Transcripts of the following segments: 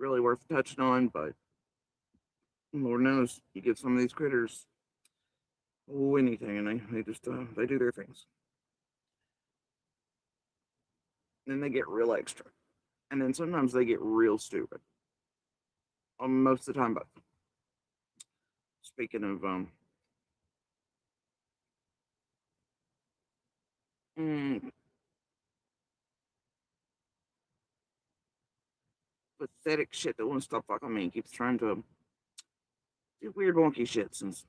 really worth touching on, but Lord knows you get some of these critters, oh, anything, and they just they do their things. Then they get real extra, and then sometimes they get real stupid. Most of the time, both. Speaking of mm, pathetic shit that won't stop fucking me, keeps trying to do weird wonky shit since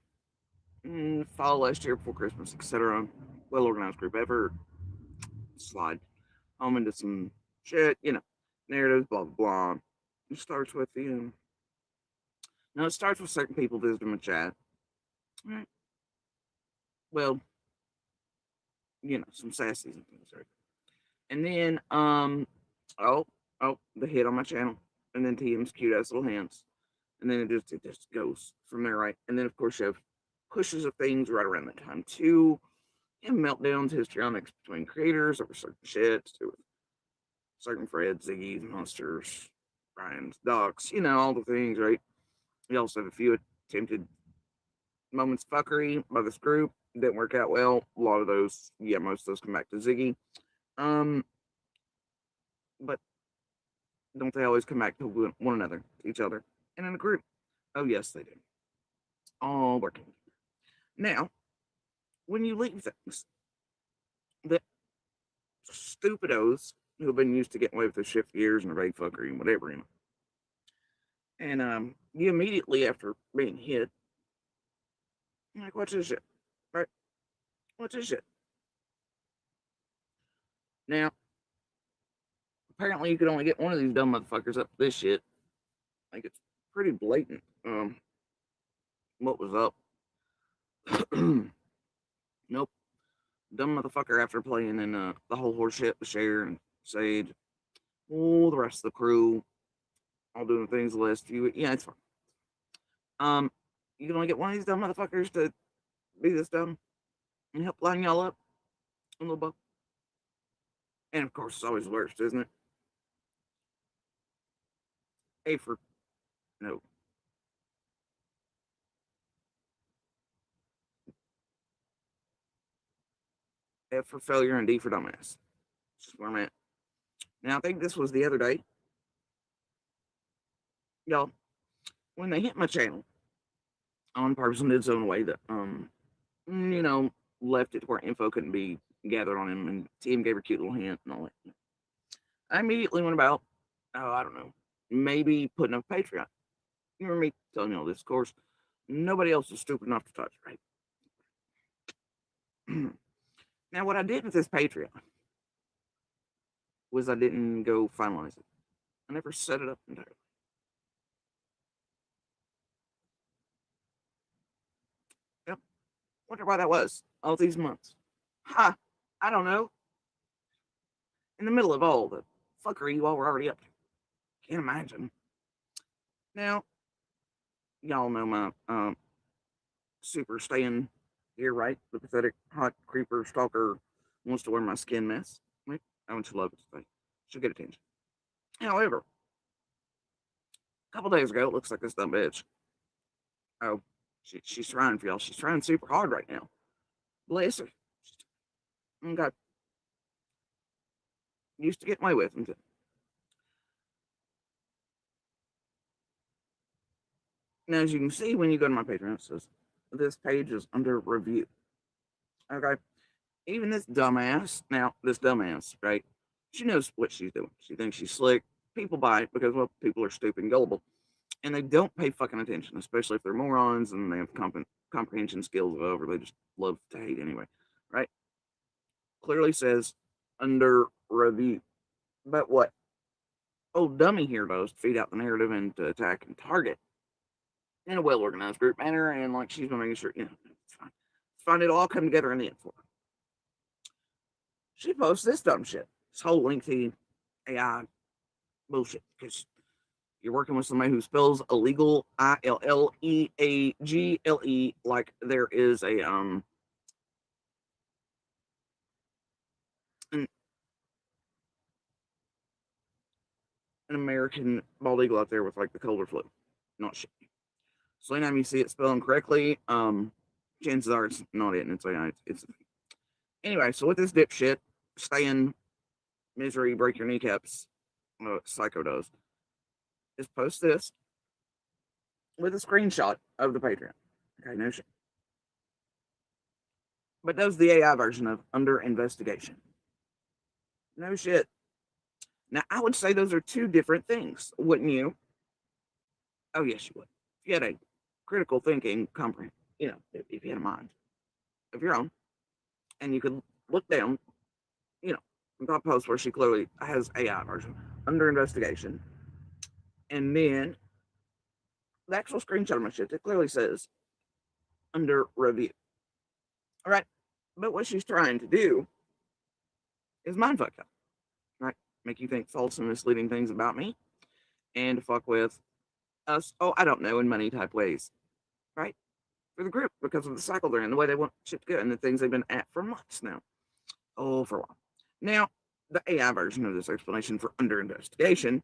fall last year before Christmas, etc. Well organized group ever slide home into some shit, narratives, blah blah blah. It starts with the no, it starts with certain people visiting my chat. Right. Well, some sassies and things, right? And then oh, the hit on my channel. And then TM's cute ass little hands. And then it just goes from there, right? And then of course you have pushes of things right around that time too. And meltdowns, histrionics between creators over certain shit, to do with certain Fred, Ziggy's, Monsters, Ryan's, Docs, all the things, right? We also have a few attempted moments of fuckery by this group. Didn't work out well. A lot of those, yeah, most of those come back to Ziggy. Um, but don't they always come back to one another, to each other, and in a group? Oh yes, they do. All working. Now, when you leave things, the stupidos who have been used to getting away with their shift years and raid fuckery and whatever, and you immediately after being hit, you're like, what's this shit? Right? What's this shit? Now, apparently you could only get one of these dumb motherfuckers up to this shit. Like it's pretty blatant. What was up? Nope. Dumb motherfucker after playing in the whole horse shit with Cher and Sage. All the rest of the crew all doing things the last few weeks. Yeah, it's fine. You can only get one of these dumb motherfuckers to be this dumb and help line y'all up a little bit. And of course, it's always the worst, isn't it? A for no. F for failure and D for dumbass. That's where I'm at. Now, I think this was the other day, y'all, when they hit my channel on purpose and did so in a way that, you know, left it to where info couldn't be gathered on him, and Tim gave her a cute little hint and all that. I immediately went about, I don't know, maybe putting up a Patreon. You remember me telling you all this, of course. Nobody else was stupid enough to touch, right? Now, what I did with this Patreon was I didn't go finalize it. I never set it up entirely. Yep. Wonder why that was all these months. Ha! I don't know. In the middle of all the fuckery you all were already up to. Can't imagine. Now, y'all know my super staying here, right? The pathetic hot creeper stalker wants to wear my skin mess. Right? I want you to love it today. She'll get attention. However, a couple days ago, it looks like this dumb bitch. Oh, she's trying for y'all. She's trying super hard right now. Bless her. Got used to getting away with it. Now, as you can see, when you go to my Patreon, it says this page is under review. Okay. Even this dumbass, now, this dumbass, right? She knows what she's doing. She thinks she's slick. People buy it because, well, people are stupid and gullible. And they don't pay fucking attention, especially if they're morons and they have comprehension skills of over. They just love to hate anyway, right? Clearly says under review. But what old dummy here does to feed out the narrative and to attack and target in a well organized group manner, and like she's been making sure, it's fine. It's fine. It'll all come together in the end for her. She posts this dumb shit. This whole lengthy AI bullshit. Because you're working with somebody who spells illegal ILLEAGLE like there is an an American bald eagle out there with like the cold or flu. Not shit. So anytime you see it spelled incorrectly, chances are it's not it, and it's anyway. So with this dipshit, stay in misery, break your kneecaps. What Psycho does is post this with a screenshot of the Patreon. Okay, no shit. But does the AI version of under investigation. No shit. Now I would say those are two different things, wouldn't you? Oh yes, you would. If you had a critical thinking, comprehend, if you had a mind of your own, and you could look down, that post where she clearly has AI version under investigation, and then the actual screenshot of my shit that clearly says under review. All right, but what she's trying to do is mind fuck up, right? Make you think false and misleading things about me, and to fuck with us. Oh, I don't know, in money type ways, right? For the group because of the cycle they're in, the way they want shit to go, and the things they've been at for months now. Oh, for a while. Now, the AI version of this explanation for under investigation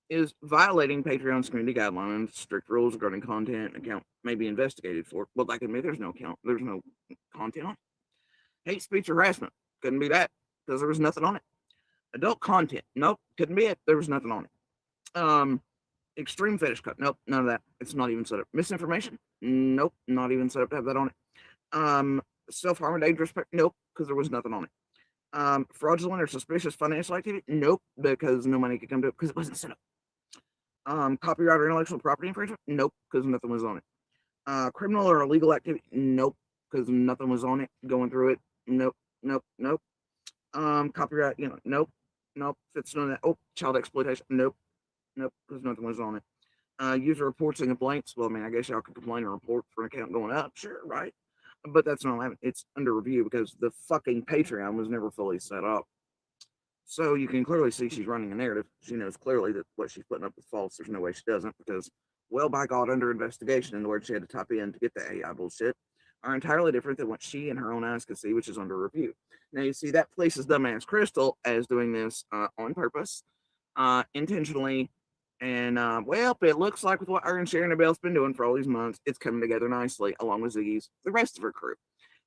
is violating Patreon's community guidelines, strict rules regarding content account may be investigated for. Well, that can be there's no content on it. Hate speech or harassment couldn't be that because there was nothing on it. Adult content, nope, couldn't be it. There was nothing on it. Extreme fetish cut, nope, none of that. It's not even set up. Misinformation, nope, not even set up to have that on it. Self-harm or dangerous, nope, because there was nothing on it. Fraudulent or suspicious financial activity, nope, because no money could come to it because it wasn't set up. Copyright or intellectual property infringement, nope, because nothing was on it. Criminal or illegal activity, nope, because nothing was on it. Going through it, nope, nope, nope. Copyright, nope, nope. It's none of that. Oh, child exploitation, nope, nope, because nothing was on it. User reports and complaints. Well, I mean, I guess y'all could complain or report for an account going up, sure, right? But that's not happening. It's under review because the fucking Patreon was never fully set up. So you can clearly see she's running a narrative. She knows clearly that what she's putting up is false. There's no way she doesn't because, well, by God, under investigation, and the words she had to type in to get the AI bullshit are entirely different than what she and her own eyes could see, which is under review. Now, you see, that places dumbass Crystal as doing this on purpose, intentionally, and, well, it looks like with what her and Sharon and Bell's been doing for all these months, it's coming together nicely, along with Ziggy's, the rest of her crew.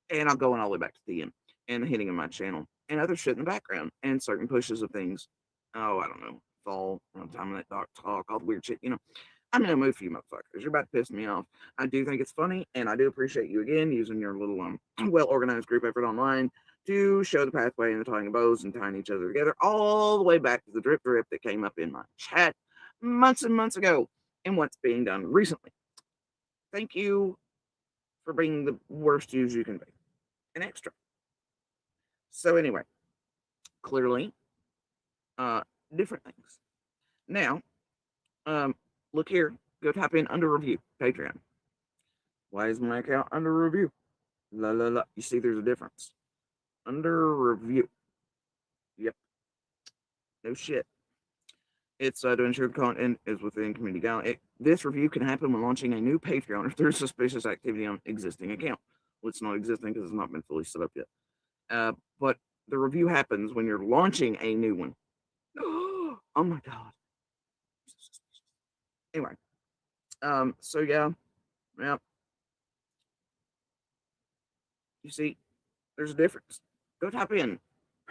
And I'm going all the way back to the end and hitting on my channel and other shit in the background and certain pushes of things. Oh, I don't know. Fall, time of that dog talk, all the weird shit, I'm in a mood for you motherfuckers. You're about to piss me off. I do think it's funny, and I do appreciate you again using your little well-organized group effort online to show the pathway and the tying of bows and tying each other together all the way back to the drip that came up in my chat months and months ago and what's being done recently. Thank you for being the worst use you can be. An extra. So anyway, clearly, different things. Now, look here. Go type in under review, Patreon. Why is my account under review? La la la. You see, there's a difference. Under review. Yep. No shit. It's to ensure the content is within community guidelines. This review can happen when launching a new Patreon if there's suspicious activity on existing account. Well, it's not existing because it's not been fully set up yet. But the review happens when you're launching a new one. Oh my God. Anyway. So yeah. You see, there's a difference. Go type in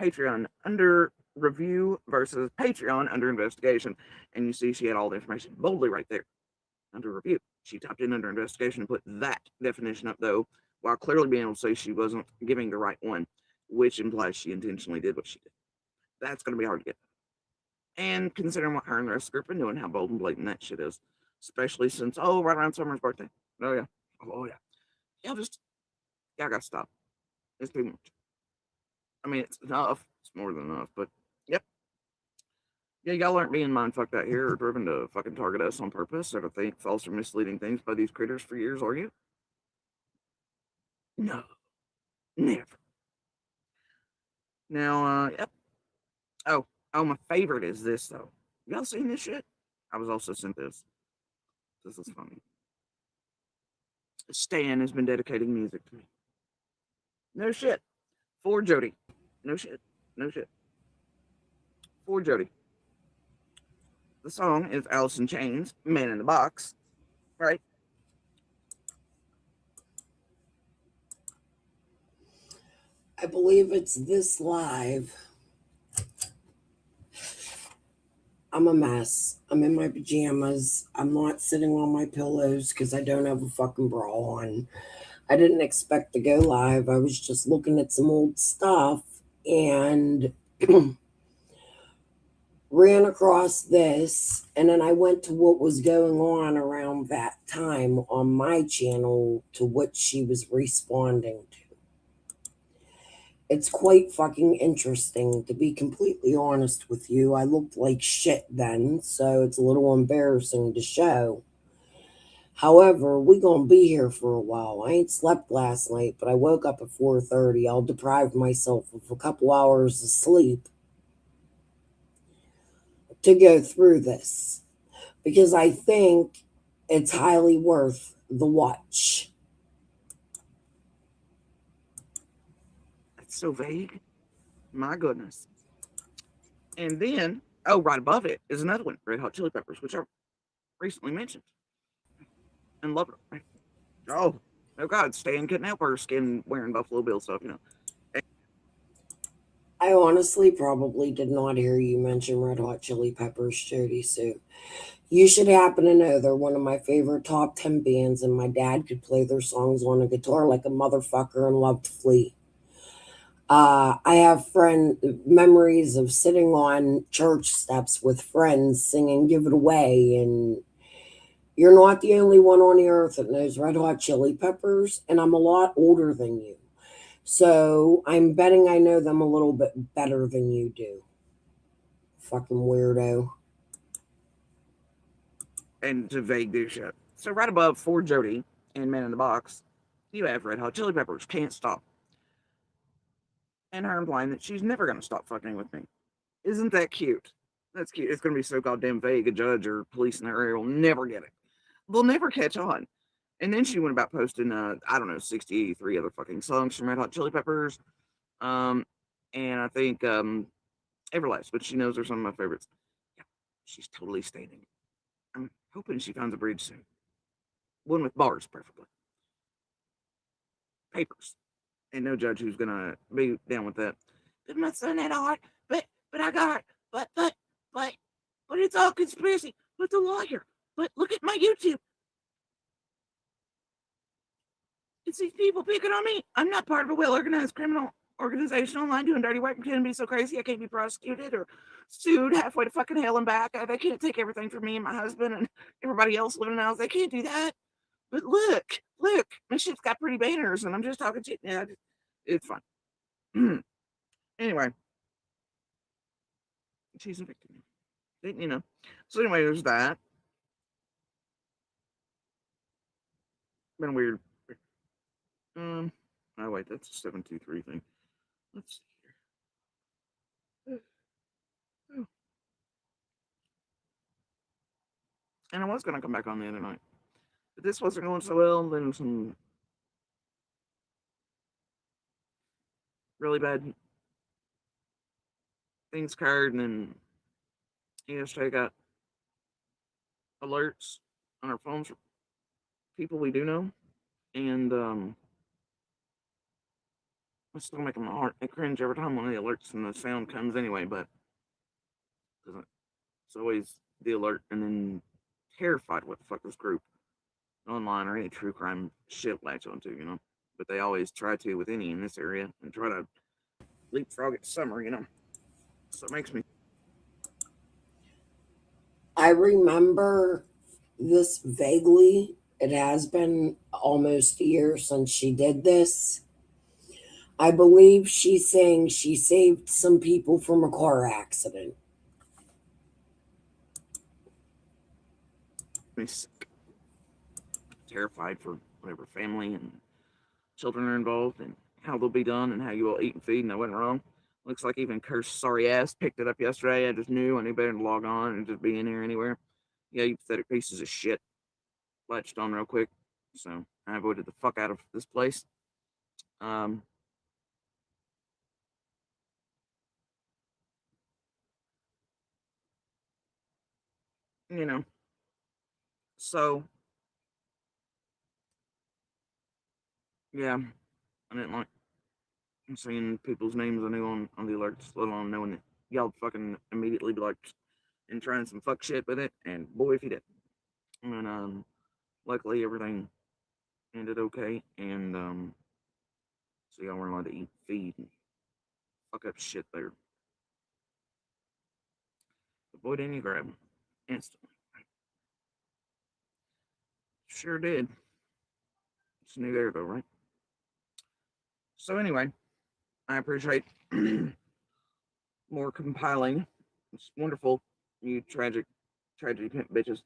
Patreon under review versus Patreon under investigation. And you see she had all the information boldly right there under review. She typed in under investigation and put that definition up though, while clearly being able to say she wasn't giving the right one, which implies she intentionally did what she did. That's going to be hard to get. And considering what her and the rest of the group are doing, how bold and blatant that shit is. Especially since, right around Summer's birthday. Oh, yeah. Oh, yeah. I gotta stop. It's too much. I mean, it's enough. It's more than enough, but, yep. Yeah, y'all aren't being mindfucked out here or driven to fucking target us on purpose or to think false or misleading things by these critters for years, are you? No. Never. Now, yep. Oh, my favorite is this, though. Y'all seen this shit? I was also sent this. This is funny. Stan has been dedicating music to me. No shit. For Jodi. No shit. For Jodi. the song is Alice in Chains, Man in the Box, right? I believe it's this live. I'm a mess. I'm in my pajamas. I'm not sitting on my pillows because I don't have a fucking bra on. I didn't expect to go live. I was just looking at some old stuff and ran across this. And then I went to what was going on around that time on my channel to what she was responding to. It's quite fucking interesting, to be completely honest with you. I looked like shit then, so it's a little embarrassing to show. However, we gonna be here for a while. I ain't slept last night, but I woke up at 4:30. I'll deprive myself of a couple hours of sleep to go through this because I think it's highly worth the watch. It's so vague. My goodness. And then, oh, right above it is another one, Red Hot Chili Peppers, which I recently mentioned and love it. Right? Oh, oh God, Stan getting out for skin wearing Buffalo Bill stuff, you know. I honestly probably did not hear you mention Red Hot Chili Peppers, Jody, so you should happen to know they're one of my favorite top 10 bands, and my dad could play their songs on a guitar like a motherfucker and loved Flea. I have friend memories of sitting on church steps with friends singing "Give It Away," and you're not the only one on the earth that knows Red Hot Chili Peppers, and I'm a lot older than you. So I'm betting I know them a little bit better than you do. Fucking weirdo. And to vague do shit. So right above For Jody and Man in the Box, you have Red Hot Chili Peppers, Can't Stop. And her implying that she's never going to stop fucking with me. Isn't that cute? That's cute. It's going to be so goddamn vague. A judge or police in the area will never get it. They'll never catch on. And then she went about posting, I don't know, 63 other fucking songs from Red Hot Chili Peppers. Um, and I think Everlast, but she knows are some of my favorites. Yeah, she's totally staining. I'm hoping she finds a bridge soon. One with bars, preferably. Papers. Ain't no judge who's gonna be down with that. But my son had a heart, but I got but but but it's all conspiracy. But the lawyer. But look at my YouTube. It's these people picking on me. I'm not part of a well organized criminal organization online doing dirty work, pretending to be so crazy I can't be prosecuted or sued halfway to fucking hell and back. They can't take everything from me and my husband and everybody else living in the house. They can't do that. But look, my shit's got pretty banners, and I'm just talking shit. Yeah, it's fun. Anyway, she's a victim. You know. So anyway, there's that. Been weird. Oh wait, that's a 723 thing. Let's see here. Oh, and I was gonna come back on the other night, but this wasn't going so well. Then some really bad things occurred, and then yesterday got alerts on our phones for people we do know, and it's still making my heart cringe every time one of the alerts and the sound comes anyway. But it's always the alert, and then terrified what the fuck this group online or any true crime shit latch onto, you know. But they always try to with any in this area and try to leapfrog it to summer, you know. So it makes me. I remember this vaguely. It has been almost a year since she did this. I believe she's saying she saved some people from a car accident. Me terrified for whatever family and children are involved and how they'll be done and how you will eat and feed and I went wrong. Looks like even cursed sorry ass picked it up yesterday. I just knew I knew better to log on and just be in here anywhere. Yeah, you pathetic pieces of shit. Latched on real quick. So I avoided the fuck out of this place. Um, you know. So yeah, I didn't like seeing people's names I knew on the alerts, let alone knowing that y'all fucking immediately be like and trying some fuck shit with it. And boy, if you did. And luckily everything ended okay. And so y'all weren't allowed to eat feed and fuck up shit there. But boy, didn't you grab them instantly. Sure did. It's new there though, right? So anyway, I appreciate more compiling. It's wonderful. You tragedy pimp bitches.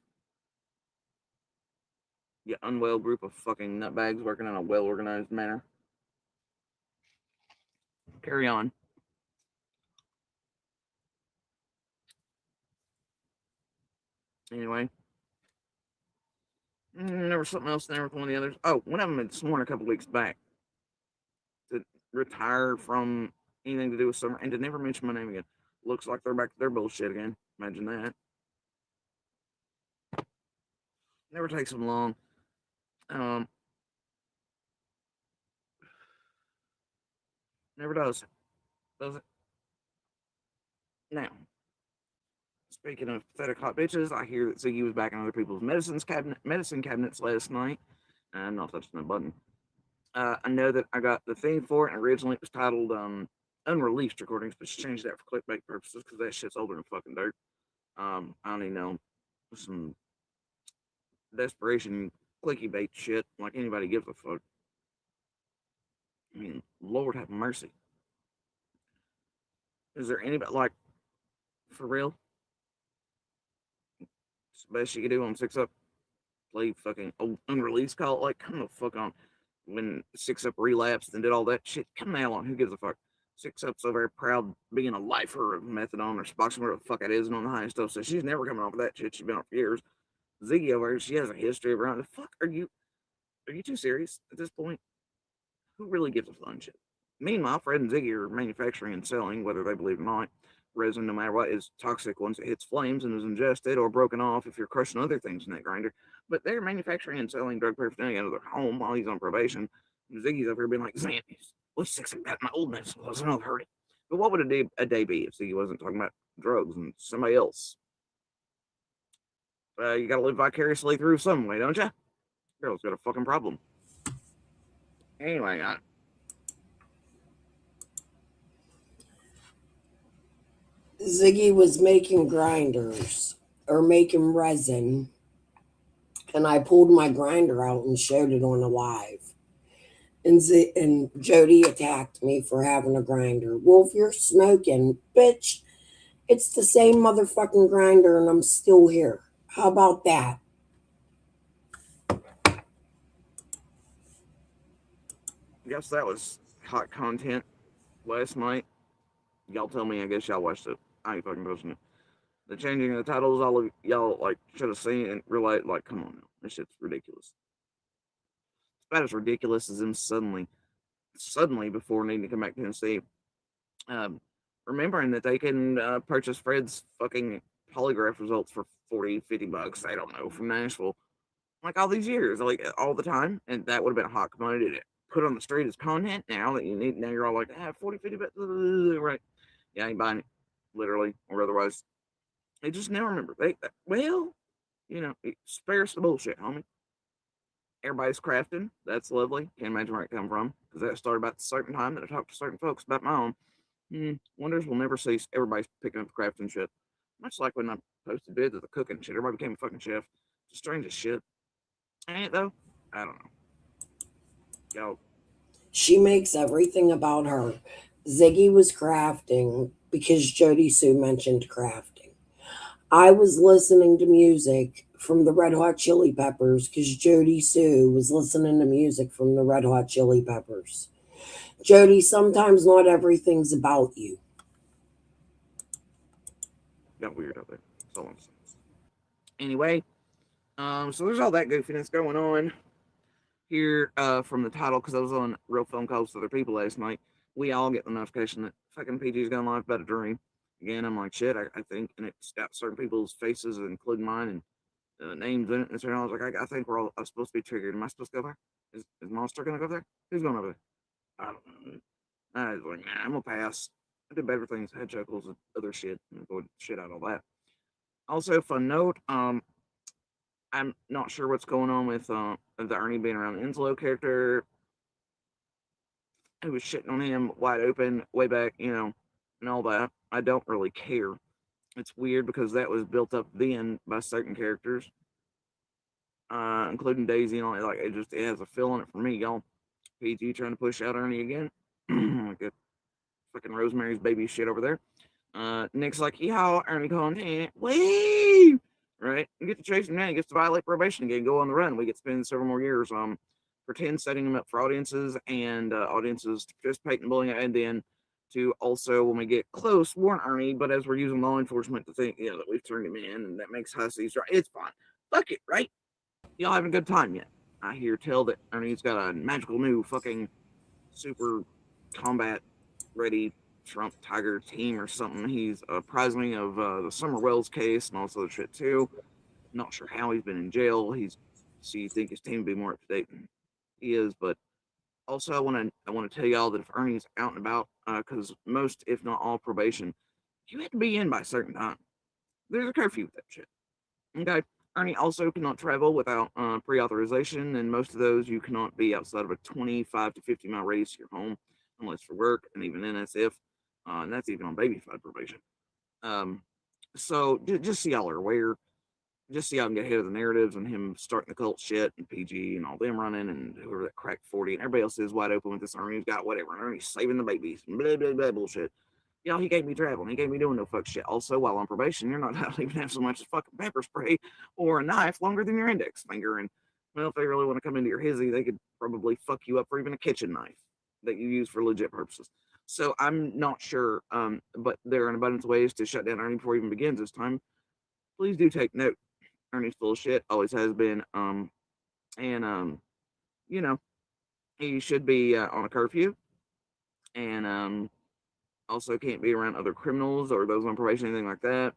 You unwell group of fucking nutbags working in a well organized manner. Carry on. Anyway, there was something else there with one of the others. Oh, one of them had sworn a couple weeks back to retire from anything to do with summer and to never mention my name again. Looks like they're back to their bullshit again. Imagine that. Never takes them long. Um, Never does. Does it? Now, speaking of pathetic hot bitches, I hear that Ziggy was back in other people's medicine cabinets last night. I'm not touching the button. I know that I got the theme for it, and originally it was titled Unreleased Recordings, but she changed that for clickbait purposes because that shit's older than fucking dirt. I don't even know, some desperation clicky bait shit like anybody gives a fuck. I mean, Lord have mercy. Is there anybody like for real? It's the best you can do on 6 Up. Play fucking old unreleased call it like come the fuck on. When 6 Up relapsed and did all that shit, come the hell on. Who gives a fuck? 6 Up's so very proud being a lifer of methadone or Spoxy, whatever the fuck it is, and on the high stuff. So she's never coming off of that shit. She's been on for years. Ziggy over here, she has a history of around. The fuck are you? Are you too serious at this point? Who really gives a fun shit? Meanwhile, Fred and Ziggy are manufacturing and selling, whether they believe it or not, resin, no matter what, is toxic once it hits flames and is ingested or broken off if you're crushing other things in that grinder. But they're manufacturing and selling drug paraphernalia out of their home while he's on probation. And Ziggy's over here being like, Xannies, what's six about my old medicine? Was I've heard it. But what would a day be if Ziggy wasn't talking about drugs and somebody else? You gotta live vicariously through some way, don't you? Girl's got a fucking problem. Anyway, Ziggy was making grinders or making resin, and I pulled my grinder out and showed it on a live. And Jody attacked me for having a grinder. Well, if you're smoking, bitch, it's the same motherfucking grinder, and I'm still here. How about that? I guess that was hot content last night. Y'all tell me. I guess y'all watched it. I ain't fucking posting it. The changing of the titles, all of y'all like should have seen and realized. Like, come on now, this shit's ridiculous. It's about as ridiculous as them suddenly before needing to come back to Tennessee, um, remembering that they can purchase Fred's fucking polygraph results for 40, $50. I don't know from Nashville. Like all these years, like all the time, and that would have been a hot commodity to put on the street as content. Now that you need, now you're all like, 40, 50 bucks, right? Yeah, I ain't buying it, literally or otherwise. They just never remember. Well, spare us the bullshit, homie. Everybody's crafting. That's lovely. Can't imagine where it come from because that started about a certain time that I talked to certain folks about my own. Wonders will never cease. Everybody's picking up crafting shit. Much like when I posted vids of the cooking shit. Everybody became a fucking chef. It's strange as shit. Ain't it though? I don't know. Yo, She makes everything about her. Ziggy was crafting because Jody Sue mentioned crafting. I was listening to music from the Red Hot Chili Peppers because Jody Sue was listening to music from the Red Hot Chili Peppers. Jody, sometimes not everything's about you. got weird out there. That's all I'm saying. Anyway, so there's all that goofiness going on here from the title because I was on real phone calls with other people last night. We all get the notification that fucking PG's gone live about a dream. Again, I'm like, shit, I think, and it's got certain people's faces, including mine, and names in it. And so I was like, I think we're all supposed to be triggered. Am I supposed to go there? Is Monster going to go there? Who's going over there? I don't know. I was like, nah, I'm going to pass. I did better things, had chuckles and other shit, and avoid shit out of all that. Also, fun note, I'm not sure what's going on with the Ernie being around the Enslow character. Who was shitting on him wide open way back, and all that. I don't really care. It's weird because that was built up then by certain characters, including Daisy and all. Like it has a feel in it for me, y'all. PG trying to push out Ernie again. Like a fucking Rosemary's Baby shit over there. Nick's like, yeah, Ernie content. Wee! Right? You get to chase him down. He gets to violate probation again, go on the run. We get to spend several more years pretend setting him up for audiences and audiences to participate in bullying, and then to also, when we get close, warn Ernie, but as we're using law enforcement to think, that we've turned him in and that makes Hussies right. It's fine. Fuck it, right? Y'all having a good time yet? I hear tell that Ernie's got a magical new fucking super combat ready Trump Tiger team or something. He's apprising of the Summer Wells case and all this other shit too. Not sure how he's been in jail. So you think his team would be more up to date than he is, but also I want to tell y'all that if Ernie's out and about, because most, if not all, probation, you have to be in by a certain time. There's a curfew with that shit. Okay. Ernie also cannot travel without pre-authorization, and most of those you cannot be outside of a 25 to 50 mile radius of your home, unless for work, and even then that's if, and that's even on baby-fied probation. Um, so just so y'all are aware, just so y'all can get ahead of the narratives and him starting the cult shit and PG and all them running and whoever that cracked 40 and everybody else is wide open with this Ernie's got whatever and Ernie's saving the babies and blah blah blah bullshit. Y'all, he gave me traveling. He gave me doing no fuck shit. Also, while on probation, you're not allowed to even have so much as fucking pepper spray or a knife longer than your index finger. And well, if they really want to come into your hizzy, they could probably fuck you up for even a kitchen knife that you use for legit purposes. So I'm not sure, but there are an abundance of ways to shut down Ernie before he even begins this time. Please do take note. Ernie's full of shit, always has been. And you know, he should be on a curfew, and also can't be around other criminals or those on probation, anything like that.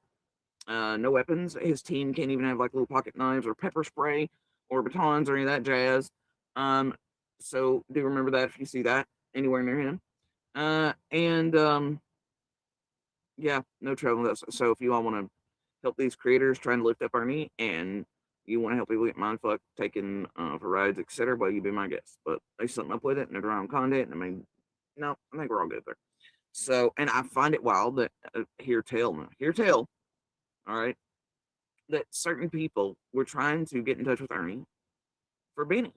No weapons. His team can't even have like little pocket knives or pepper spray or batons or any of that jazz. Um, so do remember that if you see that anywhere near him. And Yeah, no trouble with that. So if you all want to help these creators trying to lift up our knee and you want to help people get mindfuck, taking for rides, etc., well, you be my guest. But they something up with it and they're around content. I mean, no, I think we're all good there. So, and I find it wild that hear tell, all right, that certain people were trying to get in touch with Ernie for Benny.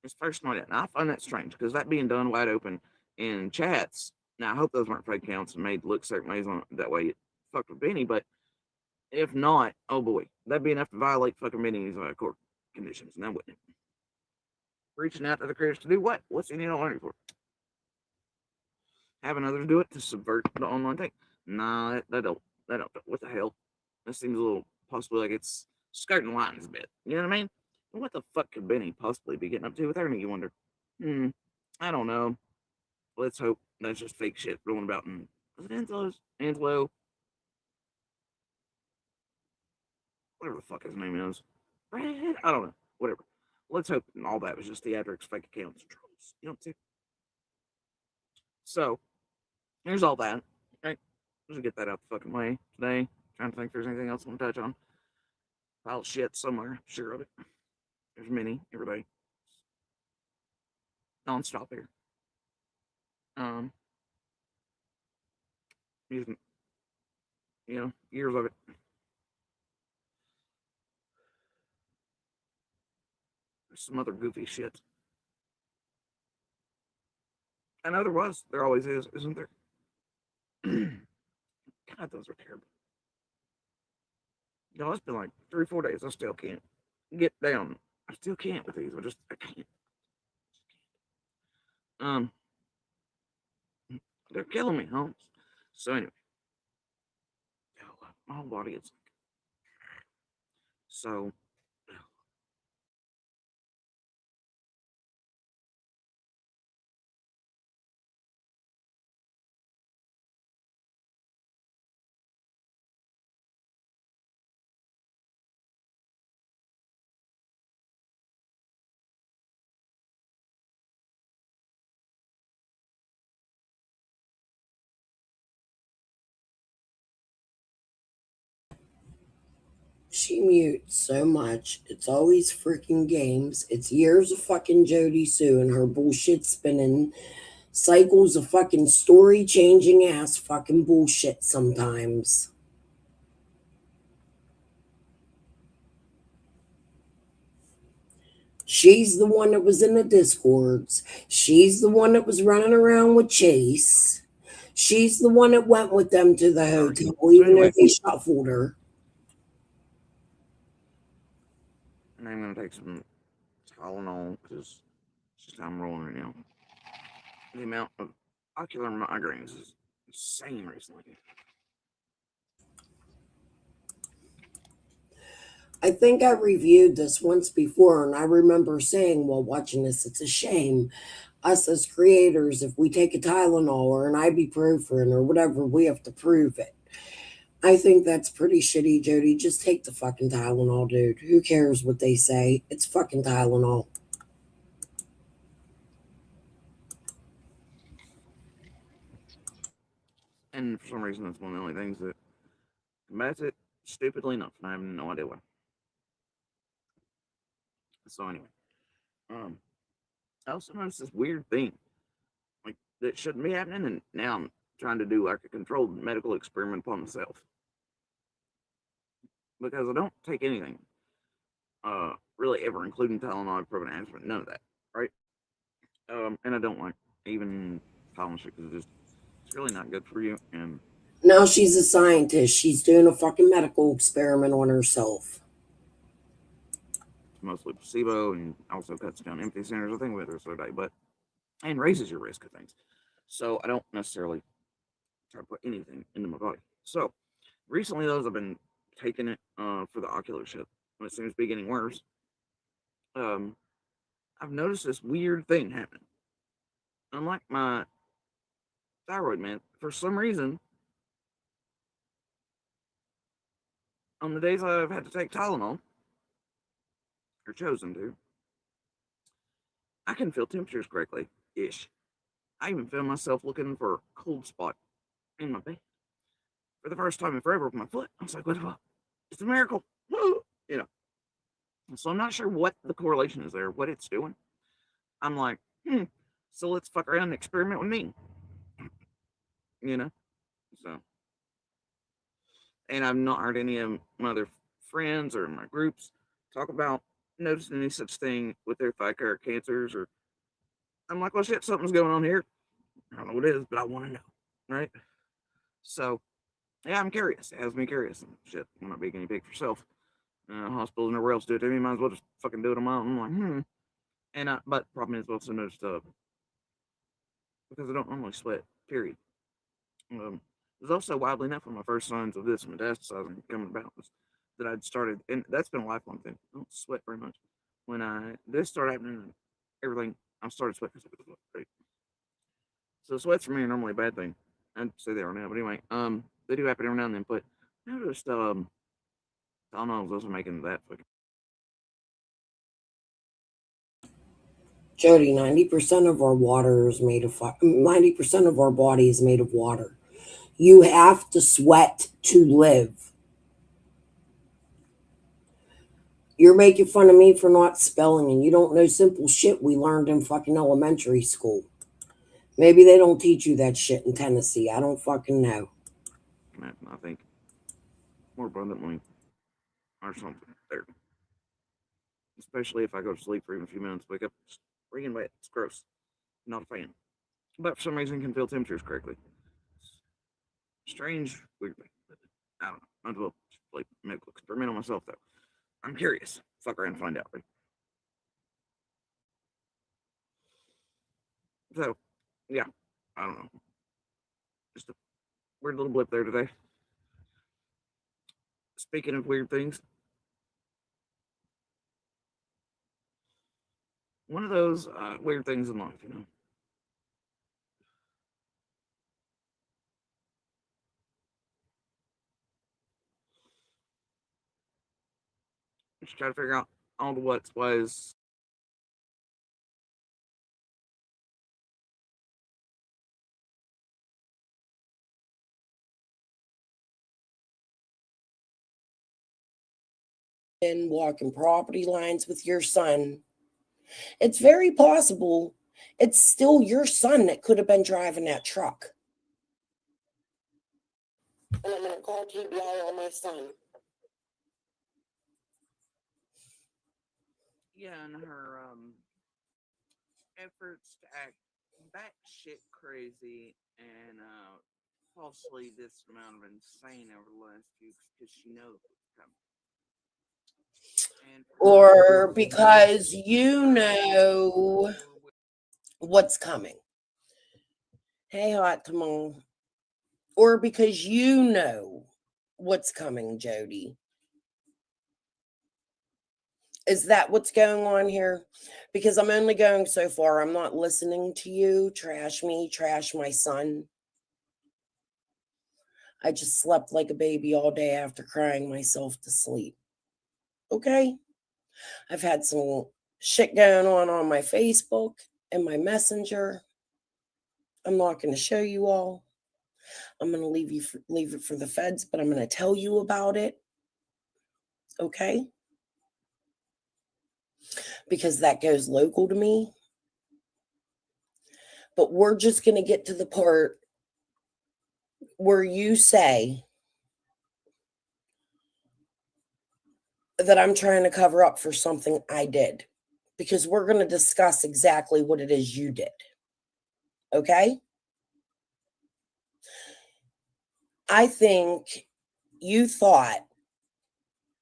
His personal, and I find that strange because that being done wide open in chats. Now, I hope those weren't fake accounts and made look certain ways on that way it fucked with Benny, but if not, oh boy, that'd be enough to violate fucking Benny's court conditions, and that wouldn't. Reaching out to the creators to do what? What's any learning for? Having others do it to subvert the online thing? Nah, that don't. That don't. What the hell? That seems a little possibly like it's skirting the lines a bit. You know what I mean? What the fuck could Benny possibly be getting up to with Ernie? You wonder. Hmm. I don't know. Let's hope that's just fake shit going about in. Was it Anslow? Whatever the fuck his name is. Brad? I don't know. Whatever. Let's hope all that was just theatrics, fake accounts, trolls. You know what I'm saying? So, here's all that. Right? Just get that out the fucking way today. Trying to think if there's anything else I want to touch on. Pile of shit somewhere. Sure of it. There's many every day. Non-stop here. Um, using, years of it. There's some other goofy shit. I know there was. There always is, isn't there? God, those are terrible. It's been like 3, 4 days. I still can't get down. I still can't with these. I can't. Um, they're killing me, Holmes. So anyway, my whole body is so She mutes so much. It's always freaking games. It's years of fucking Jody Sue and her bullshit spinning cycles of fucking story changing ass fucking bullshit sometimes. She's the one that was in the discords. She's the one that was running around with Chase. She's the one that went with them to the All right. hotel, So even though anyway, they shuffled her. and I'm gonna take some Tylenol because it's just how I'm rolling right now. The amount of ocular migraines is insane recently. I think I reviewed this once before, and I remember saying while watching this, it's a shame us as creators, if we take a Tylenol or an ibuprofen or whatever, we have to prove it. I think that's pretty shitty, Jody. Just take the fucking Tylenol, dude. Who cares what they say? It's fucking Tylenol. And for some reason, that's one of the only things that combats it stupidly enough. And I have no idea why. So anyway, um, I also noticed this weird thing, like that shouldn't be happening, and now I'm trying to do like a controlled medical experiment upon myself because I don't take anything, really ever, including Tylenol, ibuprofen, aspirin, none of that, right? And I don't like even Tylenol because it's really not good for you, and Now she's a scientist. She's doing a fucking medical experiment on herself. it's mostly placebo, and also cuts down empathy centers. I think with her day, but and raises your risk of things. So I don't necessarily try to put anything into my body. So recently, those I've been taking it for the ocular shit. When it seems to be getting worse, um, I've noticed this weird thing happening. Unlike my thyroid, man, for some reason, on the days I've had to take Tylenol or chosen to, I can feel temperatures correctly ish. I even feel myself looking for a cold spot in my bed for the first time in forever with my foot. I was like, what the fuck? It's a miracle. Woo! You know. So I'm not sure what the correlation is there, what it's doing. I'm like, so let's fuck around and experiment with me, you know? So, and I've not heard any of my other friends or my groups talk about noticing any such thing with their thyroid cancers. Or I'm like, well, shit, something's going on here. I don't know what it is, but I want to know, right? So, yeah, I'm curious. It has me curious. And shit, I'm not being guinea pig for yourself. Hospitals and everywhere else do it to me. Might as well just fucking do it on my own. I'm like, And but the problem is, I've also noticed because I don't normally sweat. Period. It was also wildly enough one of my first signs of this metastasizing coming about was that I'd started, and that's been a lifelong thing. I don't sweat very much. When this started happening, everything I started sweating. Right? So sweats for me are normally a bad thing. I'd say they are now, but anyway, they do happen every now and then. But I noticed, I don't know, I was also making that fucking. Jody, 90% of our water is made of 90% of our body is made of water. You have to sweat to live. You're making fun of me for not spelling, and you don't know simple shit we learned in fucking elementary school. Maybe they don't teach you that shit in Tennessee. I don't fucking know. I think more abundantly or something there. Especially if I go to sleep for even a few minutes, wake up freaking wet. It's gross. Not a fan. But for some reason, can feel temperatures correctly. Strange, weird thing. I don't know. Might as well like medical experiment on myself though. I'm curious. Fuck around and find out. Right? So, yeah, I don't know. Just a weird little blip there today. Speaking of weird things, one of those weird things in life, Just try to figure out all the what's, whys, and walking property lines with your son, it's very possible it's still your son that could have been driving that truck. And I'm going to call TBI on my son. Yeah, and her efforts to act batshit crazy and falsely this amount of insane over the last few because she knows what's coming. Or because you know what's coming. Hey, Hot Tamale. Or because you know what's coming, Jodi. Is that what's going on here? Because I'm only going so far. I'm not listening to you trash me, trash my son. I just slept like a baby all day after crying myself to sleep. Okay? I've had some shit going on my Facebook and my Messenger. I'm not going to show you all. I'm going to leave it for the feds, but I'm going to tell you about it. Okay? Because that goes local to me. But we're just going to get to the part where you say that I'm trying to cover up for something I did. Because we're going to discuss exactly what it is you did. Okay? I think you thought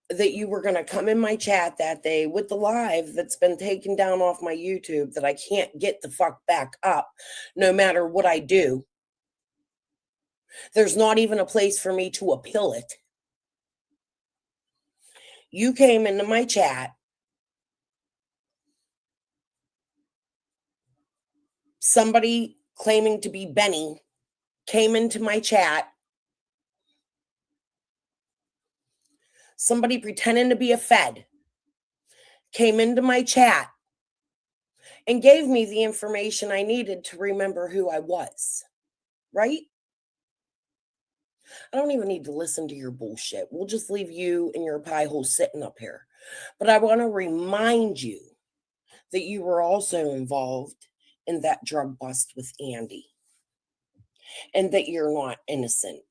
that you were going to come in my chat that day with the live that's been taken down off my YouTube that I can't get the fuck back up no matter what I do. There's not even a place for me to appeal it. You came into my chat. Somebody claiming to be Benny came into my chat. Somebody pretending to be a Fed came into my chat and gave me the information I needed to remember who I was. Right? I don't even need to listen to your bullshit. We'll just leave you and your pie hole sitting up here. But I want to remind you that you were also involved in that drug bust with Andy and that you're not innocent.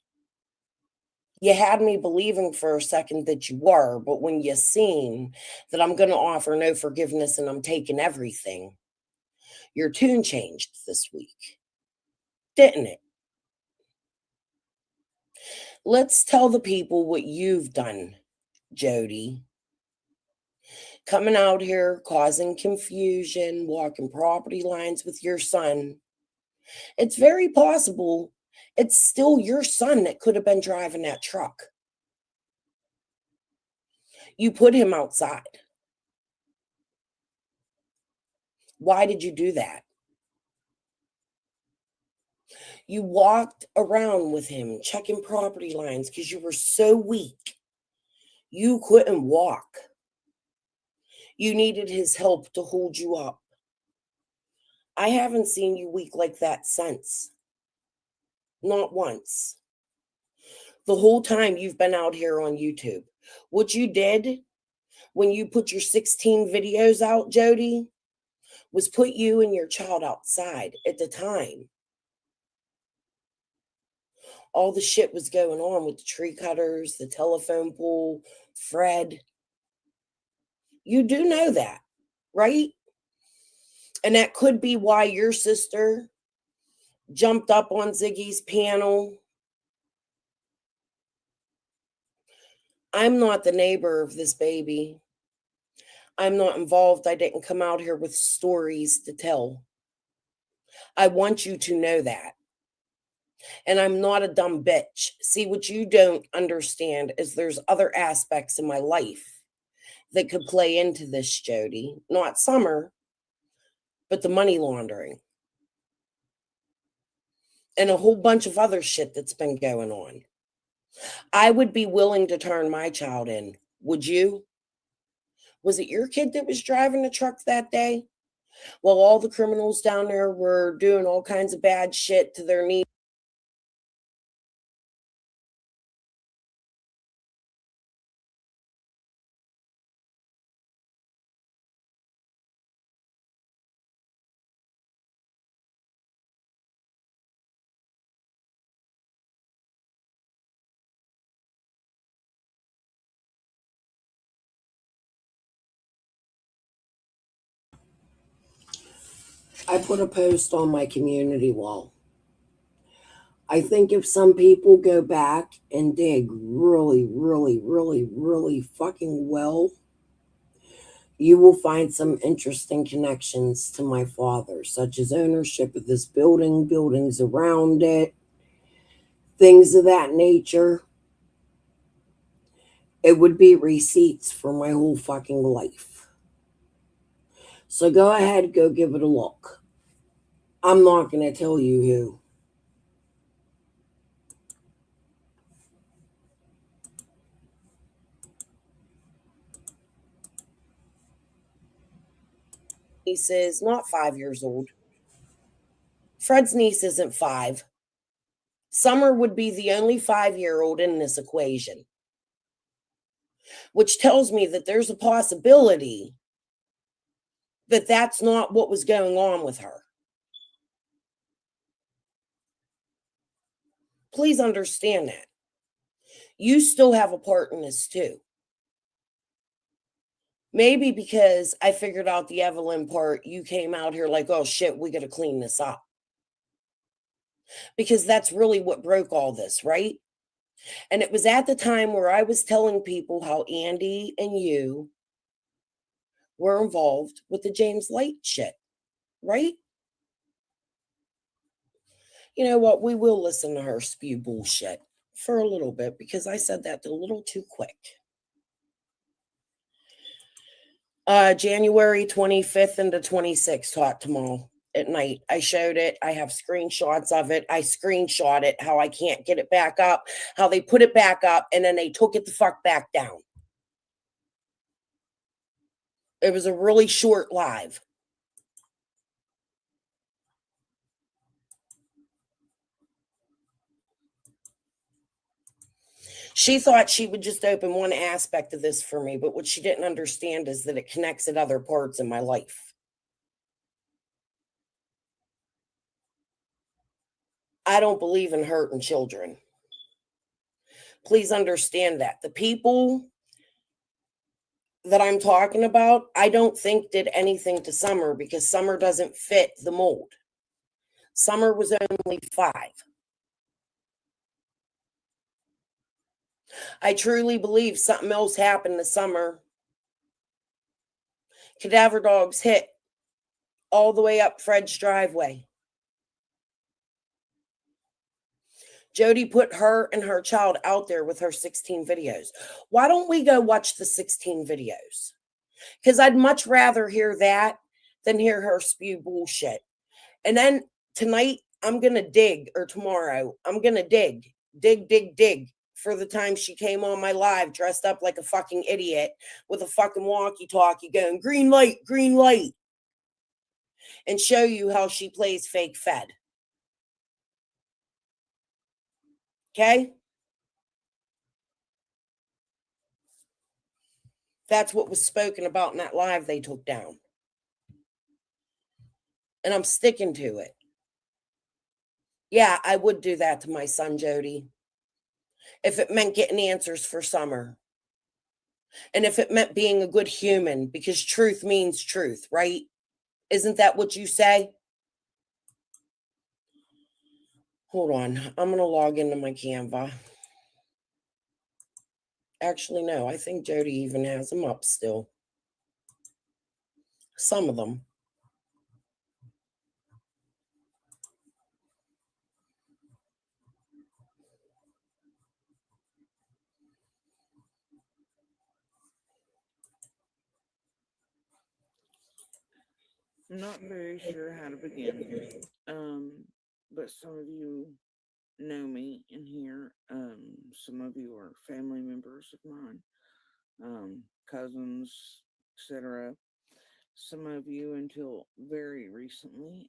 You had me believing for a second that you were, but when you seen that I'm going to offer no forgiveness and I'm taking everything, your tune changed this week, didn't it? Let's tell the people what you've done, Jodi. Coming out here, causing confusion, walking property lines with your son. It's very possible it's still your son that could have been driving that truck. You put him outside. Why did you do that? You walked around with him, checking property lines because you were so weak. You couldn't walk. You needed his help to hold you up. I haven't seen you weak like that since. Not once. The whole time you've been out here on YouTube. What you did when you put your 16 videos out, Jodi, was put you and your child outside at the time. All the shit was going on with the tree cutters, the telephone pole, Fred. You do know that, right? And that could be why your sister jumped up on Ziggy's panel. I'm not the neighbor of this baby. I'm not involved. I didn't come out here with stories to tell. I want you to know that. And I'm not a dumb bitch. See, what you don't understand is there's other aspects in my life that could play into this, Jodi. Not Summer, but the money laundering. And a whole bunch of other shit that's been going on. I would be willing to turn my child in. Would you? Was it your kid that was driving the truck that day? While all the criminals down there were doing all kinds of bad shit to their knees. I put a post on my community wall. I think if some people go back and dig really, really, really, really fucking well, you will find some interesting connections to my father, such as ownership of this building, buildings around it, things of that nature. It would be receipts for my whole fucking life. So go ahead, go give it a look. I'm not going to tell you who. Niece is not 5 years old. Fred's niece isn't 5. Summer would be the only 5-year-old in this equation, which tells me that there's a possibility that that's not what was going on with her. Please understand that. You still have a part in this too. Maybe because I figured out the Evelyn part, you came out here like, oh shit, we got to clean this up. Because that's really what broke all this, right? And it was at the time where I was telling people how Andy and you were involved with the James Light shit, right? You know what? We will listen to her spew bullshit for a little bit because I said that a little too quick. January 25th and the 26th, Hot Tomorrow at night. I showed it. I have screenshots of it. I screenshot it, how I can't get it back up, how they put it back up, and then they took it the fuck back down. It was a really short live. She thought she would just open one aspect of this for me, but what she didn't understand is that it connects at other parts in my life. I don't believe in hurting children. Please understand that. The people that I'm talking about, I don't think did anything to Summer because Summer doesn't fit the mold. Summer was only 5. I truly believe something else happened to Summer. Cadaver dogs hit all the way up Fred's driveway. Jodi put her and her child out there with her 16 videos. Why don't we go watch the 16 videos? Because I'd much rather hear that than hear her spew bullshit. And then tonight, I'm going to dig, or tomorrow, I'm going to dig for the time she came on my live dressed up like a fucking idiot with a fucking walkie-talkie going, green light, and show you how she plays fake Fed. Okay? That's what was spoken about in that live they took down. And I'm sticking to it. Yeah, I would do that to my son, Jodi, if it meant getting answers for Summer. And if it meant being a good human, because truth means truth, right? Isn't that what you say? Hold on. I'm going to log into my Canva. Actually, no. I think Jodi even has them up still. Some of them. I'm not very sure how to begin. But some of you know me in here. Some of you are family members of mine, cousins, etc. Some of you, until very recently,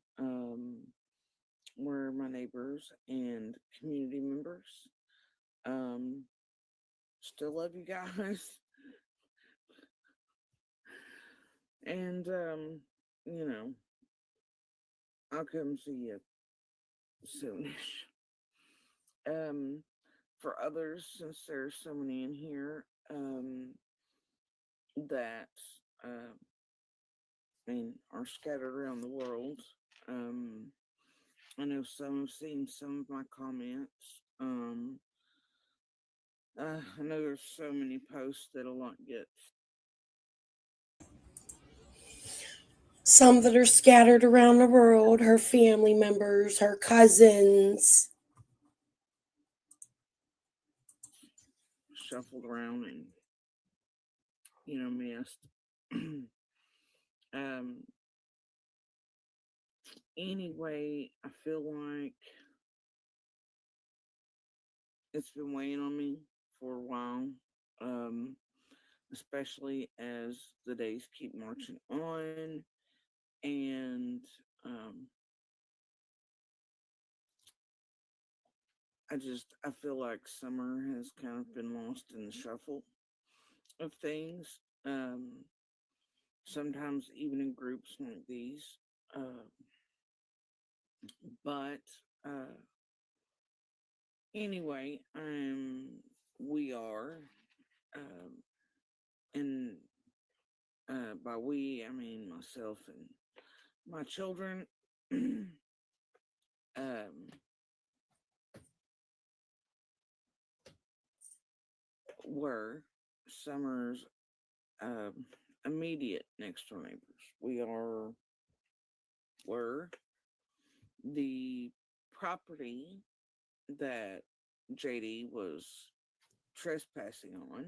were my neighbors and community members. Um, Still love you guys. And, you know, I'll come see you soonish. Um, for others, since there's so many in here, that, I mean, are scattered around the world, I know some have seen some of my comments. I know there's so many posts that a lot get Some that are scattered around the world, her family members, her cousins. shuffled around and missed. um. Anyway, I feel like it's been weighing on me for a while. Um, Especially as the days keep marching on, and um, I feel like summer has kind of been lost in the shuffle of things. Sometimes even in groups like these, uh, but uh, anyway, we are, um, and by we I mean myself and my children. um, were Summer's immediate next door neighbors. Were the property that JD was trespassing on.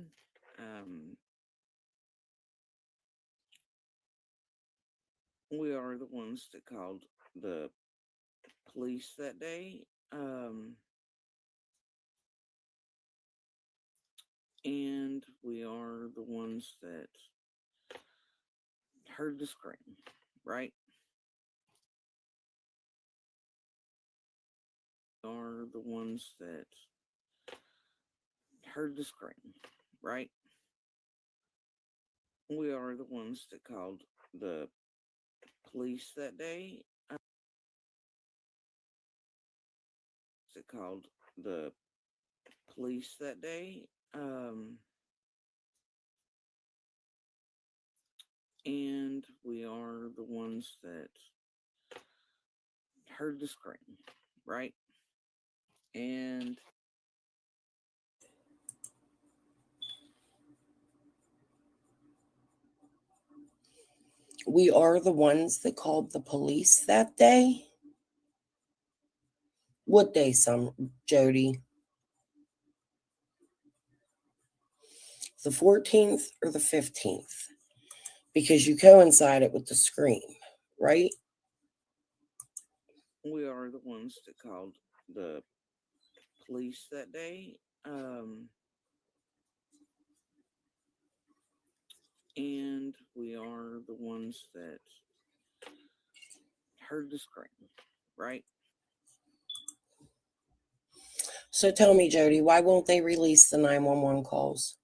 Um, we are the ones that called the police that day. And we are the ones that heard the scream, right? Are the ones that heard the scream, right? We are the ones that called the police that day. That called the police that day. And we are the ones that heard the scream, right? And We are the ones that called the police that day. What day, Jody? The 14th or the 15th? Because you coincided with the scream, right? we are the ones that called the police that day. And we are the ones that heard the scream, right? So tell me, Jody, why won't they release the 911 calls?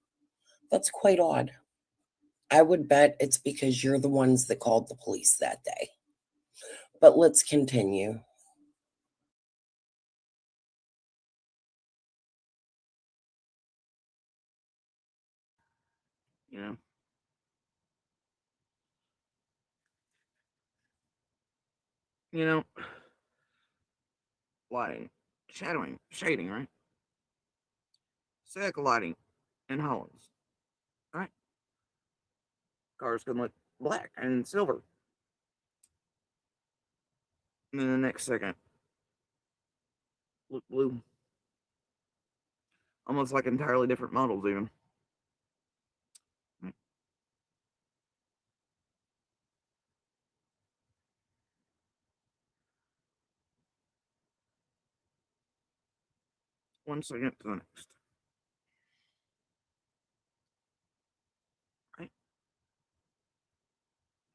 That's quite odd. I would bet it's because you're the ones that called the police that day. But let's continue. You know, you know, lighting, shadowing, shading, right? Static lighting and hollows, right? Cars can look black and silver, and then the next second look blue, almost like entirely different models, even. Right. 1 second to the next, right?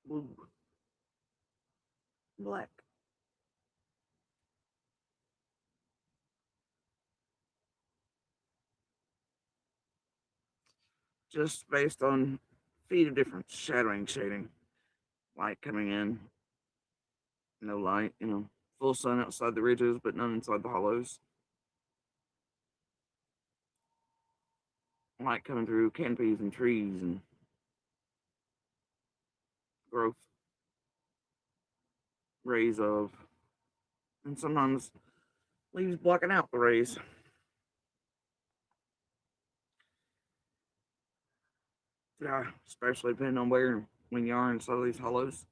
Blue, black. Just based on feet of difference, shadowing, shading, light coming in, no light, full sun outside the ridges, but none inside the hollows. Light coming through canopies and trees and growth. rays of, and sometimes leaves blocking out the rays. Yeah, especially depending on where when you are in some of these hollows,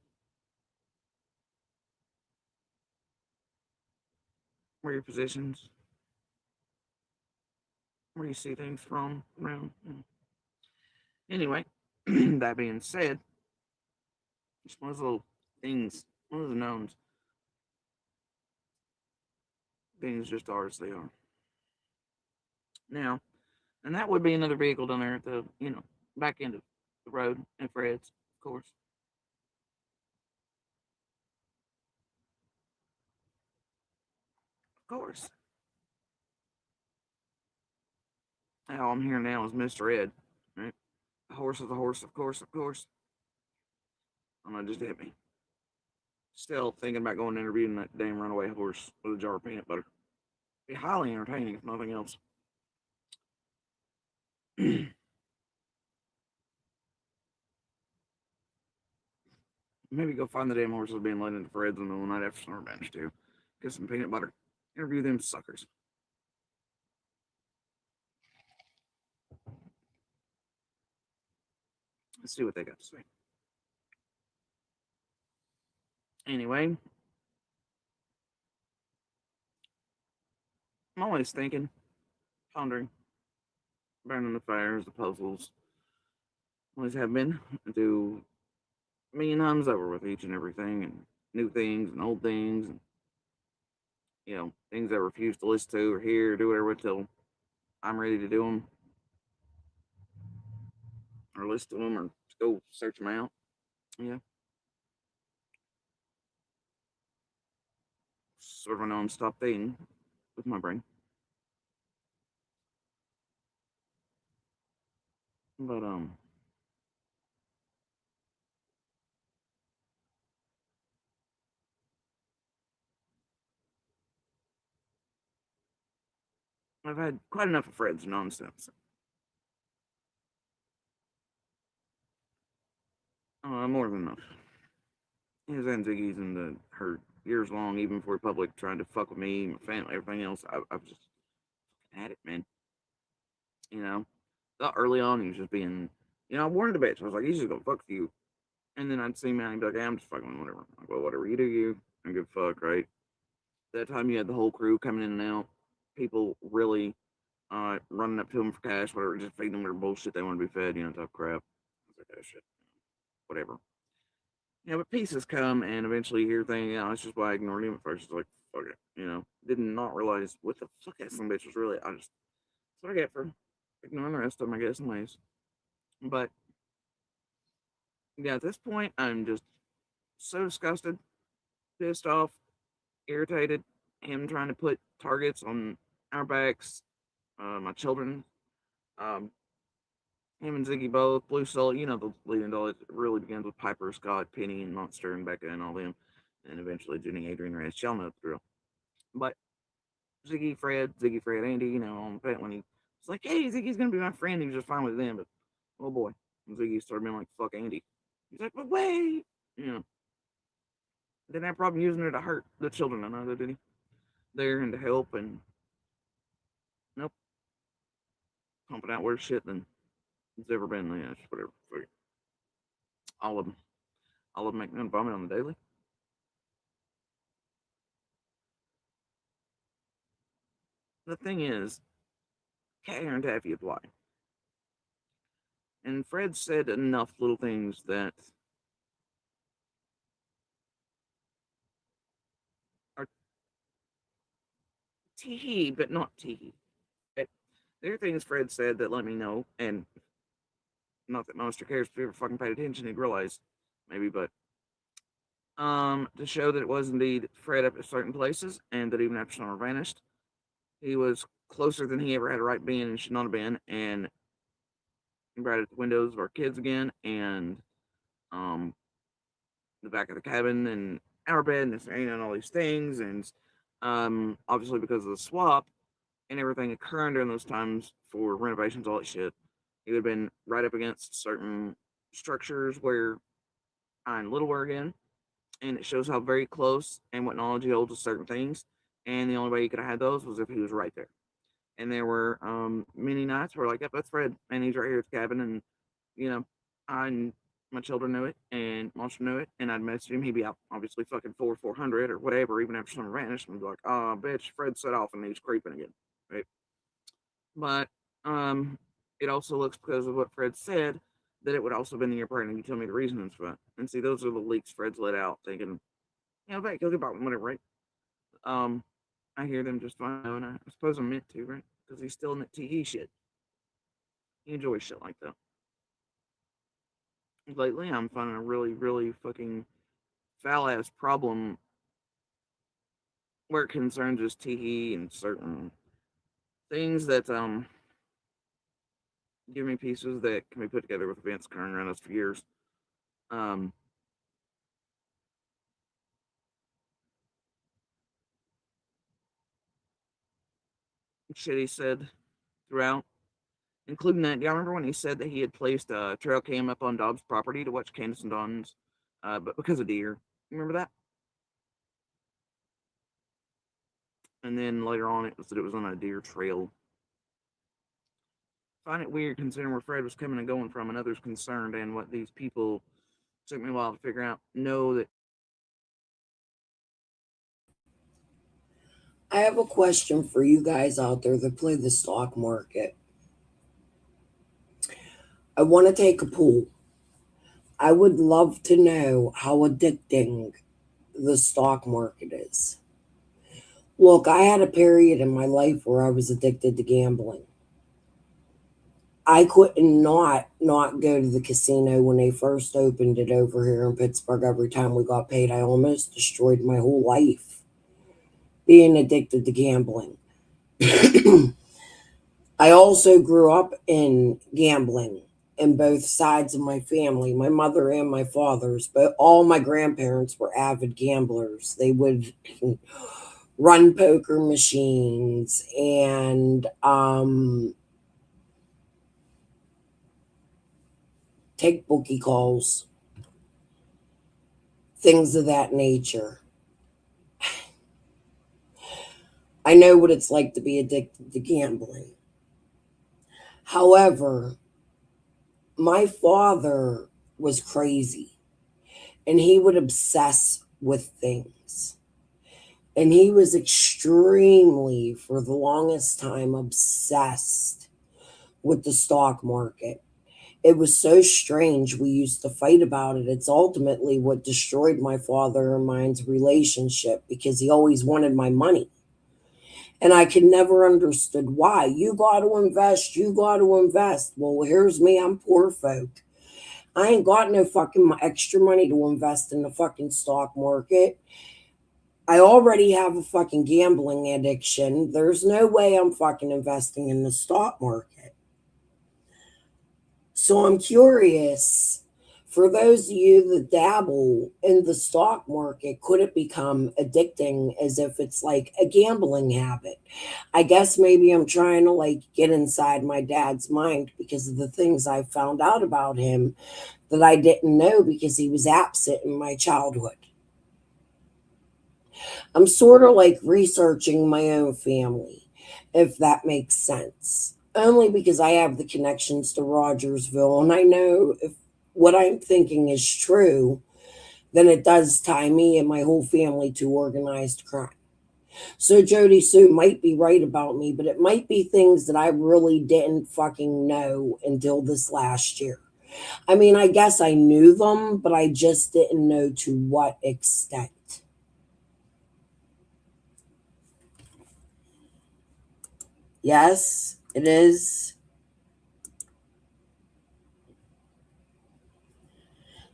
where your positions, where you see things from around. Anyway, that being said, just one of those little things, one of those knowns. Things just are as they are. Now, and that would be another vehicle down there at the, back end of the road at Fred's, of course. Of course. All I'm hearing now is Mr. Ed. Right? A horse is a horse, of course, of course. I don't know, just hit me. Still thinking about going and interviewing that damn runaway horse with a jar of peanut butter. Be highly entertaining, if nothing else. Maybe go find the damn horses being led into Fred's in the middle of the night after summer bench, too. Get some peanut butter. Interview them suckers. Let's see what they got to say. Anyway, I'm always thinking, pondering, burning the fires, the puzzles. Always have been. I do a million times over with each and everything, and new things and old things, and things I refuse to listen to or hear or do whatever until I'm ready to do them or listen to them or go search them out. Yeah, sort of a non-stop thing with my brain. But I've had quite enough of Fred's nonsense. More than enough. His and Ziggy's and her years long, even before public, trying to fuck with me, my family, everything else. I've just had it, man. You know, thought early on he was just being, I warned a bitch. I was like, he's just gonna fuck you. And then I'd see him out and he'd be like, hey, I'm just fucking whatever. I'm like, well, whatever you do, you. I don't give a fuck, right? That time you had the whole crew coming in and out, people really running up to him for cash, whatever, just feeding them their bullshit they want to be fed, type crap. I was like, oh shit, whatever. Yeah, but pieces come and eventually you hear things, that's just why I ignored him at first. It's like, fuck it, Did not realize what the fuck that some bitch was really. That's what I get for ignoring the rest of them, I guess, in ways. But yeah, at this point, I'm just so disgusted, pissed off, irritated. Him trying to put targets on our backs, my children, um, him and Ziggy both, Blue Soul, the leading doll. It really begins with Piper, Scott, Penny, and Monster, and Becca, and all them. And eventually Jenny, Adrian, Reyes. Y'all know the drill. But Ziggy, Fred, Andy, on the pet when he was like, hey, Ziggy's going to be my friend. He was just fine with them. But, oh boy, Ziggy started being like, fuck Andy. He's like, but wait. Didn't have a problem using her to hurt the children. I know that, did he? There and to help, and nope, pumping out worse shit than it's ever been. Yeah, whatever. Fuck it. All of them. All of them make me vomit on the daily. The thing is, cat hair and taffy apply. And Fred said enough little things that are tee but not tee. There are things Fred said that let me know, and not that Monster cares if you ever fucking paid attention, he'd realize, maybe, but to show that it was indeed Fred up at certain places, and that even after Summer vanished, he was closer than he ever had a right being and should not have been, and right at the windows of our kids again, and um the back of the cabin, and our bed, and this, and all these things, and obviously because of the swap and everything occurring during those times for renovations, all that shit, he would have been right up against certain structures where I'm Little were again. and it shows how very close and what knowledge he holds of certain things. And the only way he could have had those was if he was right there. And there were many nights where like, yep, that's Fred, and he's right here at the cabin, and you know, I and my children knew it, and Monster knew it, and I'd message him. He'd be out, obviously, fucking 400 or whatever, even after someone vanished, and I'd be like, oh, bitch, Fred set off and he's creeping again, right? But um, it also looks, because of what Fred said, that it would also have been the year prior, and you tell me the reasons for it. And see, those are the leaks Fred's let out, thinking, back, go about whatever, right? Um, I hear them just fine, and I suppose I'm meant to, right? Because he's still in that TE shit. He enjoys shit like that. Lately, I'm finding a really, really fucking foul ass problem where it concerns just TE and certain things that give me pieces that can be put together with events occurring around us for years. Um, Shit he said throughout, including that. Do y'all remember when he said that he had placed a trail cam up on Dobbs' property to watch Candace and Don's, but because of deer? You remember that? And then later on, it was that it was on a deer trail. I find it weird considering where Fred was coming and going from, and others concerned, and what these people took me a while to figure out. Know that I have a question for you guys out there that play the stock market. I want to take a pool. I would love to know how addicting the stock market is. Look, I had a period in my life where I was addicted to gambling. I couldn't not go to the casino when they first opened it over here in Pittsburgh. Every time we got paid, I almost destroyed my whole life being addicted to gambling. I also grew up in gambling in both sides of my family, my mother and my father's, but all my grandparents were avid gamblers. They would run poker machines and take bookie calls, things of that nature. I know what it's like to be addicted to gambling. However, my father was crazy and he would obsess with things. And he was extremely, for the longest time, obsessed with the stock market. It was so strange. We used to fight about it. It's ultimately what destroyed my father and mine's relationship because he always wanted my money. And I could never understood why. You got to invest. You got to invest. Well, here's me. I'm poor folk. I ain't got no fucking extra money to invest in the fucking stock market. I already have a fucking gambling addiction. There's no way I'm fucking investing in the stock market. So I'm curious, for those of you that dabble in the stock market, could it become addicting as if it's like a gambling habit? I guess maybe I'm trying to like get inside my dad's mind because of the things I found out about him that I didn't know because he was absent in my childhood. I'm sort of like researching my own family, if that makes sense. Only because I have the connections to Rogersville and I know if what I'm thinking is true, then it does tie me and my whole family to organized crime. So Jody Sue might be right about me, but it might be things that I really didn't fucking know until this last year. I mean, I guess I knew them, but I just didn't know to what extent. Yes, it is.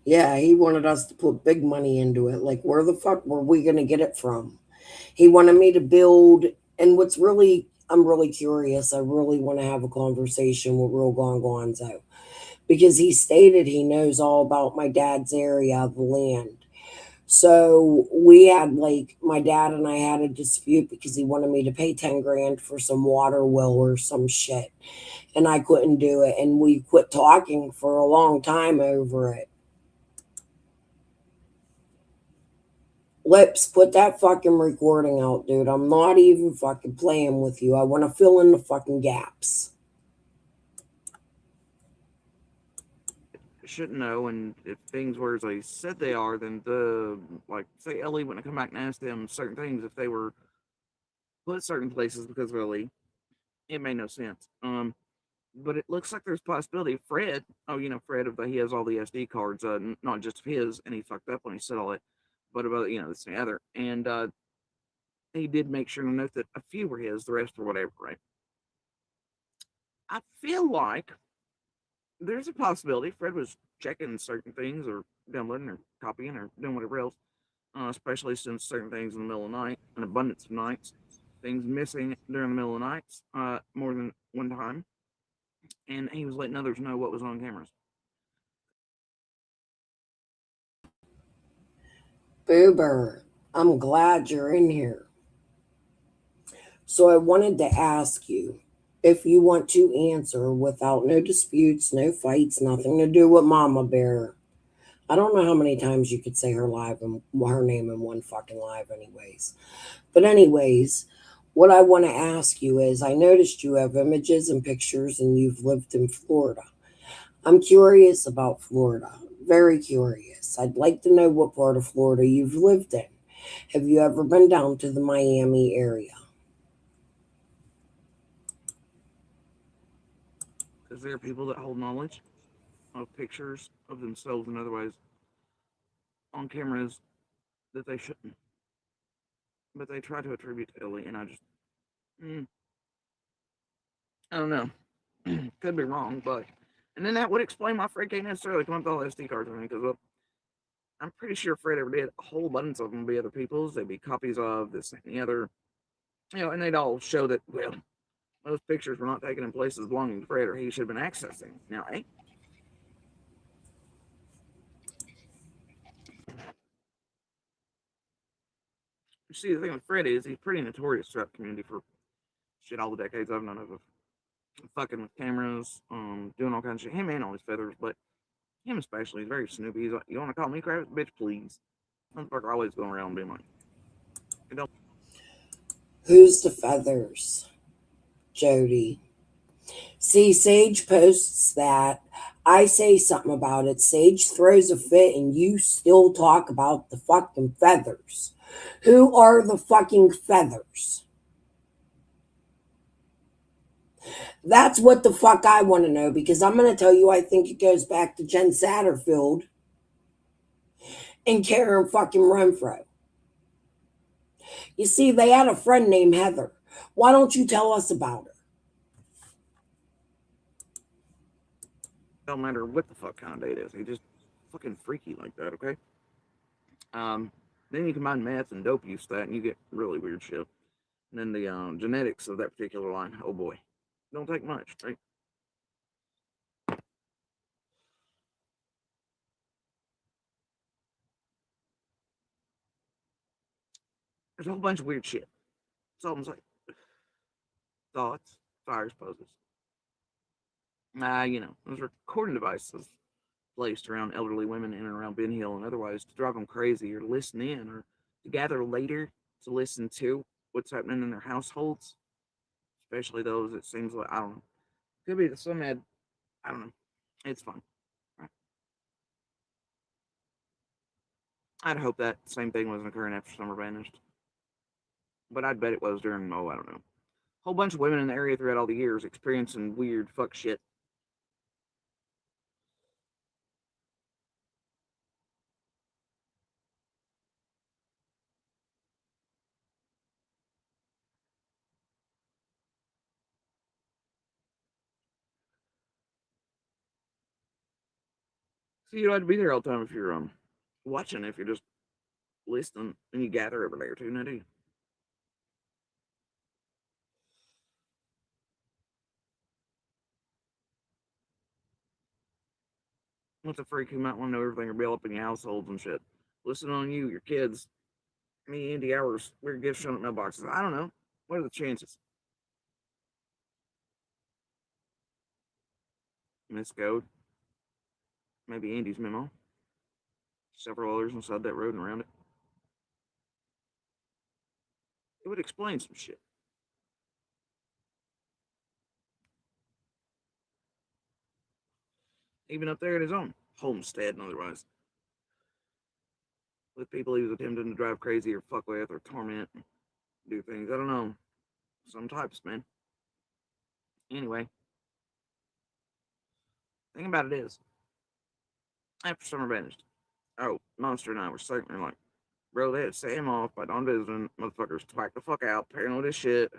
Yeah, he wanted us to put big money into it. Like, where the fuck were we going to get it from? He wanted me to build. And what's really, I'm really curious. I really want to have a conversation with Real Gongonzo because he stated he knows all about my dad's area of the land. So we had like my dad and I had a dispute because he wanted me to pay 10 grand for some water well or some shit. And I couldn't do it. And we quit talking for a long time over it. Lips, put that fucking recording out, dude. I'm not even fucking playing with you. I want to fill in the fucking gaps. Shouldn't know, and if things were as they said they are, then the like say Ellie wouldn't come back and ask them certain things if they were put certain places because of Ellie. It made no sense. But it looks like there's possibility. Fred, oh, Fred, but he has all the SD cards, not just of his, and he fucked up when he said all that, but about this and the other, and he did make sure to note that a few were his, the rest were whatever, right? I feel like there's a possibility Fred was checking certain things or downloading or copying or doing whatever else, especially since certain things in the middle of the night, an abundance of nights, things missing during the middle of the nights, more than one time, and he was letting others know what was on cameras. Boober, I'm glad you're in here. So I wanted to ask you if you want to answer without no disputes, no fights, nothing to do with Mama Bear. I don't know how many times you could say her name in one fucking live, anyways. But anyways, what I want to ask you is, I noticed you have images and pictures, and you've lived in Florida. I'm curious about Florida. Very curious. I'd like to know what part of Florida you've lived in. Have you ever been down to the Miami area? Because there are people that hold knowledge of pictures of themselves and otherwise on cameras that they shouldn't, but they try to attribute to Ellie, and mm, I don't know. Could be wrong, but and then that would explain why Fred can't necessarily come up with all SD cards or anything. Because well, I'm pretty sure Fred ever did a whole bunch of them would be other people's. They'd be copies of this and the other, and they'd all show that those pictures were not taken in places belonging to Fred or he should have been accessing. Now, you see, the thing with Fred is he's pretty notorious throughout the community for shit all the decades I've known of fucking with cameras, doing all kinds of shit. Him and all his feathers, but him especially, he's very snoopy. He's like, you want to call me Kravitz? Bitch, please. Motherfucker always going around being like, don't. Who's the feathers? Jody. See, Sage posts that. I say something about it. Sage throws a fit, and you still talk about the fucking feathers. Who are the fucking feathers? That's what the fuck I want to know, because I'm going to tell you, I think it goes back to Jen Satterfield and Karen fucking Renfro. You see, they had a friend named Heather. Why don't you tell us about her? Don't matter what the fuck kind of date it is. He just fucking freaky like that, okay? Then you combine meth and dope use that, and you get really weird shit. And then the genetics of that particular line, oh boy, don't take much, right? There's a whole bunch of weird shit. Something's like thoughts, fires, poses. Those recording devices placed around elderly women in and around Ben Hill and otherwise to drive them crazy or to listen in or to gather later to listen to what's happening in their households, especially those it seems like, I don't know. Could be that some had, I don't know. It's fun. Right? I'd hope that same thing wasn't occurring after summer vanished. But I'd bet it was during, oh, I don't know. A whole bunch of women in the area throughout all the years experiencing weird fuck shit. So you don't have to be there all the time if you're watching, if you're just listening and you gather every day or two, now do you? What's a freak who might want to know everything or be all up in your households and shit? Listen on you, your kids, me, Andy Hours, weird gifts showing up mailboxes. I don't know. What are the chances? Miss Code, maybe Andy's memo, several others inside that road and around it. It would explain some shit. Even up there at his own homestead and otherwise. With people he was attempting to drive crazy or fuck with or torment, do things. I don't know. Some types, man. Anyway, thing about it is, after summer vanished, oh, Monster and I were certainly like, bro, they had set him off by Don visiting. Motherfuckers twack the fuck out, paranoid as shit.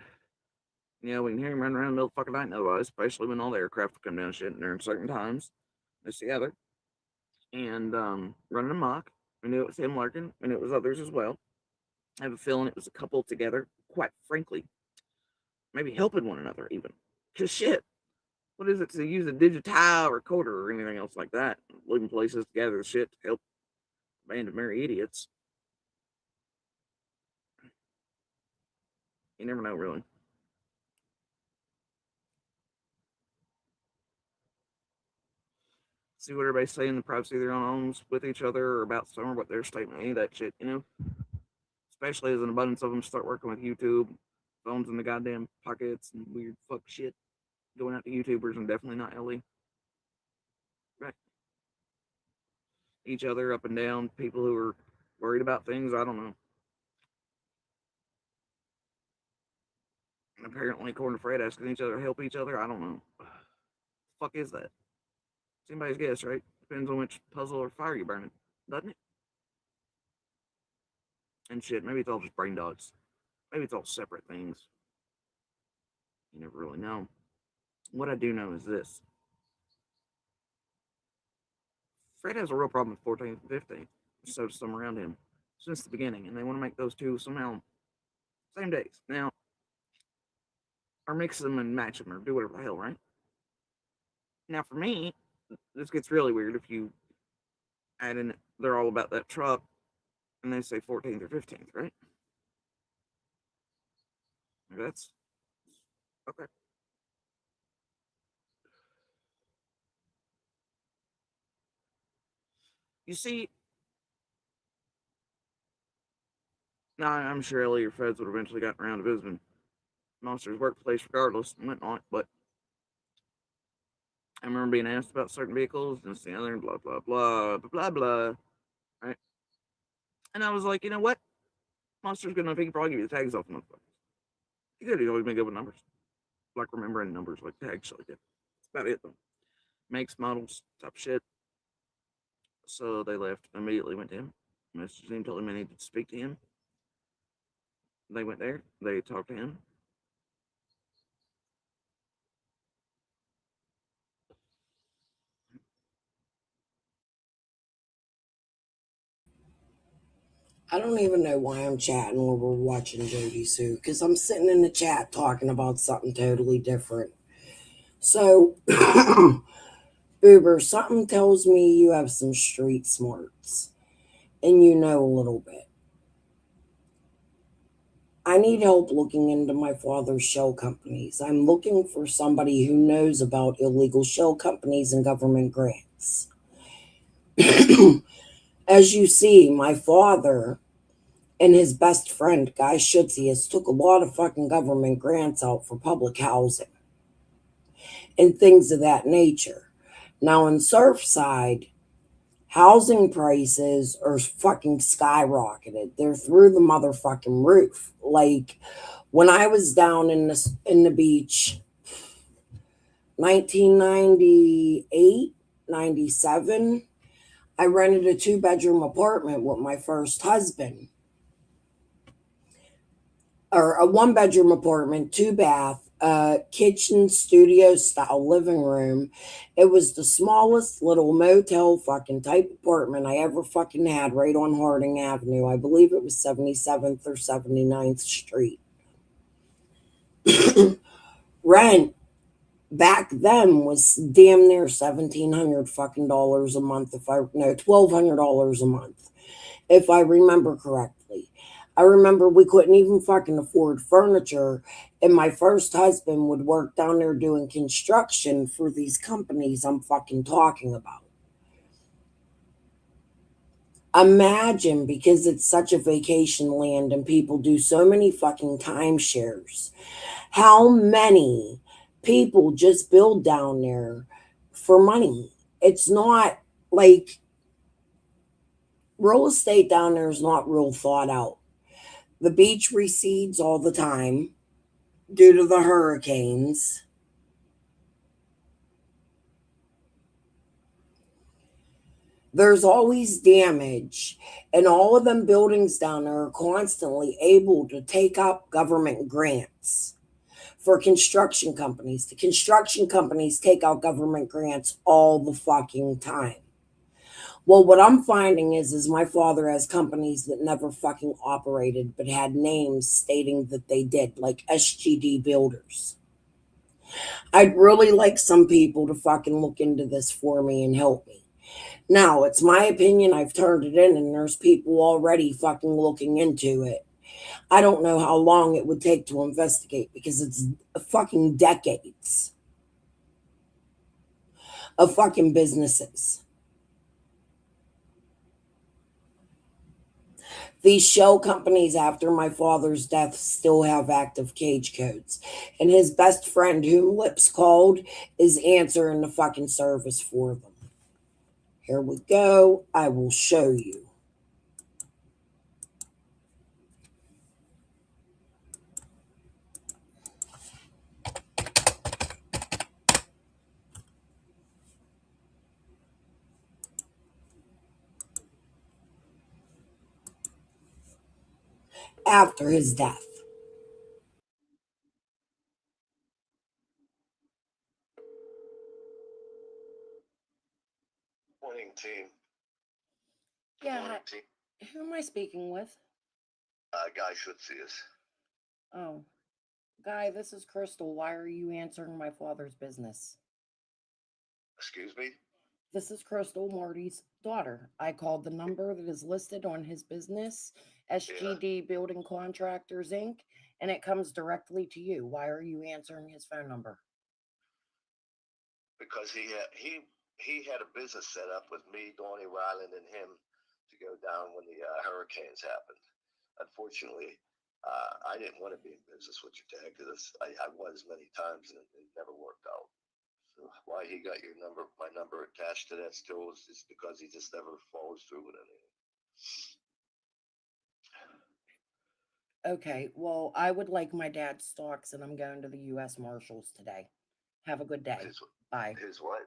You know, we can hear him running around in the middle of the fucking night and otherwise, especially when all the aircraft would come down and shit during certain times. This together. And running amok. We knew it was him lurking. We knew it was others as well. I have a feeling it was a couple together, quite frankly. Maybe helping one another, even. Because shit, what is it to use a digital recorder or anything else like that? Leaving places to gather shit to help a band of merry idiots. You never know, really. See what everybody's saying, the privacy of their own homes with each other or about summer, what their statement, any of that shit, you know? Especially as an abundance of them start working with YouTube, phones in the goddamn pockets and weird fuck shit going out to YouTubers and definitely not Ellie. Right. Each other up and down, people who are worried about things, I don't know. And apparently, according to Fred, asking each other to help each other, I don't know. Fuck is that? It's anybody's guess, right? Depends on which puzzle or fire you're burning, doesn't it? And shit, maybe it's all just brain dogs. Maybe it's all separate things. You never really know. What I do know is this: Fred has a real problem with 14th and 15th. So does some around him since the beginning, and they want to make those two somehow same days. Now, or mix them and match them, or do whatever the hell, right? Now, for me, this gets really weird if you add in they're all about that truck and they say 14th or 15th, right? That's okay. You see, now I'm sure Ellie or Feds would have eventually gotten around to visiting Monster's workplace regardless and whatnot, but I remember being asked about certain vehicles and the other and blah, blah, blah, blah, blah, blah, right? And I was like, you know what? Monster's good enough, he can probably give you the tags off the motherfucker. He could, he's always been good with numbers. Like remembering numbers like tags, like that. That's about it, though. Makes, models, type of shit. So they left, immediately went to him, messaged him, told him I needed to speak to him. They went there, they talked to him. I don't even know why I'm chatting while we're watching Jody Sue, because I'm sitting in the chat talking about something totally different. So, Boober, something tells me you have some street smarts and you know a little bit. I need help looking into my father's shell companies. I'm looking for somebody who knows about illegal shell companies and government grants. As you see, my father and his best friend, Guy Schutzius, took a lot of fucking government grants out for public housing and things of that nature. Now, in Surfside, housing prices are fucking skyrocketed. They're through the motherfucking roof. Like, when I was down in the beach, 1998, 97, I rented a 2-bedroom apartment with my first husband. Or a 1-bedroom apartment, 2 bath, kitchen, studio style living room. It was the smallest little motel fucking type apartment I ever fucking had right on Harding Avenue. I believe it was 77th or 79th Street. Rent back then was damn near 1,700 fucking dollars a month. If I no $1,200 a month, if I remember correctly. I remember we couldn't even fucking afford furniture, and my first husband would work down there doing construction for these companies I'm fucking talking about. Imagine, because it's such a vacation land and people do so many fucking timeshares, how many people just build down there for money. It's not like real estate down there is not real thought out. The beach recedes all the time due to the hurricanes. There's always damage, and all of them buildings down there are constantly able to take up government grants for construction companies. The construction companies take out government grants all the fucking time. Well, what I'm finding is my father has companies that never fucking operated but had names stating that they did, like SGD Builders. I'd really like some people to fucking look into this for me and help me. Now, it's my opinion, I've turned it in and there's people already fucking looking into it. I don't know how long it would take to investigate because it's fucking decades of fucking businesses. These shell companies after my father's death still have active cage codes. And his best friend, whom Lips called, is answering the fucking service for them. Here we go. I will show you. After his death. Morning, team. Yeah. Morning, team. Who am I speaking with? Guy should see us. Oh. Guy, this is Crystal. Why are you answering my father's business? Excuse me? This is Crystal, Marty's daughter. I called the number that is listed on his business, SGD Building Contractors Inc., and it comes directly to you. Why are you answering his phone number? Because he had a business set up with me, Donnie Ryland, and him to go down when the hurricanes happened. Unfortunately, I didn't want to be in business with your dad because I was many times and it never worked out. So why he got my number attached to that still is just because he just never follows through with anything. Okay, well, I would like my dad's stocks, and I'm going to the U.S. Marshals today. Have a good day. Bye. His what?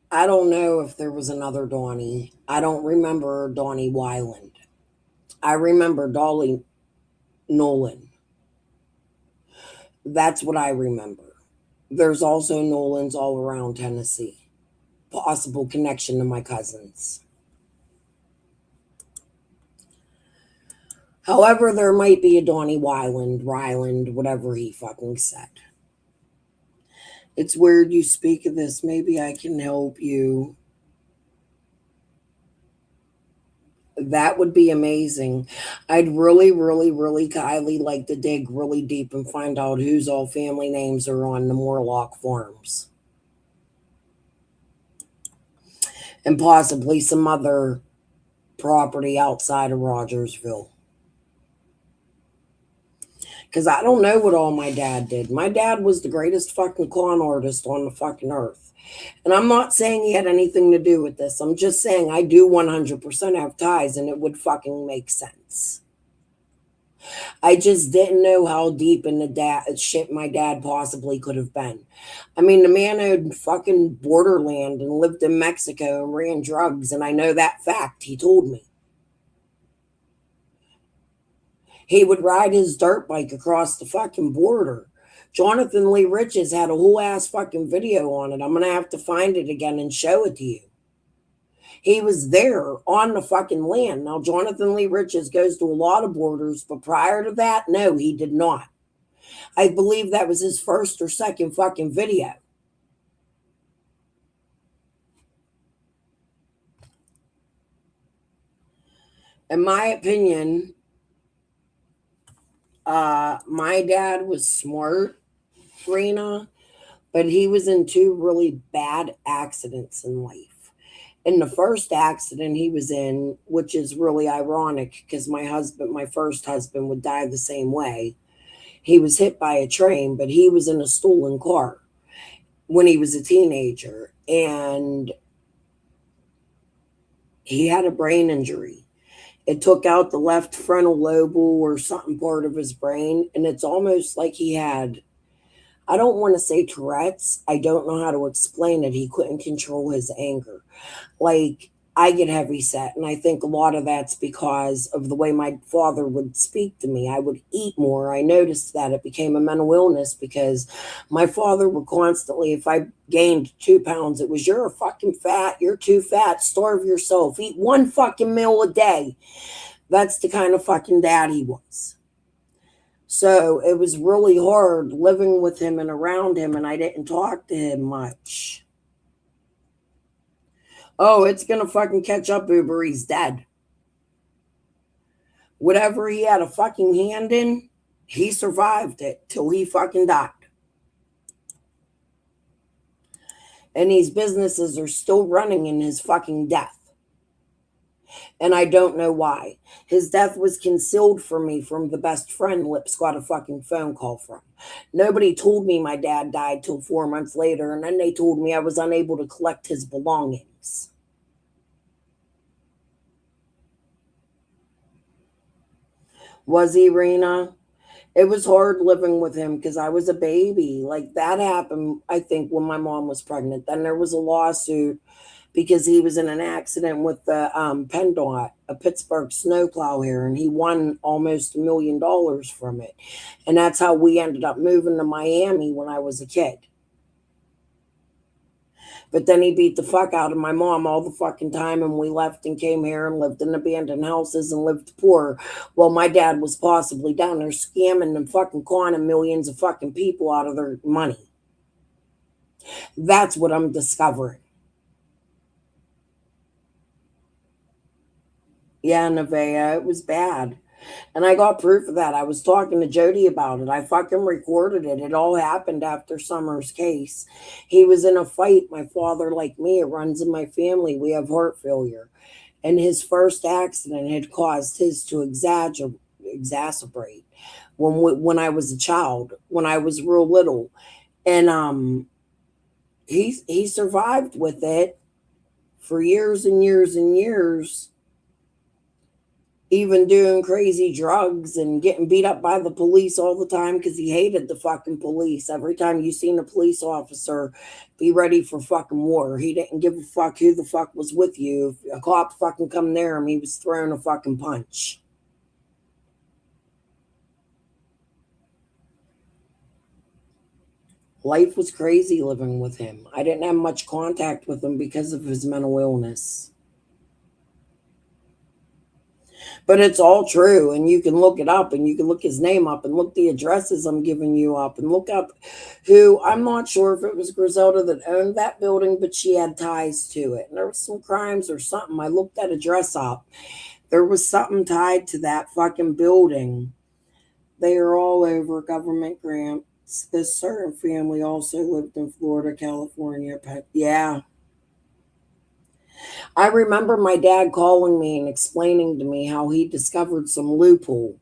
I don't know if there was another Donnie. I don't remember Donnie Wyland. I remember Dolly Nolan. That's what I remember. There's also Nolans all around Tennessee. Possible connection to my cousins. However, there might be a Donnie Ryland, whatever he fucking said. It's weird you speak of this. Maybe I can help you. That would be amazing. I'd really, really, really highly like to dig really deep and find out whose all family names are on the Morlock farms. And possibly some other property outside of Rogersville. Because I don't know what all my dad did. My dad was the greatest fucking con artist on the fucking earth. And I'm not saying he had anything to do with this. I'm just saying I do 100% have ties and it would fucking make sense. I just didn't know how deep in the shit my dad possibly could have been. I mean, the man owned fucking borderland and lived in Mexico and ran drugs, and I know that fact. He told me. He would ride his dirt bike across the fucking border. Jonathan Lee Riches had a whole ass fucking video on it. I'm going to have to find it again and show it to you. He was there on the fucking land. Now, Jonathan Lee Riches goes to a lot of borders, but prior to that, no, he did not. I believe that was his first or second fucking video. In my opinion, My dad was smart, Rena, but he was in two really bad accidents in life. In the first accident he was in, which is really ironic because my first husband, would die the same way. He was hit by a train, but he was in a stolen car when he was a teenager, and he had a brain injury. It took out the left frontal lobe or something part of his brain, and it's almost like he had, I don't want to say Tourette's. I don't know how to explain it. He couldn't control his anger. Like, I get heavy set, and I think a lot of that's because of the way my father would speak to me. I would eat more. I noticed that it became a mental illness because my father would constantly, if I gained 2 pounds, it was, you're fucking fat, you're too fat, starve yourself, eat one fucking meal a day. That's the kind of fucking dad he was. So it was really hard living with him and around him, and I didn't talk to him much. Oh, it's gonna fucking catch up, Uber. He's dead. Whatever he had a fucking hand in, he survived it till he fucking died. And these businesses are still running in his fucking death. And I don't know why. His death was concealed from me from the best friend Lips got a fucking phone call from. Nobody told me my dad died till 4 months later, and then they told me I was unable to collect his belongings. Was he, Rena? It was hard living with him because I was a baby. Like, that happened, I think, when my mom was pregnant. Then there was a lawsuit because he was in an accident with the PennDOT, a Pittsburgh snowplow here, and he won almost $1 million from it. And that's how we ended up moving to Miami when I was a kid. But then he beat the fuck out of my mom all the fucking time, and we left and came here and lived in abandoned houses and lived poor. While my dad was possibly down there scamming and fucking conning millions of fucking people out of their money. That's what I'm discovering. Yeah, Nevaeh, it was bad. And I got proof of that. I was talking to Jody about it. I fucking recorded it. It all happened after Summer's case. He was in a fight. My father, like me, it runs in my family. We have heart failure. And his first accident had caused his to exacerbate when I was a child, when I was real little. And he survived with it for years and years and years, even doing crazy drugs and getting beat up by the police all the time because he hated the fucking police. Every time you seen a police officer, be ready for fucking war. He didn't give a fuck who the fuck was with you. If a cop fucking come near him, he was throwing a fucking punch. Life was crazy living with him. I didn't have much contact with him because of his mental illness. But it's all true, and you can look it up, and you can look his name up, and look the addresses I'm giving you up, and look up who, I'm not sure if it was Griselda that owned that building, but she had ties to it. And there was some crimes or something. I looked that address up. There was something tied to that fucking building. They are all over government grants. This certain family also lived in Florida, California. Yeah. I remember my dad calling me and explaining to me how he discovered some loophole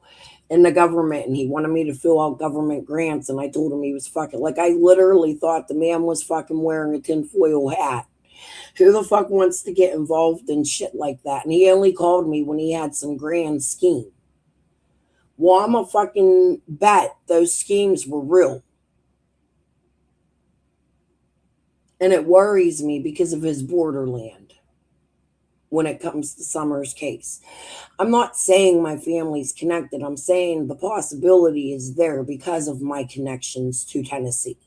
in the government and he wanted me to fill out government grants. And I told him he was fucking, like, I literally thought the man was fucking wearing a tinfoil hat. Who the fuck wants to get involved in shit like that? And he only called me when he had some grand scheme. Well, I'm a fucking bet those schemes were real. And it worries me because of his borderland when it comes to Summer's case. I'm not saying my family's connected. I'm saying the possibility is there because of my connections to Tennessee.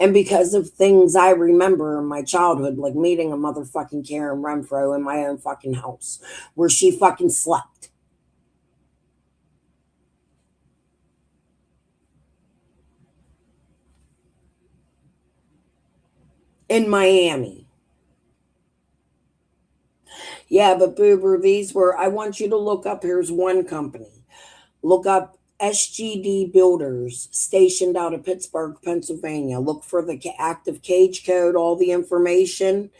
And because of things I remember in my childhood, like meeting a motherfucking Karen Renfro in my own fucking house, where she fucking slept. In Miami. Yeah, but Boober, these were, I want you to look up, here's one company. Look up SGD Builders, stationed out of Pittsburgh, Pennsylvania. Look for the active cage code, all the information.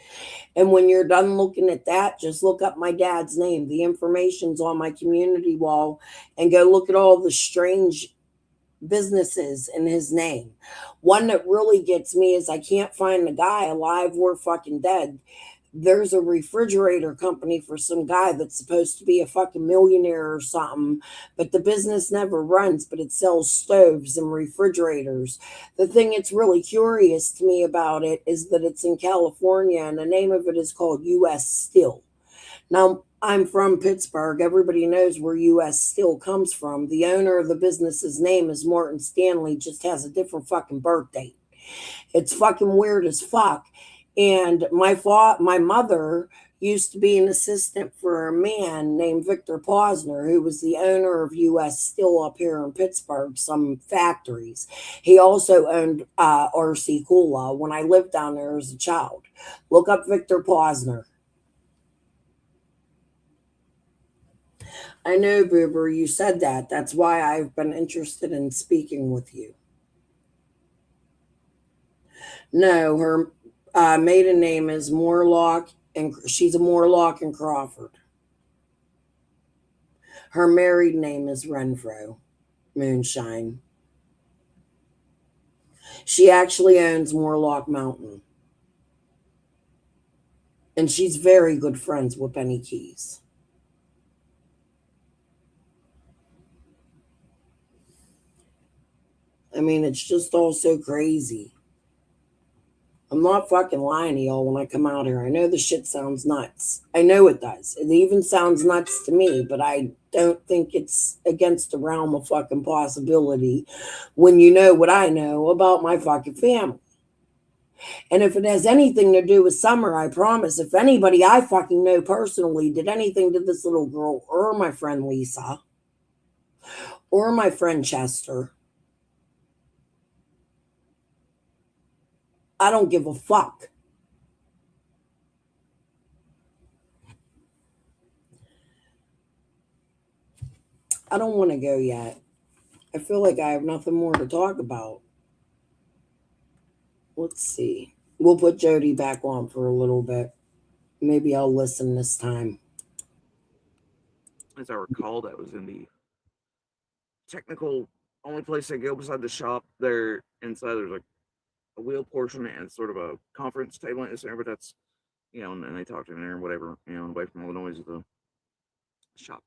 And when you're done looking at that, just look up my dad's name. The information's on my community wall, and go look at all the strange businesses in his name. One that really gets me is I can't find the guy, alive or fucking dead. There's a refrigerator company for some guy that's supposed to be a fucking millionaire or something, but the business never runs, but it sells stoves and refrigerators. The thing that's really curious to me about it is that it's in California, and the name of it is called US Steel. Now, I'm from Pittsburgh. Everybody knows where US Steel comes from. The owner of the business's name is Martin Stanley, just has a different fucking birth date. It's fucking weird as fuck. And my mother used to be an assistant for a man named Victor Posner, who was the owner of US Steel up here in Pittsburgh, some factories. He also owned RC Cola when I lived down there as a child. Look up Victor Posner. I know, Boober, you said that. That's why I've been interested in speaking with you. No, her maiden name is Morlock, and she's a Morlock in Crawford. Her married name is Renfro Moonshine. She actually owns Morlock Mountain. And she's very good friends with Benny Keys. I mean, it's just all so crazy. I'm not fucking lying to y'all when I come out here. I know the shit sounds nuts. I know it does. It even sounds nuts to me, but I don't think it's against the realm of fucking possibility when you know what I know about my fucking family. And if it has anything to do with Summer, I promise, if anybody I fucking know personally did anything to this little girl, or my friend Lisa, or my friend Chester, I don't give a fuck. I don't want to go yet. I feel like I have nothing more to talk about. Let's see. We'll put Jodi back on for a little bit. Maybe I'll listen this time. As I recall, that was in the technical only place I go beside the shop. There inside, there's like a wheel portion and sort of a conference table in there, but that's, and they talked in there and whatever, away from all the noise of the shop.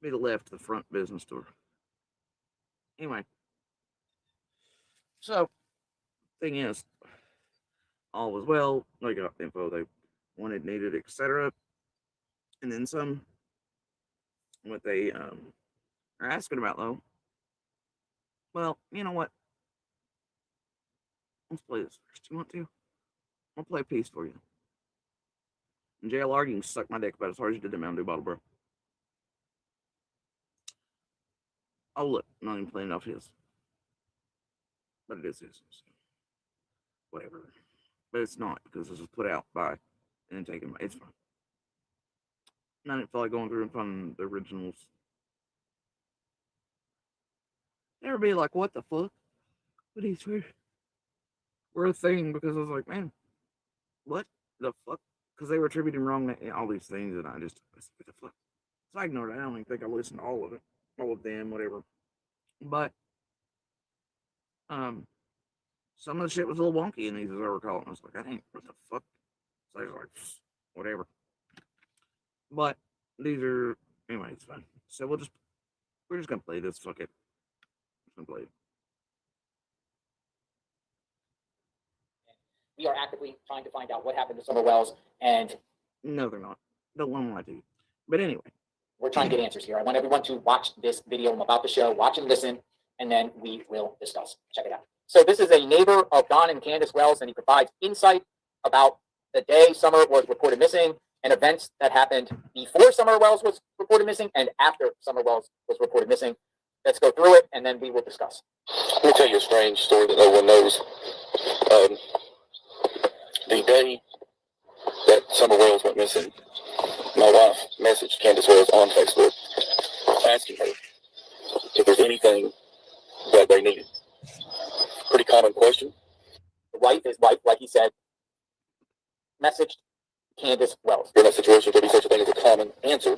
Be the left, the front business door. Anyway, so thing is, all was well. They got the info they wanted, needed, etc. And then some. What they are asking about, though, well, you know what? Let's play this first. You want to? I'll play a piece for you. And JLR, you can suck my dick about as hard as you did the Mountain Dew bottle, bro. Oh, look, I'm not even playing off his. But it is his. So whatever. But it's not, because this was put out by and then taken by. It's fine. I didn't feel like going through and finding the originals. Everybody like, what the fuck? But these were a thing, because I was like, man, what the fuck? Because they were attributing wrong to all these things, and I said, what the fuck? So I ignored it. I don't even think I listened to all of it. All of them, whatever. But some of the shit was a little wonky in these, as I recall. And I was like, I think, what the fuck? So I was like, whatever. But these are, anyway, it's fine. So we're just gonna play this. Fuck it. Just gonna play it. We are actively trying to find out what happened to Summer Wells, and no, they're not. Don't want to lie to you. But anyway, we're trying to get answers here. I want everyone to watch this video about the show, watch and listen, and then we will discuss. Check it out. So this is a neighbor of Don and Candace Wells, and he provides insight about the day Summer was reported missing and events that happened before Summer Wells was reported missing and after Summer Wells was reported missing. Let's go through it, and then we will discuss. Let me tell you a strange story that no one knows. The day that Summer Wells went missing, my wife messaged Candace Wells on Facebook asking her if there's anything that they needed. Pretty common question. The wife, his wife, like he said, messaged Candace Wells. In that situation, there'd be such a thing as a common answer.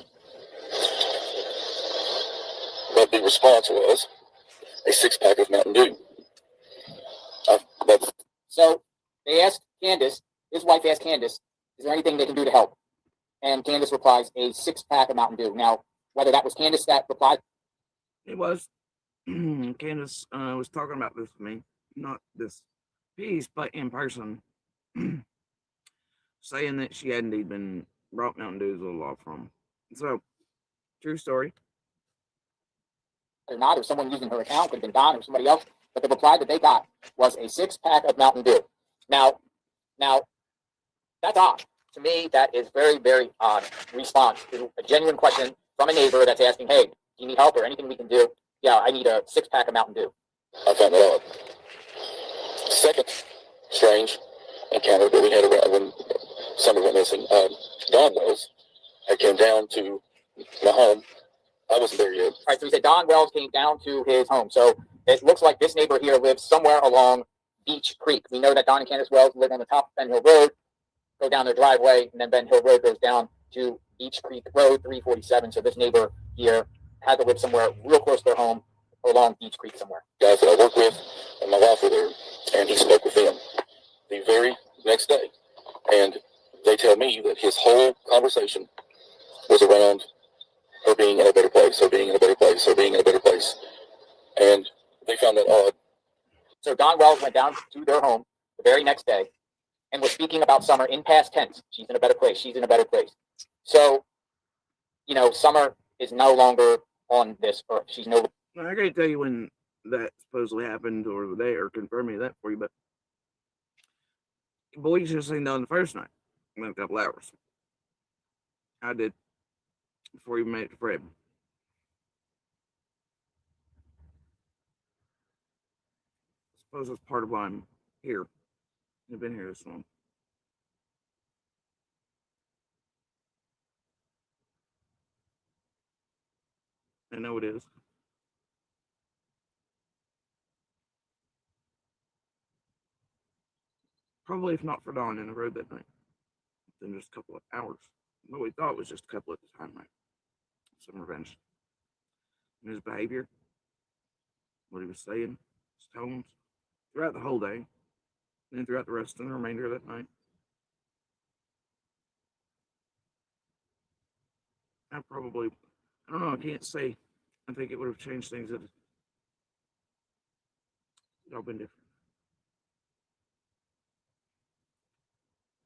But the response was a 6-pack of Mountain Dew. So they asked Candace, his wife asked Candace, is there anything they can do to help? And Candace replies, a 6-pack of Mountain Dew. Now, whether that was Candace that replied. It was. Candace was talking about this with me, not this piece, but in person, saying that she had indeed been brought Mountain Dews a little off from. So, true story. Or not, or someone using her account, could have been Don or somebody else, but the reply that they got was a 6-pack of Mountain Dew. Now, that's odd. To me, that is very, very odd response to a genuine question from a neighbor that's asking, hey, do you need help or anything we can do? Yeah, I need a 6-pack of Mountain Dew. I found that odd. Second strange encounter that we had around when Summer went missing, Don Wells had came down to my home. I wasn't there yet. All right, so he said Don Wells came down to his home. So it looks like this neighbor here lives somewhere along Beach Creek. We know that Don and Candace Wells live on the top of Ben Hill Road, go down their driveway, and then Ben Hill Road goes down to Beach Creek Road, 347. So this neighbor here had to live somewhere real close to their home along Beach Creek somewhere. Guys that I work with and my wife were there, and he spoke with them the very next day. And they tell me that his whole conversation was around her being in a better place, her being in a better place, her being in a better place. And they found that odd. So Don Wells went down to their home the very next day and was speaking about Summer in past tense. She's in a better place. She's in a better place. So, Summer is no longer on this earth. She's no. I can't tell you when that supposedly happened or the day or confirm me that for you, but the boys just seen down the first night in a couple hours. I did before you made it to Fred. I suppose that's part of why I'm here. I've been here this long. I know it is. Probably if not for Dawn in the road that night, then just a couple of hours. What we thought was just a couple at the time, right? Some revenge. And his behavior, what he was saying, his tones, throughout the whole day, and then throughout the rest of the remainder of that night. I don't know, I can't say. I think it would have changed things that it all been different.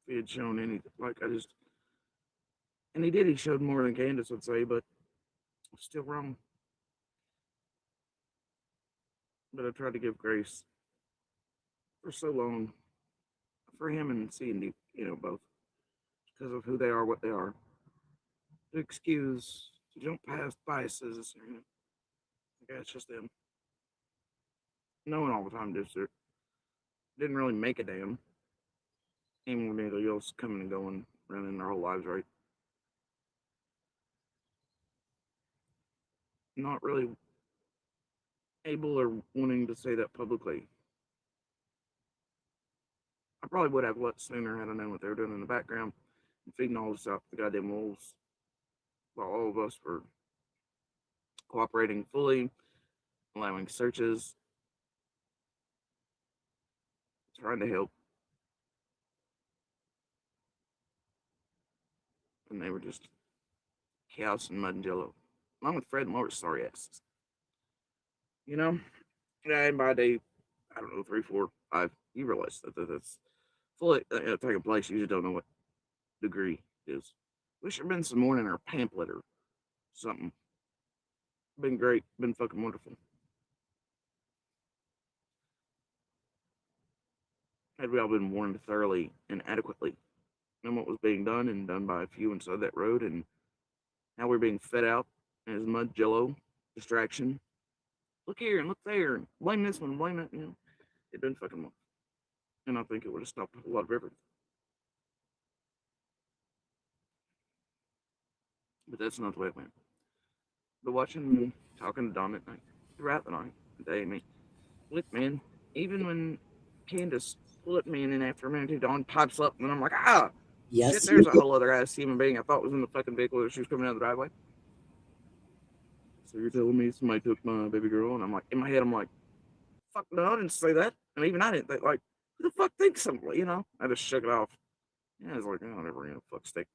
If he had shown anything, and he showed more than Candace would say, but still wrong. But I tried to give grace for so long for him and C&D, both, because of who they are, what they are. To excuse, to jump past biases, I guess just them. Knowing all the time just didn't really make a damn. Even with anybody else coming and going, running their whole lives right. Not really able or wanting to say that publicly. I probably would have what sooner had I known what they were doing in the background and feeding all this out to the goddamn wolves while all of us were cooperating fully, allowing searches, trying to help. And they were just chaos and mud and jello. Along with Fred and Laura's sorry asses. Yeah, and by day, I don't know, 3, 4, 5, you realize that's fully taking place. You just don't know what degree it is. We should have been some more in our pamphlet or something. Been great, been fucking wonderful. Had we all been warned thoroughly and adequately, and what was being done and done by a few inside that road, and how we're being fed out as mud jello, distraction. Look here and look there, and blame this one, blame that, it'd been fucking wonderful. And I think it would have stopped a lot of everything. But that's not the way it went. But watching, talking to Don at night, throughout the night, the day. I mean, look, man, even when Candace flipped me and then after a minute or two, Dawn pipes up and I'm like, ah, shit, Yes, you there's a whole other ass human being I thought was in the fucking vehicle as she was coming out of the driveway. So you're telling me somebody took my baby girl? And I'm like, in my head, I'm like, fuck no, I didn't say that. And even I didn't think, like, who the fuck thinks something, you know? I just shook it off. Yeah, I was like, oh, whatever, fuck stick.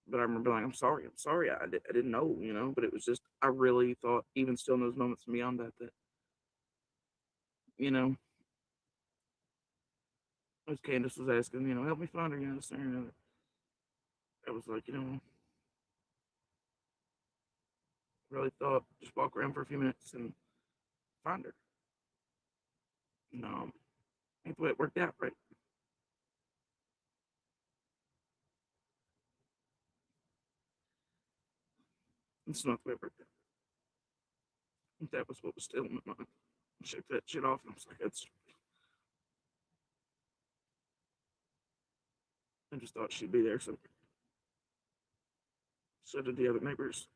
But I remember like, I'm sorry, I didn't know, but it was just, I really thought, even still in those moments and beyond that, you know, as Candace was asking, help me find her, this thing or another. I was like, really thought just walk around for a few minutes and find her. No, that's the way it worked out, right? It's not the way it worked out. That was what was still in my mind. I shook that shit off and I was like, I just thought she'd be there. So did the other neighbors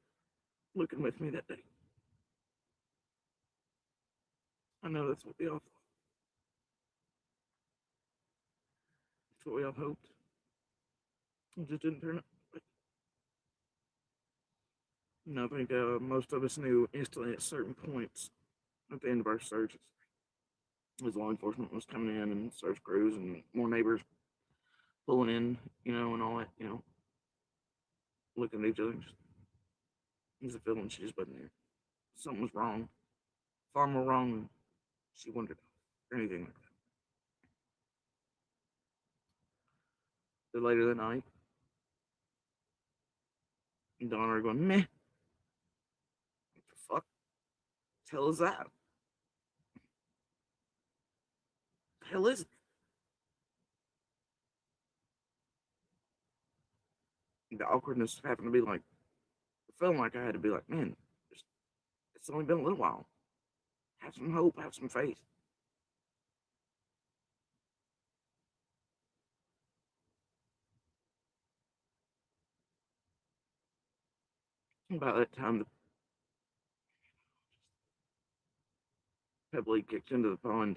looking with me that day. I know that's what we all thought. That's what we all hoped. It just didn't turn out. But, I think most of us knew instantly at certain points at the end of our searches as law enforcement was coming in and search crews and more neighbors pulling in, and all that, looking at each other. There's a feeling she just wasn't there. Something was wrong. Far more wrong than she wanted or anything like that. Then later that night, Donna are going, meh, what the fuck? The hell is that? The hell is it? The awkwardness happened to be like, feeling like I had to be like, man, it's only been a little while. Have some hope, have some faith. About that time, the pebbly kicked into the pond.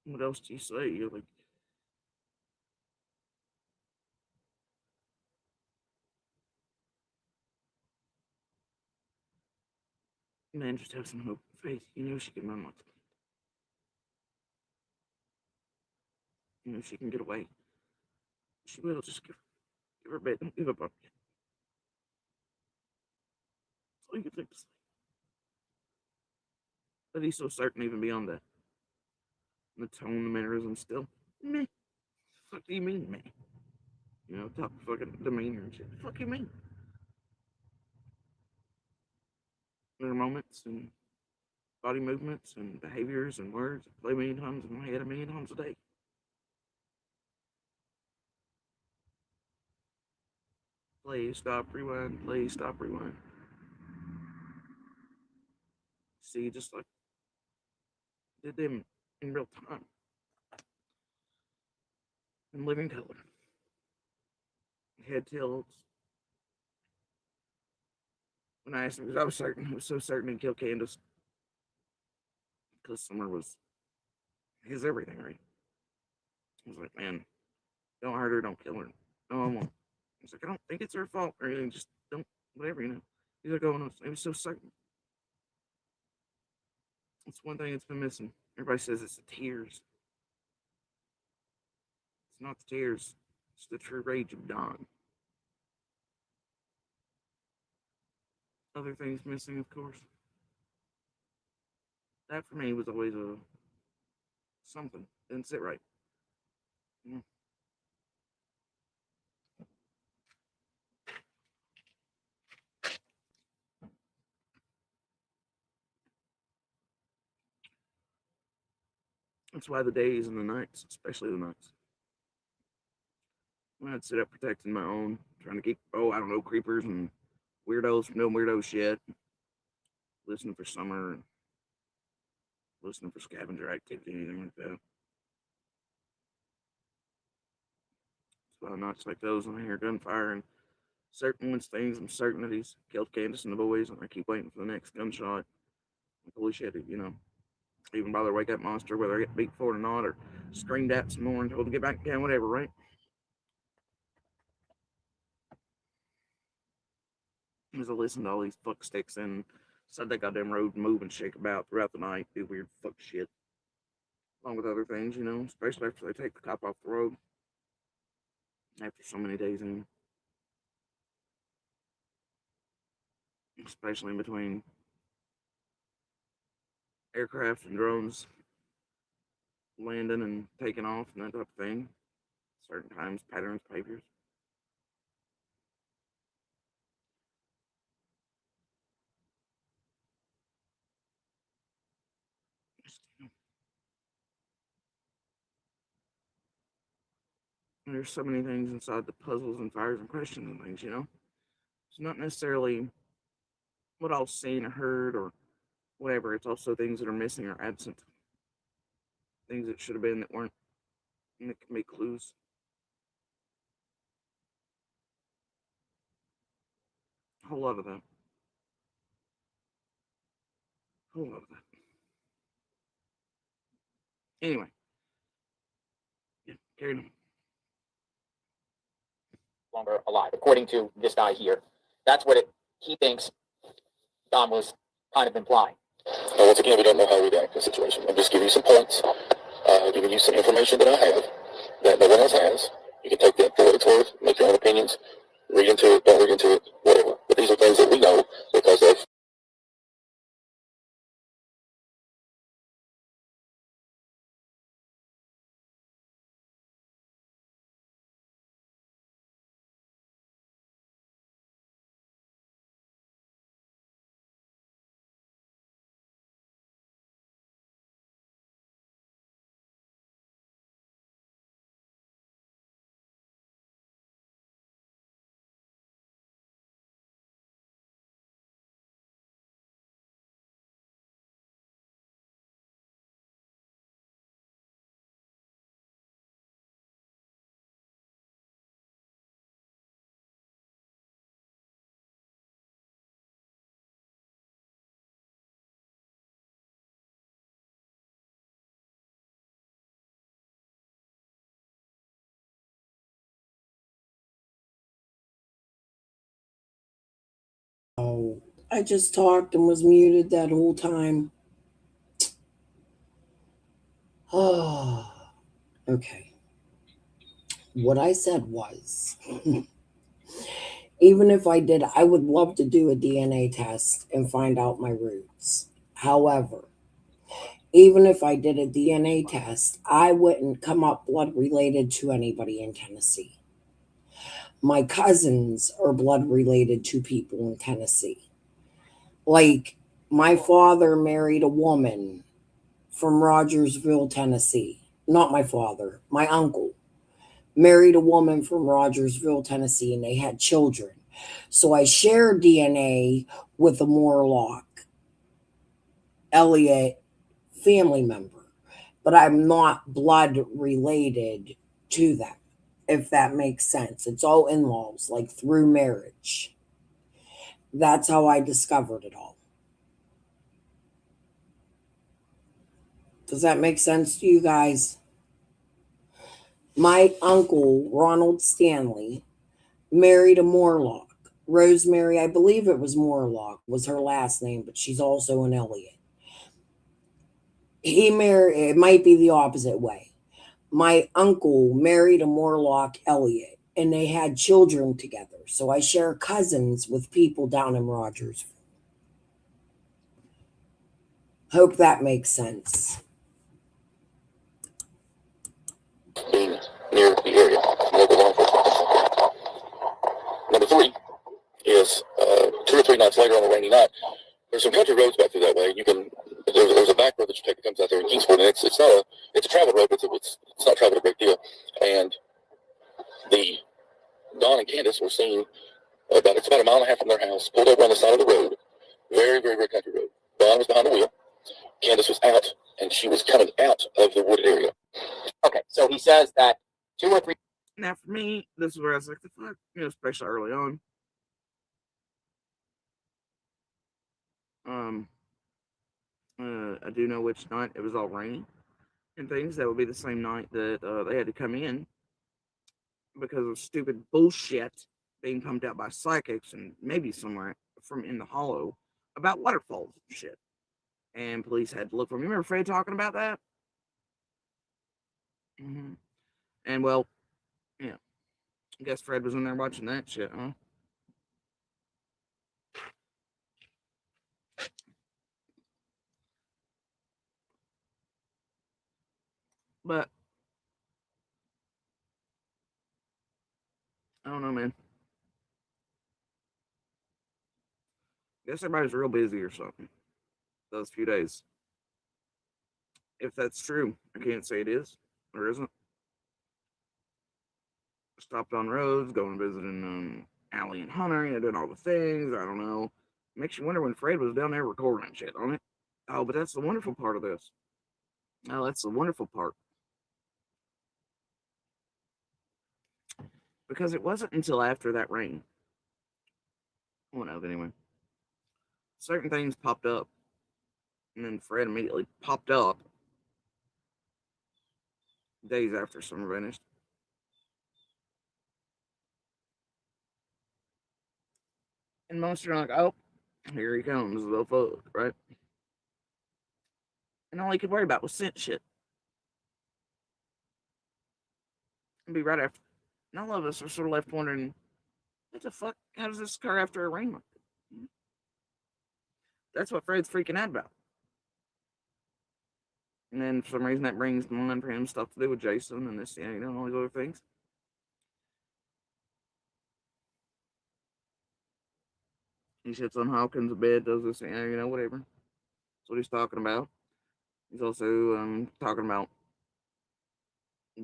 What else do you say? You're like, man, just have some hope and faith. She can run like she can get away. She will. Just give her a bit. Don't give up on her. That's all you can think to say. But he's so certain even beyond that. And the tone, the mannerism still, meh. The fuck do you mean, meh? Top fucking demeanor and shit. The fuck you mean? There are moments and body movements and behaviors and words that play a million times in my head a million times a day. Play, stop, rewind, play, stop, rewind. See, just like did them in real time, in living color. Head tilts. When I asked him, because I was so certain he'd kill Candace, because Summer was his everything, right? I was like, man, don't hurt her, don't kill her. No, I won't. He's like, I don't think it's her fault or anything, just don't, whatever. He's like, oh no, he was so certain. That's one thing that's been missing. Everybody says it's the tears. It's not the tears, it's the true rage of Don. Other things missing, of course. That for me was always a something. Didn't sit right. You know? That's why the days and the nights, especially the nights, when I'd sit up protecting my own, trying to keep, I don't know, creepers and weirdos from doing weirdo shit, listening for summer, listening for scavenger activity, anything like that. So nights like those when I hear gunfire and certain ones things, I'm certain that he's killed Candace and the boys, and I keep waiting for the next gunshot. Like, holy shit, even bother to wake up monster, whether I get beat for it or not, or screamed at some more and told to get back down, whatever, right? As I listened to all these fuck sticks and said that goddamn road move and shake about throughout the night, do weird fuck shit. Along with other things, especially after they take the cop off the road after so many days in. Especially in between aircraft and drones landing and taking off and that type of thing. Certain times, patterns, behaviors. There's so many things inside the puzzles and fires and questions and things. It's not necessarily what I've seen or heard or whatever. It's also things that are missing or absent. Things that should have been that weren't. And it can be clues. A whole lot of that. A whole lot of that. Anyway. Yeah, carry on. Longer alive, according to this guy here. That's what he thinks Don was kind of implying. Now, once again, we don't know how to react to the situation. I'm just giving you some points, giving you some information that I have that no one else has. You can take that for what it's worth, make your own opinions, read into it, don't read into it, whatever. But these are things that we know because of Oh, I just talked and was muted that whole time. Oh, okay. What I said was, even if I did, I would love to do a DNA test and find out my roots. However, even if I did a DNA test, I wouldn't come up blood related to anybody in Tennessee. My cousins are blood related to people in Tennessee. Like, my father married a woman from Rogersville, Tennessee. Not my father, my uncle married a woman from Rogersville, Tennessee, and they had children. So I share DNA with a Morlock Elliott family member, but I'm not blood related to them, if that makes sense. It's all in laws, like through marriage. That's how I discovered it all. Does that make sense to you guys? My uncle, Ronald Stanley, married a Morlock. Rosemary, I believe it was Morlock, was her last name, but she's also an Elliott. It might be the opposite way. My uncle married a Morlock Elliott, and they had children together. So I share cousins with people down in Rogersville. Hope that makes sense. being near the area, local law enforcement. Number three is 2 or 3 nights later on a rainy night. There's some country roads back through that way. There's a back road that you take that comes out there in Kingsport, and it's a travel road, but it's not traveled a great deal. And the Don and Candace were seen it's about a mile and a half from their house, pulled over on the side of the road, very, very, very country road. Don was behind the wheel. Candace was out, and she was coming out of the wooded area. Okay, so he says that 2 or 3. Now, for me, this is where I was like, the fuck, especially early on. I do know which night it was all rainy and things. That would be the same night that they had to come in because of stupid bullshit being pumped out by psychics and maybe somewhere from in the hollow about waterfalls and shit. And police had to look for me. Remember Fred talking about that? Mm-hmm. And well, yeah, I guess Fred was in there watching that shit, huh? But I don't know, man. I guess everybody's real busy or something those few days. If that's true, I can't say it is or isn't. Stopped on roads, going visiting Allie and Hunter, doing all the things. I don't know. Makes you wonder when Fred was down there recording and shit, don't it? Oh, but that's the wonderful part of this. Oh, that's the wonderful part. Because it wasn't until after that rain. One of anyway. Certain things popped up, and then Fred immediately popped up days after summer vanished. And most are like, oh, here he comes, the fuck, right? And all he could worry about was scent shit. And be right after. And all of us are sort of left wondering, what the fuck? How does this occur after a rain? That's what Fred's freaking out about. And then for some reason that brings to mind for him stuff to do with Jason and this, all these other things. He sits on Hawkins' bed, does this, whatever. That's what he's talking about. He's also talking about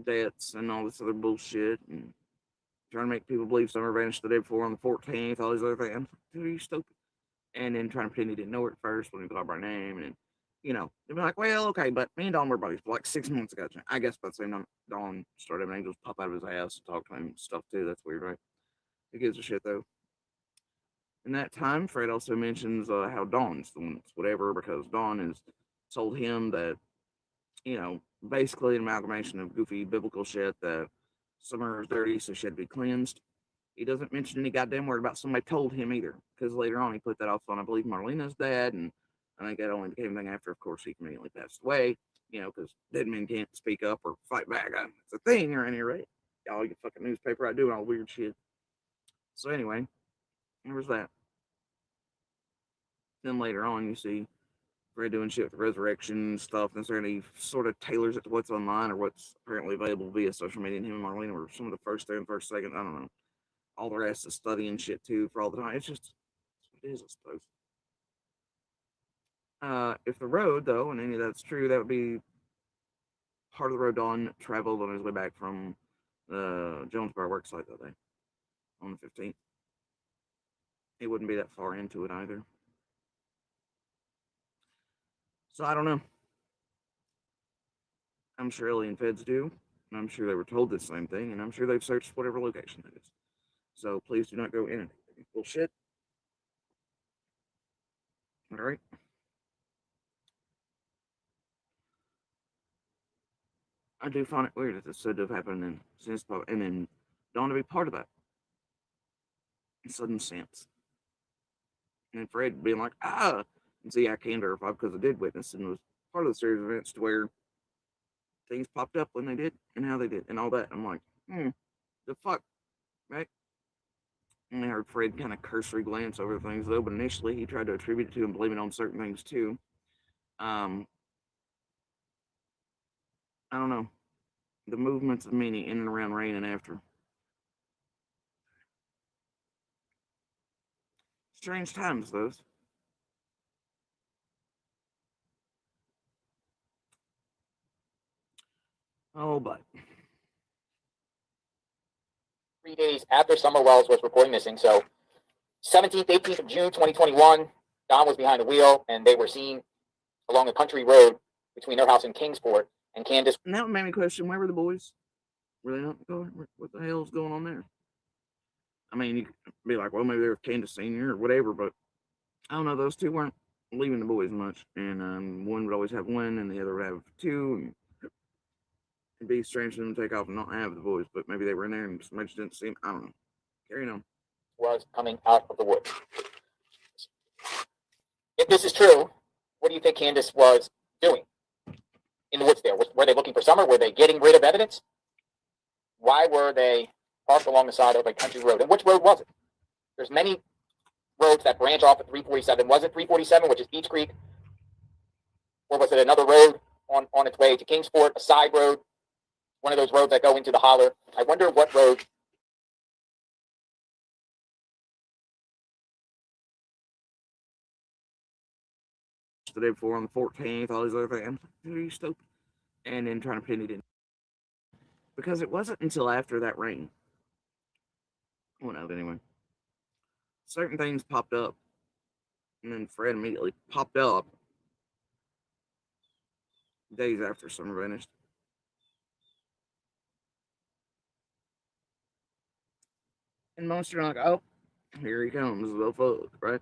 debts and all this other bullshit and trying to make people believe Summer vanished the day before on the 14th, all these other things. Dude, are you stupid? And then trying to pretend he didn't know her at first when he called by name. And, they'd be like, well, okay, but me and Dawn were buddies for like 6 months ago. I guess by the same time, Dawn started having angels pop out of his ass and talk to him and stuff too. That's weird, right? Who gives a shit, though? In that time, Fred also mentions how Dawn's the one that's whatever, because Dawn has told him that, basically an amalgamation of goofy biblical shit that Summer is dirty, so she had to be cleansed. He doesn't mention any goddamn word about somebody told him either, because later on he put that off on, I believe, Marlena's dad, and I think that only became a thing after, of course, he conveniently passed away, because dead men can't speak up or fight back. It's a thing around here, right? Y'all get fucking newspaper out doing all weird shit. So anyway, there was that. Then later on, you see Fred doing shit with resurrection stuff, and so he sort of tailors it to what's online or what's apparently available via social media. And him and Marlena were some of the first there and first second. I don't know. All the rest is studying shit too for all the time. It's just it is, I suppose. If the road though, and any of that's true, that would be part of the road Don traveled on his way back from the Jonesboro work site that day on the 15th. It wouldn't be that far into it either. So I don't know. I'm sure alien feds do. And I'm sure they were told the same thing, and I'm sure they've searched whatever location it is. So please do not go in it. Bullshit. All right. I do find it weird that this said to have happened in since and then Dawn to be part of that in sudden sense. And Fred being like, and see, I can verify because I did witness and was part of the series of events to where things popped up when they did and how they did and all that. I'm like, the fuck, right? And I heard Fred kind of cursory glance over things though, but initially he tried to attribute it to and blame it on certain things too. Um, I don't know. The movements of meaning in and around rain and after. Strange times, those. Oh, but 3 days after Summer Wells was reported missing. So 17th, 18th of June, 2021, Don was behind the wheel, and they were seen along a country road between their house in Kingsport and Candace. And that would make me question, where were the boys? Were they not going? What the hell's going on there? I mean, you could be like, well, maybe they were Candace Senior or whatever, but I don't know. Those two weren't leaving the boys much, and one would always have one, and the other would have two. And it'd be strange for them to take off and not have the boys, but maybe they were in there and somebody just didn't see them. I don't know. Carrying on. Was coming out of the woods. If this is true, what do you think Candace was doing in the woods there? Were they looking for Summer? Were they getting rid of evidence? Why were they parked along the side of a country road? And which road was it? There's many roads that branch off at 347. Was it 347, which is Beach Creek? Or was it another road on its way to Kingsport, a side road, one of those roads that go into the holler? I wonder what road. The day before on the 14th, all these other things. Are you stupid? And then trying to pin it in. Because it wasn't until after that rain. Well, no, anyway. Certain things popped up. And then Fred immediately popped up days after summer vanished. And most are like, oh, here he comes, the fuck, right?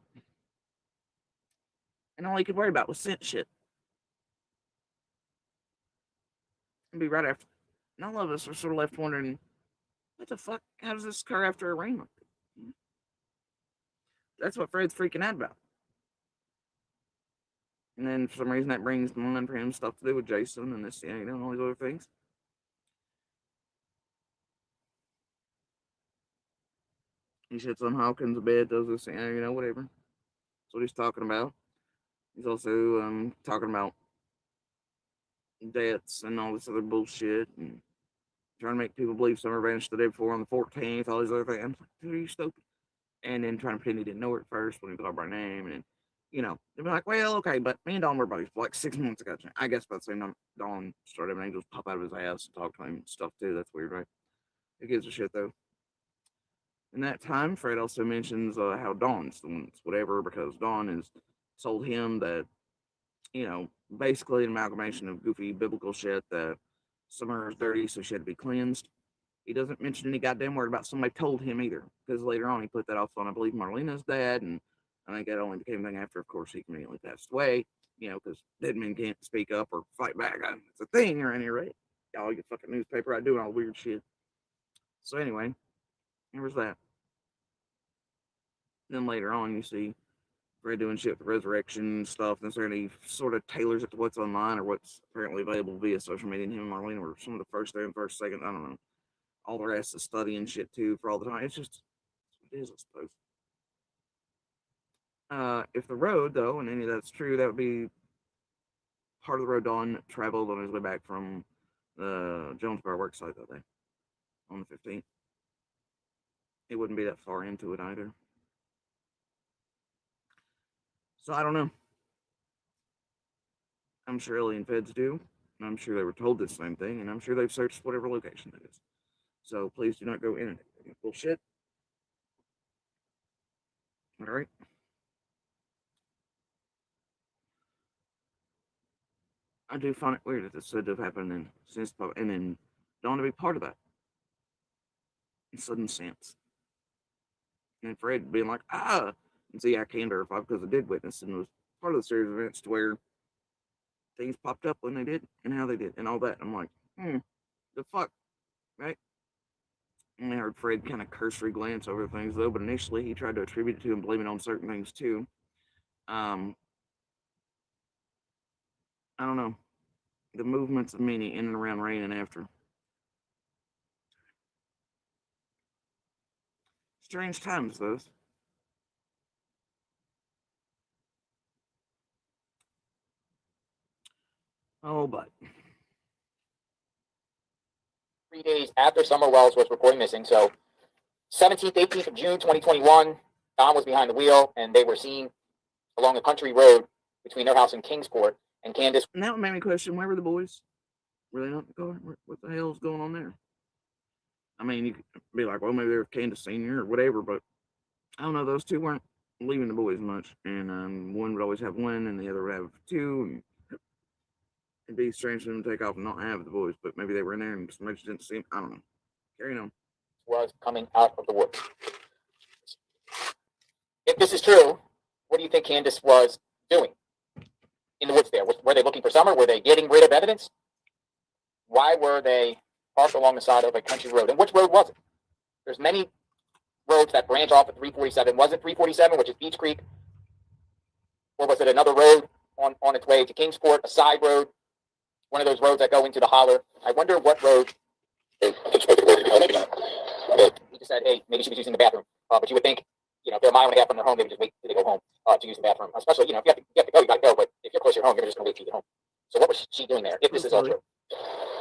And all he could worry about was scent shit. And be right after. And all of us were sort of left wondering, what the fuck? How does this occur after a rain like that? That's what Fred's freaking out about. And then for some reason that brings to mind for him stuff to do with Jason and this, and all these other things. He sits on Hawkins' bed, does this, whatever. That's what he's talking about. He's also talking about deaths and all this other bullshit and trying to make people believe Summer vanished the day before on the 14th, all these other things. I'm like, dude, are you stupid? And then trying to pretend he didn't know her at first when he called by name. And, they'd be like, well, okay, but me and Dawn were buddies for like 6 months ago. I guess by the same time, Dawn started having angels pop out of his ass and talk to him and stuff too. That's weird, right? Who gives a shit, though? In that time, Fred also mentions how Dawn's the one, whatever, because Dawn has told him that, basically an amalgamation of goofy biblical shit that Summer is dirty, so she had to be cleansed. He doesn't mention any goddamn word about somebody told him either, because later on he put that off on, I believe, Marlena's dad, and I think that only became a thing after, of course, he conveniently passed away, because dead men can't speak up or fight back. It's a thing around here, right? Y'all get fucking newspaper out doing all weird shit. So anyway, there was that. Then later on, you see Fred doing shit with resurrection stuff, and so he sort of tailors it to what's online or what's apparently available via social media. And him and Marlena were some of the first there and first second. I don't know. All the rest is studying shit too for all the time. It's just what it is, I suppose. If the road, though, and any of that's true, that would be part of the road Dawn traveled on his way back from the Jonesboro worksite that day on the 15th. It wouldn't be that far into it either. So I don't know. I'm sure alien feds do. And I'm sure they were told the same thing, and I'm sure they've searched whatever location it is. So please do not go in it. Bullshit. All right. I do find it weird that this said to have happened in since, and then don't want to be part of that. In sudden sense. And Fred being like, and see, I can verify because I did witness, and it was part of the series of events to where things popped up when they did and how they did and all that. I'm like, the fuck, right? And I heard Fred kind of cursory glance over things though, but initially he tried to attribute it to and blame it on certain things too. I don't know. The movements of meaning in and around rain and after. Strange times, those. Oh, but 3 days after Summer Wells was reported missing, so 17th, 18th of June, 2021, Don was behind the wheel, and they were seen along a country road between their house and Kingsport. And Candace. And that would make me question, where were the boys? Were they not in the car? What the hell is going on there? I mean, you could be like, well, maybe they were Candace Sr. or whatever, but I don't know. Those two weren't leaving the boys much. And one would always have one, and the other would have two. And it'd be strange for them to take off and not have the boys, but maybe they were in there and somebody just didn't see them. I don't know. Carrying on. Was coming out of the woods. If this is true, what do you think Candace was doing in the woods there? Were they looking for summer? Were they getting rid of evidence? Why were they parked along the side of a country road? And which road was it? There's many roads that branch off at 347. Was it 347, which is Beach Creek? Or was it another road on its way to Kingsport, a side road, one of those roads that go into the holler? I wonder what road. He just said, hey, maybe she was using the bathroom. But you would think, if they're a mile and a half from their home, they would just wait till they go home to use the bathroom. Especially, if you have to go, you got to go. But if you're close to your home, you're just going to wait till you get home. So what was she doing there, if this is all true?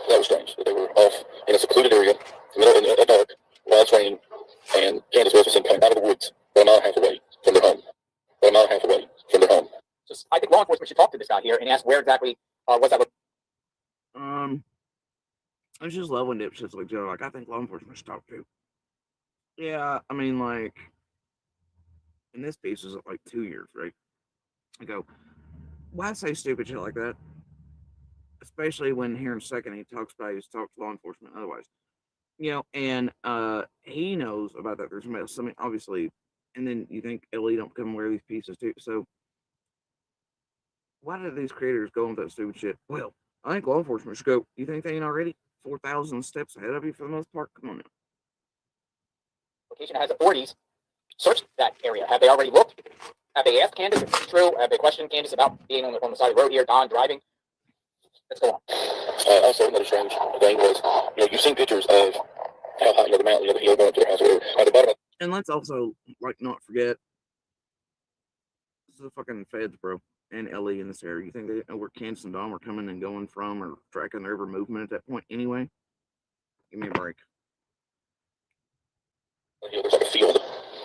That was strange. They were off in a secluded area, in a dark, while it's raining, and Candace Wells was seen coming out of the woods, about a mile and a half away from their home. Just, I think law enforcement should talk to this guy here and ask where exactly was that. I just love when dipshits like Joe. Like, I think law enforcement should talk to. Yeah, I mean, like, and this piece was like 2 years, right? I go, why say stupid shit like that? Especially when here in a second he talks about he's talked to law enforcement otherwise. And he knows about that. There's something obviously, and then you think Ellie don't come wear these pieces too. So why did these creators go on that stupid shit? Well, I think law enforcement should go. You think they ain't already 4,000 steps ahead of you for the most part? Come on now. Location has authorities searched that area. Have they already looked? Have they asked Candace if it's true? Have they questioned Candace about being on the side of the road here, Don driving? Let's go on. Also, another strange thing was, you've seen pictures of how high, the mountain, the hill going to their house, whatever. At the bottom of. And let's also, not forget, this is the fucking feds, bro, and Ellie in this area. You think they know where Candace and Don were coming and going from or tracking their every movement at that point anyway? Give me a break. There's like a field.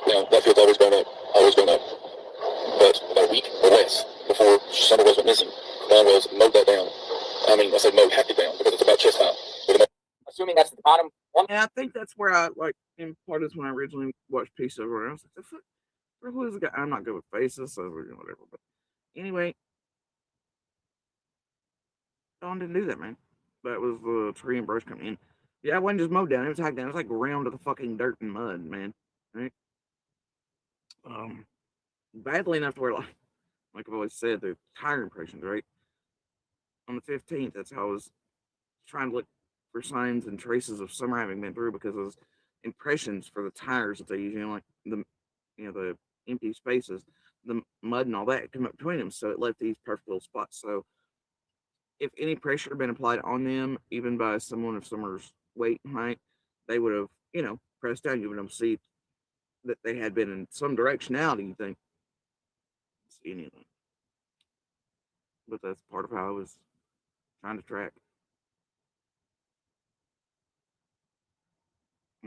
Now, that field's always grown up. But about a week or less before Summer Wells went missing, Don Wells mowed that down. I mean, I say mowed, hacked it down because it's about chest high. Assuming that's the bottom one. Yeah, I think that's where I, in part is when I originally watched Peace Over, and I was like, the fuck? Who is the guy? I'm not good with faces, so whatever. But anyway, Don didn't do that, man. That was the tree and brush coming in. Yeah, it wasn't just mowed down. It was hacked down. It was like ground to the fucking dirt and mud, man. Right? Badly enough to where, like I've always said, the tire impressions, right? On the 15th, that's how I was trying to look for signs and traces of summer having been through because those impressions for the tires that they use, like the empty spaces, the mud and all that come up between them. So it left these perfect little spots. So if any pressure had been applied on them, even by someone of Summer's weight and height, they would have, pressed down. You would have seen that they had been in some directionality, you think. See anything. But that's part of how I was trying to track.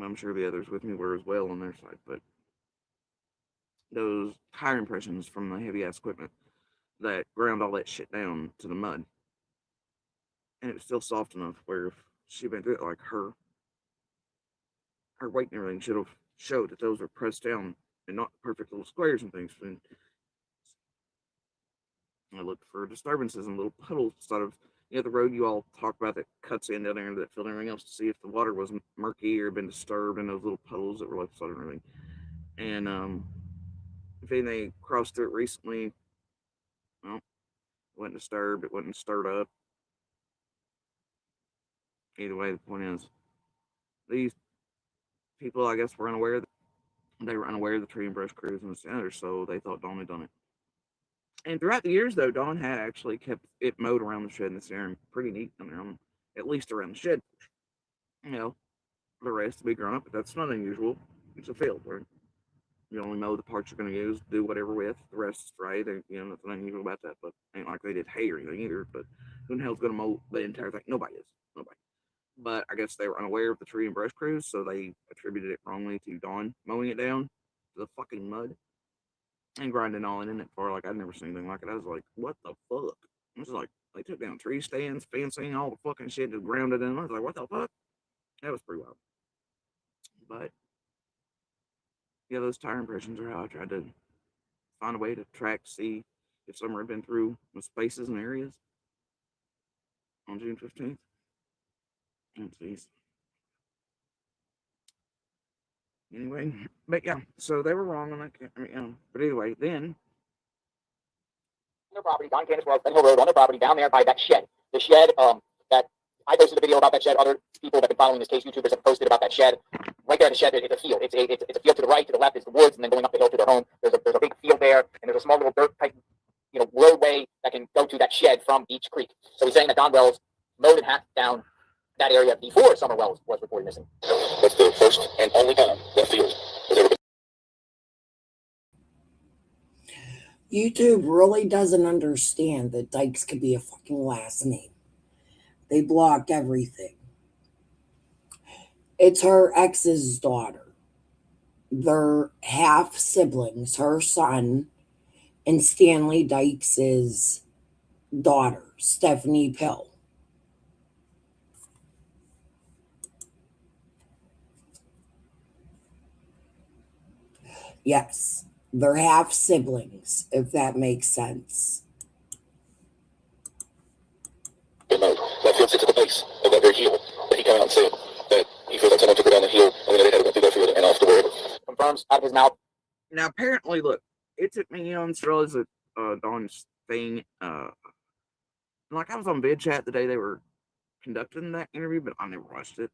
I'm sure the others with me were as well on their side, but those tire impressions from the heavy ass equipment that ground all that shit down to the mud. And it was still soft enough where if she'd been through it, like her weight and everything should have showed that those were pressed down and not perfect little squares and things. And I looked for disturbances and little puddles sort of the road you all talk about that cuts in down there and that filled everything else to see if the water was murky or been disturbed in those little puddles that were left sort of everything. And if anything crossed through it recently, well, it wasn't disturbed, it wasn't stirred up. Either way, the point is, these people, I guess, were unaware that they were unaware of the tree and brush crews and the senators, so they thought Dawn had done it. And throughout the years, though, Dawn had actually kept it mowed around the shed in this area, pretty neat on there, at least around the shed. The rest to be grown up, but that's not unusual. It's a field, right? You only mow the parts you're going to use, do whatever with. The rest is spray. Nothing unusual about that, but ain't like they did hay or anything either. But who the hell's going to mow the entire thing? Nobody is. Nobody. But I guess they were unaware of the tree and brush crews, so they attributed it wrongly to Dawn mowing it down to the fucking mud and grinding all in it for I'd never seen anything like it. I was like, what the fuck? It was like they took down tree stands, fencing, all the fucking shit, just ground it in. I was like, what the fuck? That was pretty wild. But yeah, those tire impressions are how I tried to find a way to track, see if Summer had been through the spaces and areas on June 15th. Oh, jeez. Anyway, but yeah, so they were wrong on that. But anyway, then property, Don and Candace Wells, Ben Hill Road, on their property, down there by that shed. The shed that I posted a video about that shed. Other people that have been following this case, YouTubers, have posted about that shed. Right there in the shed, it's a field. It's a field to the right, to the left is the woods, and then going up the hill to their home, there's a big field there, and there's a small little dirt type, roadway that can go to that shed from Beach Creek. So he's saying that Don Wells mowed and hacked down that area before Summer Wells was reported missing. That's the first and only time that field has ever been. YouTube really doesn't understand that Dykes could be a fucking last name. They block everything. It's her ex's daughter. They're half siblings, her son and Stanley Dykes' daughter, Stephanie Pill. Yes, they're half siblings, if that makes sense. That field sits at the base of that very hill. But he came out and said that he feels like someone took her down the hill and then they had to go through that field and off to wherever. Confirms out of his mouth. Now, apparently, look, it took me on to realize that Dawn's thing. Like, I was on vid chat the day they were conducting that interview, but I never watched it.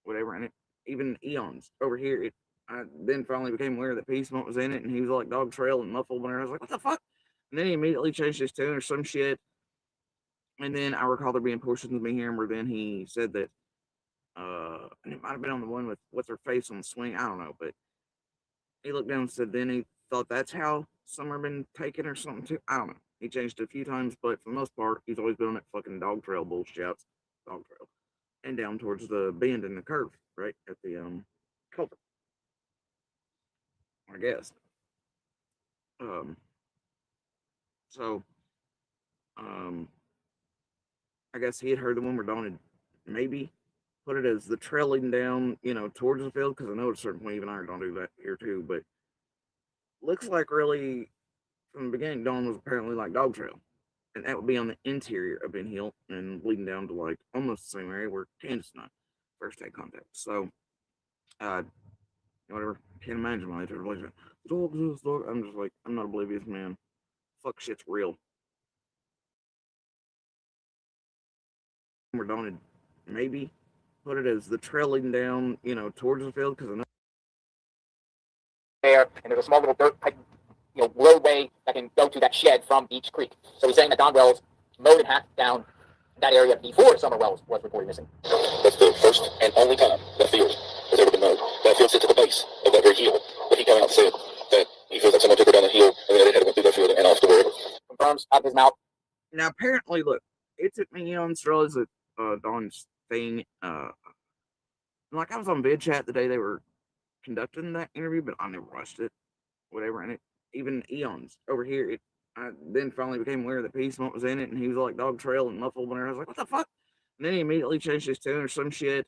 Whatever, and even Eons over here, I then finally became aware that Peace Monk was in it, and he was like Dog Trail and Muffled, and I was like, what the fuck? And then he immediately changed his tune or some shit. And then I recall there being portions of me hearing where then he said that, and it might have been on the one with what's her face on the swing, I don't know, but he looked down and said then he thought that's how Summer been taken or something too. I don't know. He changed it a few times, but for the most part, he's always been on that fucking Dog Trail bullshit. Dog Trail. And down towards the bend in the curve, right? At the culvert. I guess. So I guess he had heard the one where Dawn had maybe put it as the trailing down, towards the field, because I know at a certain point even I don't do that here too, but looks like really from the beginning Dawn was apparently like Dog Trail. And that would be on the interior of Ben Hill and leading down to like almost the same area where Candace and I first had contact. So whatever. Can't imagine why they tried to believe it. Dog. I'm just like, I'm not oblivious, man. Fuck shit's real. We're Dawn had maybe put it as the trailing down, towards the field, because I know There, and there's a small little dirt type, roadway that can go to that shed from Beach Creek. So he's saying that Don Wells mowed and hacked down that area before Summer Wells was reported missing. That's the first and only time that field has ever been mowed. That field sits at the base of that very hill. But he came out and said that he feels like someone took her down the hill and then they had to go through that field and off to wherever. Confirms out of his mouth. Now apparently, look, it took me on to realize that Dawn's thing. Like, I was on vid chat the day they were conducting that interview, but I never watched it. Whatever, and even Eons over here, I then finally became aware that Peace Monk was in it, and he was like Dog Trail and Muffled, and I was like, what the fuck? And then he immediately changed his tune or some shit.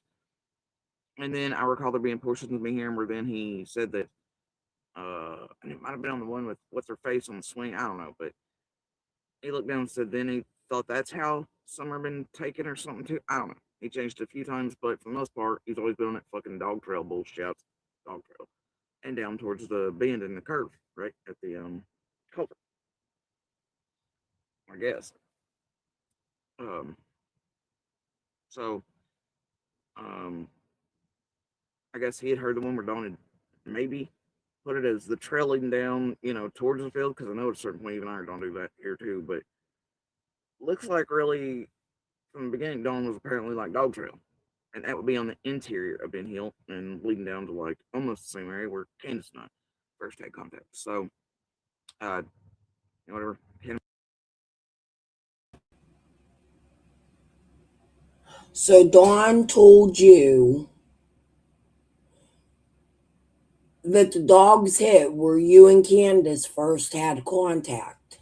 And then I recall there being portions of me hearing where then he said that, and it might have been on the one with what's her face on the swing, I don't know, but he looked down and said then he thought that's how Summer been taken or something too. I don't know. He changed it a few times, but for the most part, he's always been on that fucking Dog Trail bullshit. Dog Trail. And down towards the bend in the curve, right? At the culvert. I guess. So I guess he had heard the one where Dawn had maybe put it as the trailing down, towards the field, because I know at a certain point even I don't do that here too, but looks like really from the beginning Dawn was apparently like Dog Trail. And that would be on the interior of Ben Hill and leading down to like almost the same area where Candace and I first had contact. So whatever. So Dawn told you that the dogs hit where you and Candace first had contact.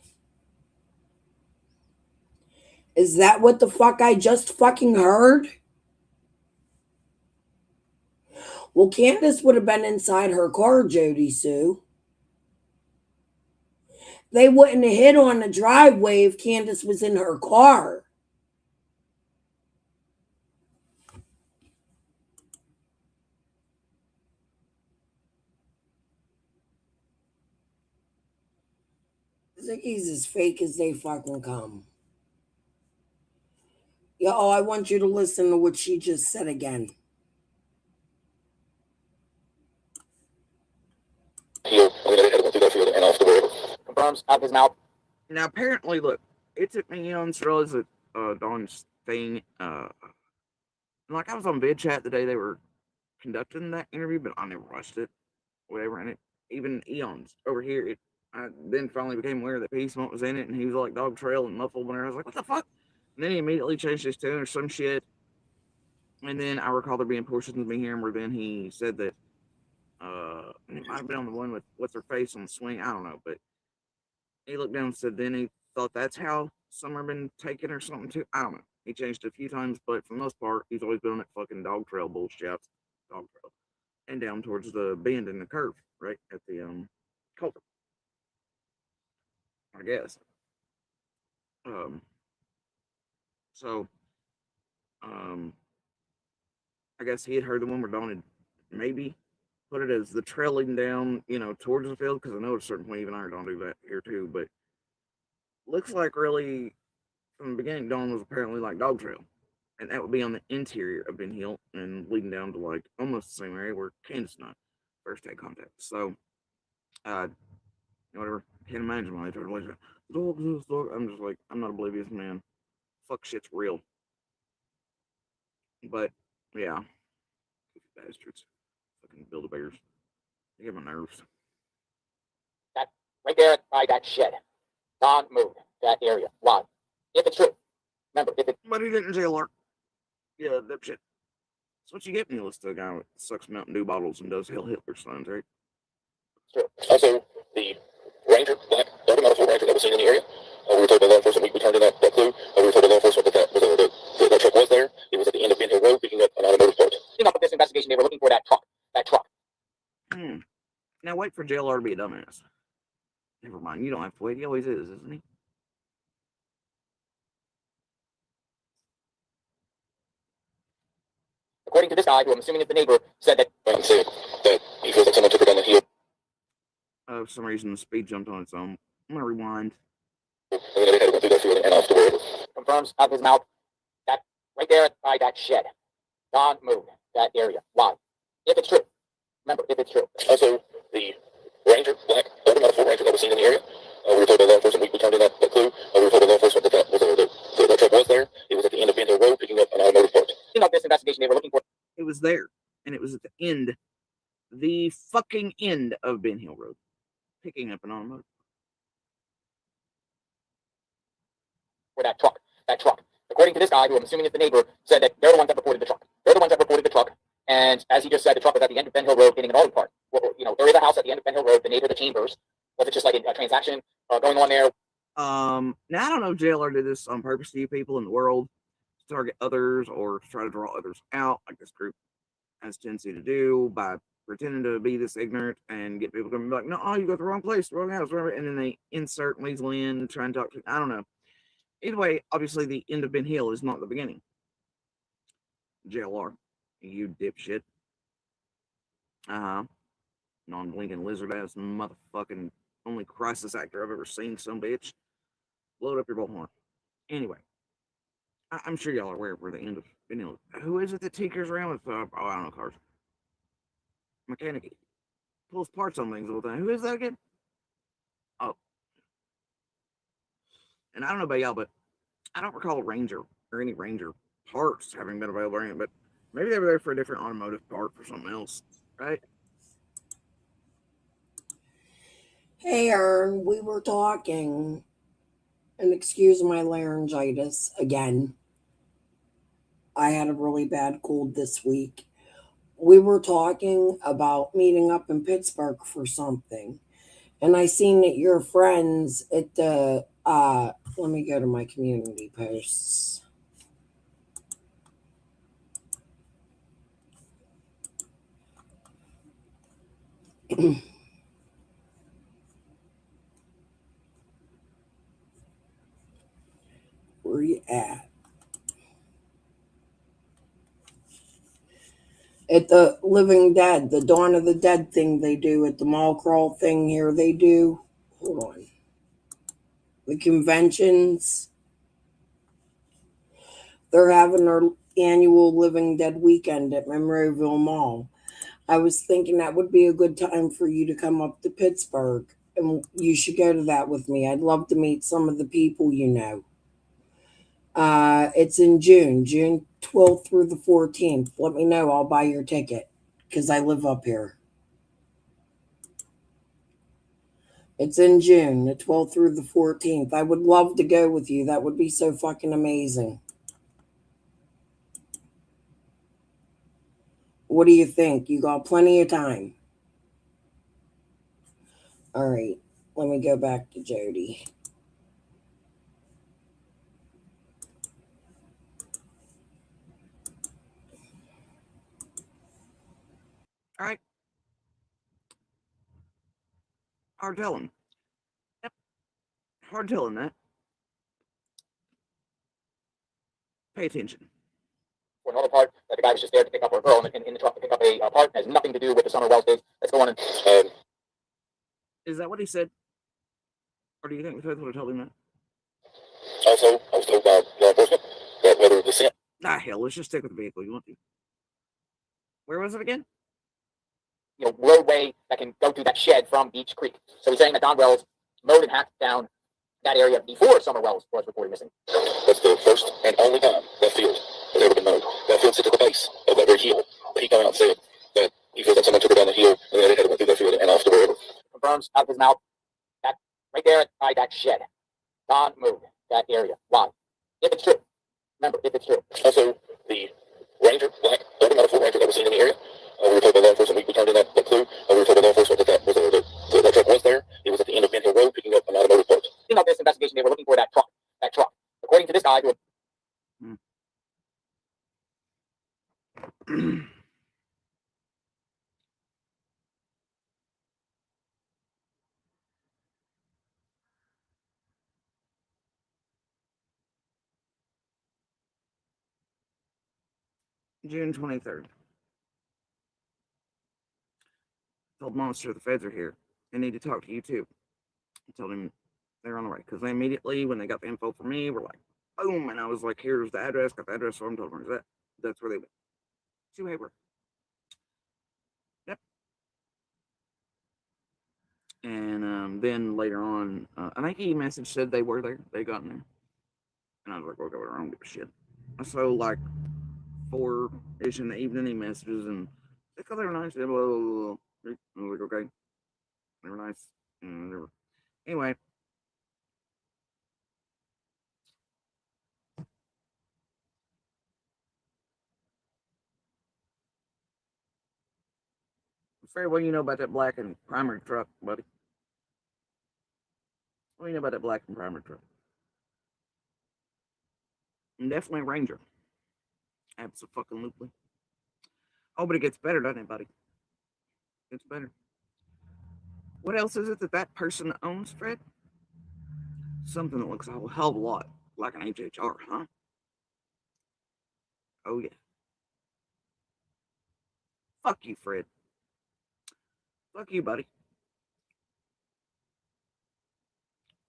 Is that what the fuck I just fucking heard? Well, Candace would have been inside her car, Jodi Sue. They wouldn't have hit on the driveway if Candace was in her car. Ziggy's as fake as they fucking come. Y'all, I want you to listen to what she just said again. Heel, and then they had to go through that field and off the road. Confirms out of his mouth. Now, apparently, look, it took me to realize that Dawn's thing, like I was on vid chat the day they were conducting that interview, but I never watched it, whatever. And it, even Eons over here, I then finally became aware that P Smoke was in it, and he was like Dog Trail and Muffled, and I was like, what the fuck? And then he immediately changed his tune or some shit. And then I recall there being portions of me hearing where then he said that, it might have been on the one with what's her face on the swing, I don't know, but he looked down and said then he thought that's how Summer been taken or something too. I don't know. He changed it a few times, but for the most part, he's always been on that fucking Dog Trail bullshit. Dog Trail. And down towards the bend in the curve, right? At the culvert. I guess. So I guess he had heard the one where Dawn had maybe put it as the trailing down, towards the field, because I know at a certain point even I heard Dawn do that here too, but looks like really from the beginning Dawn was apparently like Dog Trail. And that would be on the interior of Ben Hill and leading down to like almost the same area where Candace and I first had contact. So whatever. Can't imagine why they tried to like dog. I'm just like, I'm not oblivious, man. Fuck shit's real. But yeah. Bastards. Fucking Build-A-Bears. They get my nerves. That right there by that shed. Don moved that area. Why? If it's true. Remember, if it. But he didn't jail her. Yeah, that shit. That's what you get when you listen to a guy that sucks Mountain Dew bottles and does Hail Hitler signs, right? True. Also, the Ranger, black, automatic Ranger that was seen in the area, we were told by law enforcement, we turned in that clue, we were told by law enforcement that truck was there. It was at the end of Ben Hill Road picking up an automotive part. Enough of this investigation, they were looking for that truck. Now wait for JLR to be a dumbass. Never mind, you don't have to wait. He always is, isn't he? According to this guy, who I'm assuming is the neighbor, said that. I can say that he feels like someone took her down the hill. For some reason, the speed jumped on its own. I'm gonna rewind. And then they had to go through that field and off the road. Confirms out of his mouth. That right there by that shed. Don moved that area. Why? If it's true. Remember, if it's true. Also, the Ranger, black, automatic Ranger that was seen in the area, we were told by law enforcement, we turned in that clue, we were told by law enforcement that truck was there. It was at the end of Ben Hill Road picking up an automotive part. Enough of this investigation, they were looking for. It was there, and it was at the fucking end of Ben Hill Road, picking up an automotive. For that truck. According to this guy, who I'm assuming is the neighbor, said that they're the ones that reported the truck. And as he just said, the truck was at the end of Ben Hill Road getting an auto part. Well, there is a house at the end of Ben Hill Road, the neighbor, the Chambers. Was it just like a transaction going on there? Now I don't know if JLR did this on purpose to you people in the world to target others or to try to draw others out, like this group has a tendency to do by pretending to be this ignorant and get people to be like, no, you got the wrong place, the wrong house, whatever, and then they insert weasel in and try and talk to. I don't know. Either way, obviously the end of Ben Hill is not the beginning. JLR, you dipshit. Non-blinking lizard ass motherfucking only crisis actor I've ever seen, some bitch. Load up your bullhorn. Anyway, I'm sure y'all are aware of where the end of Ben Hill. Who is it that tinkers around with? I don't know, cars. Mechanic pulls parts on things all the time. Who is that again? Oh. And I don't know about y'all, but I don't recall a Ranger or any Ranger parts having been available or anything, but maybe they were there for a different automotive part for something else, right? Hey, Ern, we were talking, and excuse my laryngitis again. I had a really bad cold this week. We were talking about meeting up in Pittsburgh for something. And I seen that your friends at the, let me go to my community posts. Where you at? At the Living Dead, the Dawn of the Dead thing they do at the mall crawl thing here, they do. Hold on. the conventions. They're having their annual Living Dead weekend at Monroeville Mall. I was thinking that would be a good time for you to come up to Pittsburgh, and you should go to that with me. I'd love to meet some of the people you know. It's in June 12th through the 14th. Let me know. I'll buy your ticket because I live up here. It's in June, the 12th through the 14th. I would love to go with you. That would be so fucking amazing. What do you think? You got plenty of time. All right, let me go back to Jodi. All right. Hard telling. Yep. Hard telling that. Pay attention. For another part, that the guy was just there to pick up a girl in the truck to pick up a part. Has nothing to do with the Summer Wells days. Let's go on and. Is that what he said? Or do you think the faithful told him that? Also, I was told by law enforcement that whether the scent. Ah, hell, let's just stick with the vehicle. You want to? Where was it again? Roadway that can go to that shed from Beach Creek. So he's saying that Don Wells mowed and hacked down that area before Summer Wells was reported missing. That's the first and only time that field has ever been mowed. That field sits at the base of that very hill. But he came out and said that he feels that someone took her down the hill and then they had to went through that field and off to wherever. Confirms out of his mouth that right there by that shed, Don mowed that area. Why? If it's true. Remember, if it's true. Also, the ranger, black, doesn't matter for ranger that was seen in the area. We were told by law enforcement, we turned in that clue. We were told by law enforcement that that truck was there. It was at the end of Ben Hill Road picking up an automotive part. Of this investigation, they were looking for that truck. That truck. According to this guy, June 23rd. Told Monster the feds are here. They need to talk to you too. I told him they're on the way because they immediately, when they got the info from me, were like, boom. And I was like, here's the address. Got the address for them. Told them where's that. That's where they went. To Hayward. Yep. And then later on, I think he messaged said they were there. They got in there. And I was like, okay, I don't give a shit. So like 4-ish in the evening, he messages and they were nice. Blah, blah, blah, blah. I was like, okay. They were nice. And they were... Anyway. Very well, you know about that black and primer truck, buddy. What do you know about that black and primer truck? And definitely Ranger. Absolutely. Oh, but it gets better, doesn't it, buddy? It gets better. What else is it that person owns, Fred? Something that looks a hell of a lot like an HHR, huh? Oh, yeah. Fuck you, Fred. Fuck you, buddy.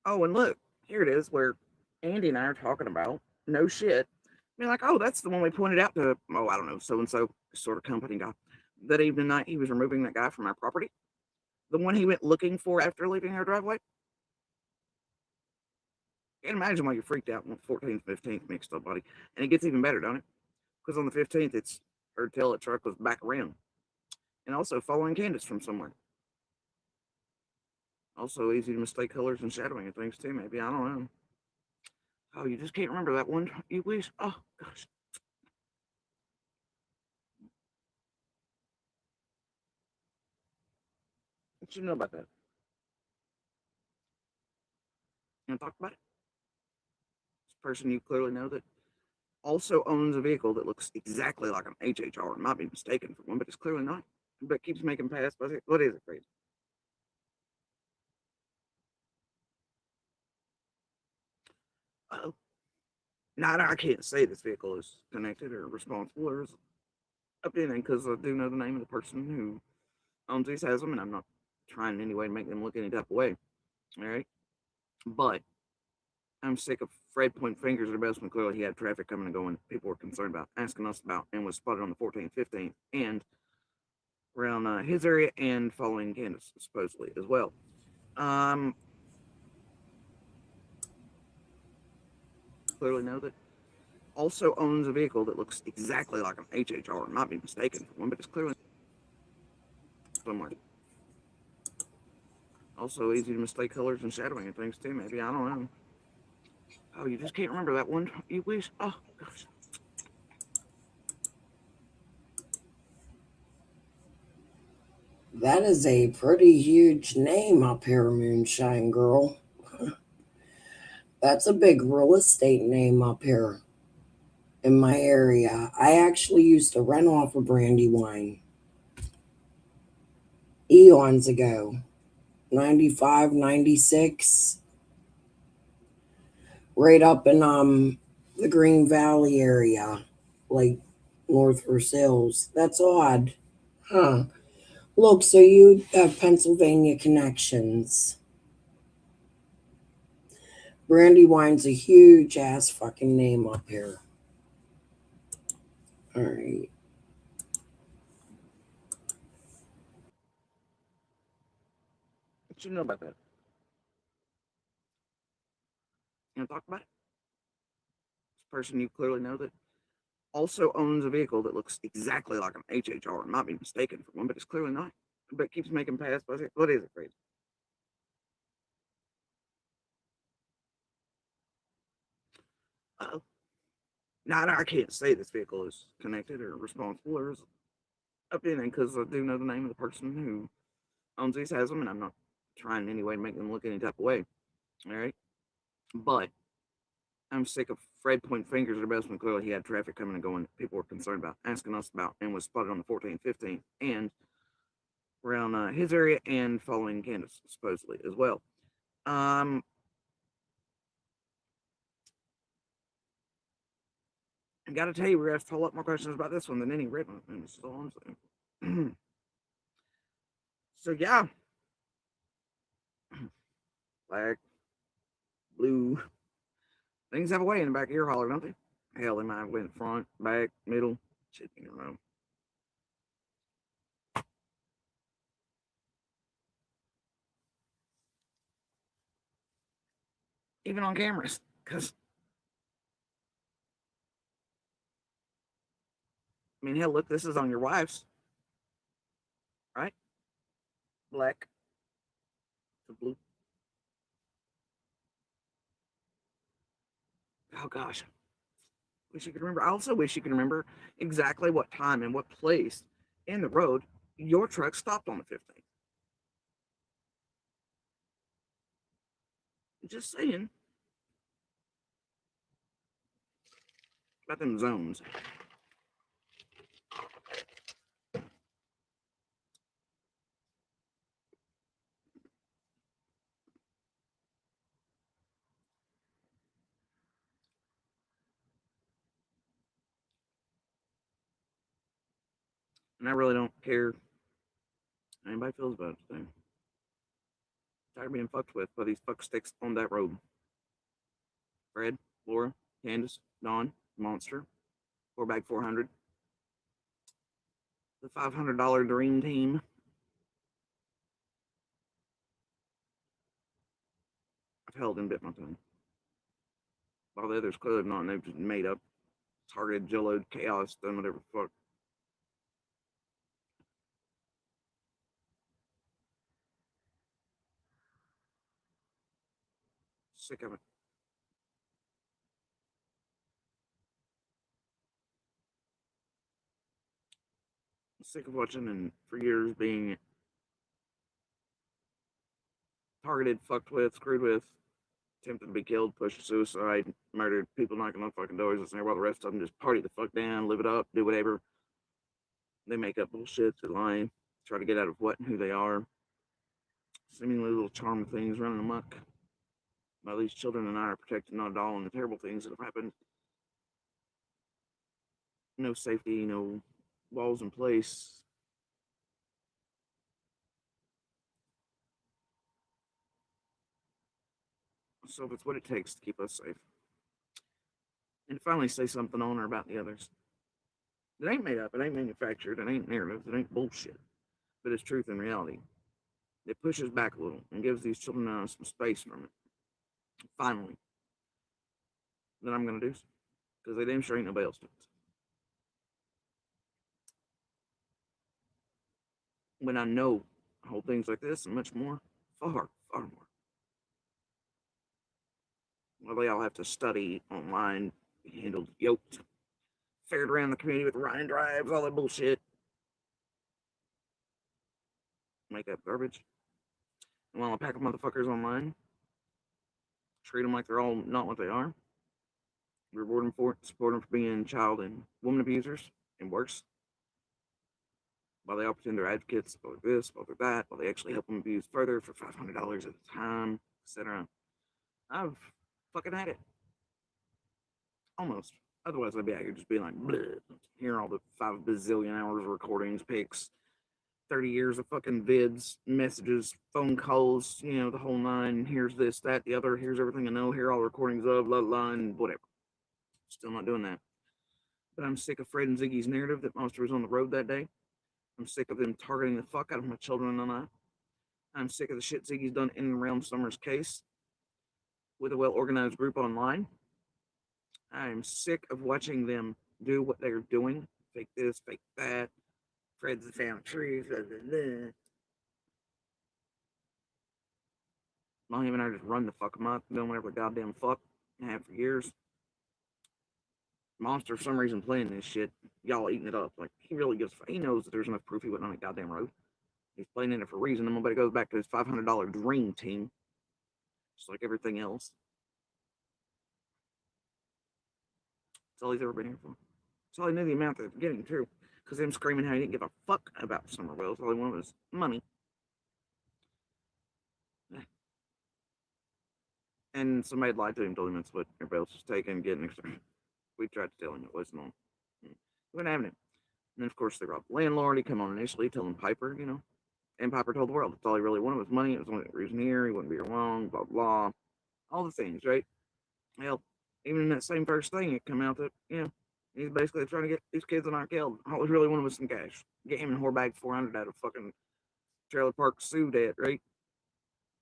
Oh, and look, here it is where Andy and I are talking about no shit. I mean, like, oh, that's the one we pointed out to, oh, I don't know, so and so sort of company guy. That evening night, he was removing that guy from our property. The one he went looking for after leaving our driveway. Can't imagine why you're freaked out on the 14th, 15th mixed up, buddy. And it gets even better, don't it? Because on the 15th, it's heard tell that truck was back around. And also following Candace from somewhere. Also easy to mistake colors and shadowing and things too, maybe. I don't know. Oh, you just can't remember that one, you wish? Oh, gosh. What you know about that? You want to talk about it? This person you clearly know that also owns a vehicle that looks exactly like an HHR. Might be mistaken for one, but it's clearly not. But keeps making pass. What is it, Crazy? Oh, now I can't say this vehicle is connected or responsible or is up to anything because I do know the name of the person who owns these, has them, and I'm not trying in any way to make them look any type of way. All right, but I'm sick of Fred pointing fingers at our best when clearly he had traffic coming and going. People were concerned about, asking us about, and was spotted on the 14th, 15th, and around his area and following Candace supposedly as well. Clearly know that also owns a vehicle that looks exactly like an HHR. Might be mistaken for one, but it's clearly somewhere. Also easy to mistake colors and shadowing and things too. Maybe I don't know. Oh, you just can't remember that one. You wish. Oh gosh. That is a pretty huge name up here, Moonshine Girl. That's a big real estate name up here in my area. I actually used to rent off a Brandywine eons ago, 95, 96, right up in the Green Valley area, like North Versailles. That's odd. Huh. Look, so you have Pennsylvania connections. Brandywine's a huge ass fucking name up here. All right. What you know about that? You want to talk about it? This person you clearly know that also owns a vehicle that looks exactly like an HHR. Might be mistaken for one, but it's clearly not. But keeps making pass by it. What is it, crazy? Oh, now I can't say this vehicle is connected or responsible or is up in it because I do know the name of the person who owns these, has them, and I'm not trying in any way to make them look any type of way. All right, but I'm sick of Fred pointing fingers at our best when clearly he had traffic coming and going. People were concerned about, asking us about, and was spotted on the 14th, 15th, and around his area and following Candace supposedly as well. Um, I got to tell you, we're gonna have a whole lot more questions about this one than any red one. And this is all I'm saying. So yeah, black, blue, things have a way in the back of your holler, don't they? Hell, they might have went front, back, middle, shit, you know. Even on cameras, because I mean, hell, look, this is on your wife's, right? Black to blue. Oh gosh, wish you could remember. I also wish you could remember exactly what time and what place in the road your truck stopped on the 15th. Just saying about them zones. And I really don't care how anybody feels about it today. Tired of being fucked with by these fuck sticks on that road. Fred, Laura, Candace, Dawn, Monster, 4 bag 400, the $500 dream team. I've held and bit my tongue. All the others clearly have not, and they've just made up, targeted, jelloed, chaos, done whatever the fuck. Sick of it. Sick of watching and for years being targeted, fucked with, screwed with, attempted to be killed, pushed to suicide, murdered, people knocking on fucking doors, and while the rest of them just party the fuck down, live it up, do whatever. They make up bullshit, they lie, try to get out of what and who they are. Seemingly little charm things running amok. While these children and I are protected not at all, and the terrible things that have happened. No safety, no walls in place. So if it's what it takes to keep us safe. And finally say something on or about the others. It ain't made up, it ain't manufactured, it ain't narrative, it ain't bullshit. But it's truth and reality. It pushes back a little and gives these children some space from it. Finally. Then I'm gonna do so. Because they damn sure ain't nobody else doing it. When I know whole things like this and much more, far, far more. Well, they all have to study online, be handled, yoked, ferried around the community with Ryan drives, all that bullshit. Make up garbage. And while I pack motherfuckers online, treat them like they're all not what they are, reward them for it, support them for being child and woman abusers, and worse, while they all pretend they're advocates about this, about that, while they actually help them abuse further for $500 at a time, etc. I've fucking had it. Almost. Otherwise, I'd be out here just being like, bleh, hearing all the 5 bazillion hours of recordings, pics, 30 years of fucking vids, messages, phone calls, the whole nine. Here's this, that, the other. Here's everything I know. Here are all recordings of, blah, blah, and whatever. Still not doing that. But I'm sick of Fred and Ziggy's narrative that Monster was on the road that day. I'm sick of them targeting the fuck out of my children and I. I'm sick of the shit Ziggy's done in and around Summer's case with a well-organized group online. I'm sick of watching them do what they're doing. Fake this, fake that. Fred's the found truth. Blah, blah, blah. Not even I just run the fuck amok, doing whatever goddamn fuck I have for years. Monster, for some reason, playing this shit. Y'all eating it up. Like, he really gives. He knows that there's enough proof he wasn't on a goddamn road. He's playing in it for a reason. And nobody goes back to his $500 dream team. Just like everything else. That's all he's ever been here for. That's all he knew the amount at the beginning, too. Because him screaming how he didn't give a fuck about Summer Wells. All he wanted was money. And somebody lied to him, told him that's what everybody else was taking, getting. We tried to tell him it wasn't on. He wasn't having it. And then, of course, they robbed the landlord. He come on initially, telling Piper, And Piper told the world that's all he really wanted was money. It was the only reason here. He wouldn't be here long, blah, blah. All the things, right? Hell, even in that same first thing, it come out that, he's basically trying to get these kids on our killed. All he really wanted was some cash. Get him and whore bag 400 out of fucking trailer park Sue debt, right?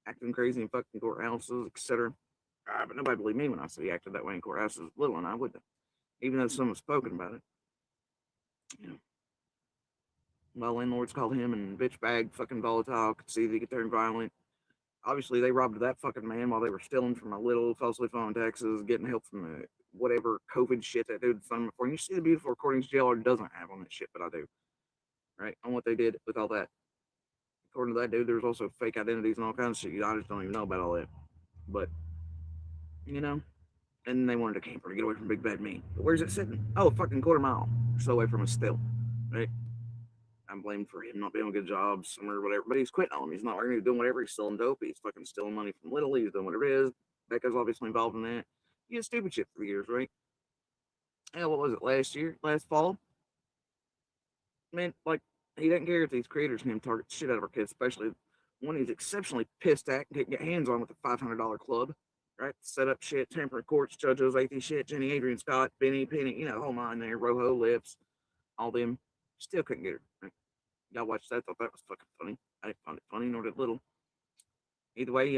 Acting crazy in fucking courthouses, etc. But nobody believed me when I said he acted that way in courthouses little, and I wouldn't. Even though someone spoken about it. Well, landlords called him and bitch bag fucking volatile, could see they could turn violent. Obviously, they robbed that fucking man while they were stealing from a little falsely phone taxes, getting help from the whatever COVID shit that dude done before. And you see the beautiful recordings JLR doesn't have on that shit, but I do. Right? On what they did with all that. According to that dude, there's also fake identities and all kinds of shit. I just don't even know about all that. But, and they wanted a camper to get away from Big Bad Me. But where's it sitting? Oh, a fucking quarter mile. So away from us still. Right? I'm blamed for him not being a good job, or whatever. But he's quitting on him. He's not working. He's doing whatever. He's selling dope. He's fucking stealing money from Little. He's doing whatever it is. Becca's obviously involved in that. He did stupid shit for years, right? Hell, what was it, last fall? Man, like, he doesn't care if these creators can target shit out of our kids, especially when he's exceptionally pissed at and can't get hands on with the $500 club, right? Set up shit, tampering courts, judges, atheist shit, Jenny, Adrian, Scott, Benny, Penny, the whole nine there, Rojo, Lips, all them. Still couldn't get her. Right? Y'all watched that, thought that was fucking funny. I didn't find it funny, nor did Little. Either way,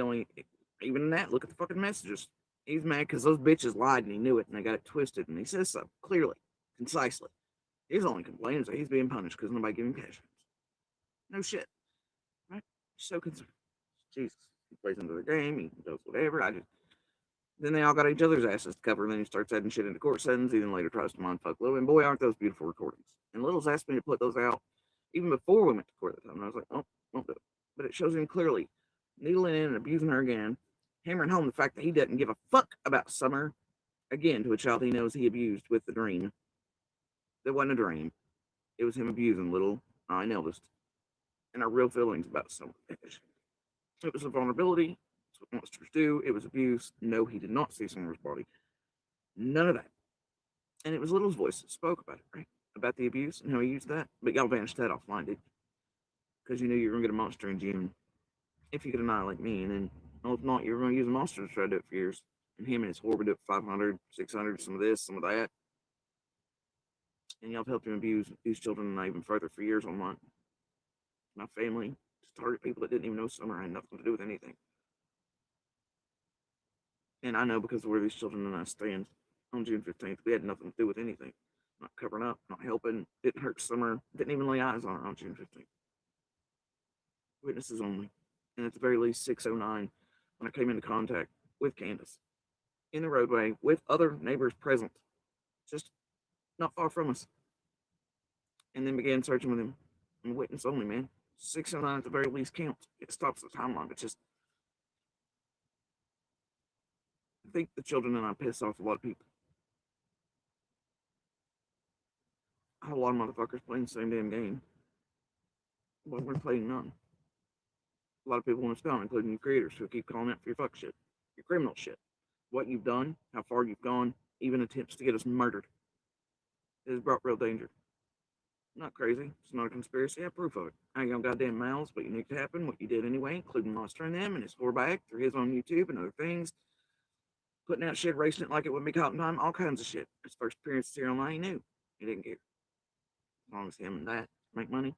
even in that, look at the fucking messages. He's mad because those bitches lied and he knew it and they got it twisted and he says so clearly, concisely. His only complaint is that he's being punished because nobody gave him cash. No shit. Right? So concerned. Jesus. He plays into the game, he does whatever. Then they all got each other's asses to cover, and then he starts adding shit into court settings. He then later tries to mind fuck Little, and boy, aren't those beautiful recordings. And Little's asked me to put those out even before we went to court at the time. And I was like, oh, won't do it. But it shows him clearly needling in and abusing her again, hammering home the fact that he doesn't give a fuck about Summer, again, to a child he knows he abused with the dream. That wasn't a dream. It was him abusing Little, I eldest, and our real feelings about Summer. It was a vulnerability. That's what monsters do. It was abuse. No, he did not see Summer's body. None of that. And it was Little's voice that spoke about it, right? About the abuse and how he used that. But y'all vanished that offline, did you? Because you knew you were going to get a monster in June. If you could annihilate me, and then Well, if not, you're going to use a monster to try to do it for years. And him and his whore would do it for 500, 600, some of this, some of that. And y'all have helped him abuse these children and even further for years online. My family just target people that didn't even know Summer had nothing to do with anything. And I know because of where these children and I stand on June 15th, we had nothing to do with anything. Not covering up, not helping, didn't hurt Summer, didn't even lay eyes on her on June 15th. Witnesses only. And at the very least, 6:09, when I came into contact with Candace in the roadway with other neighbors present, just not far from us, and then began searching with him. And witness only, man. 6:09 at the very least counts. It stops the timeline, but just I think the children and I piss off a lot of people. A whole lot of motherfuckers playing the same damn game. But we're playing none. A lot of people want us gone, including you creators who keep calling out for your fuck shit, your criminal shit, what you've done, how far you've gone, even attempts to get us murdered. It has brought real danger. Not crazy. It's not a conspiracy. I have proof of it. I ain't got goddamn mouths, but you need to happen. What you did anyway, including monstering them and his whore bag through his own YouTube and other things. Putting out shit, racing it like it wouldn't be caught in time, all kinds of shit. His first appearance here online, he knew. He didn't care. As long as him and that make money.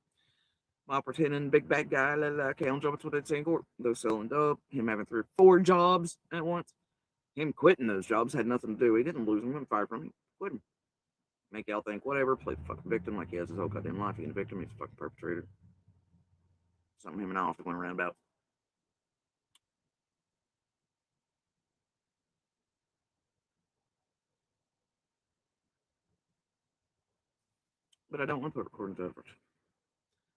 While pretending big bad guy, okay, on job, that's what they'd say in court. Those selling dope, him having 3 or 4 jobs at once. Him quitting those jobs had nothing to do. He didn't lose them, didn't fire from him. Quit them. Make y'all think whatever, play the fucking victim like he has his whole goddamn life. He ain't a victim, he's a fucking perpetrator. Something him and I often went around about. But I don't want to put recordings over it.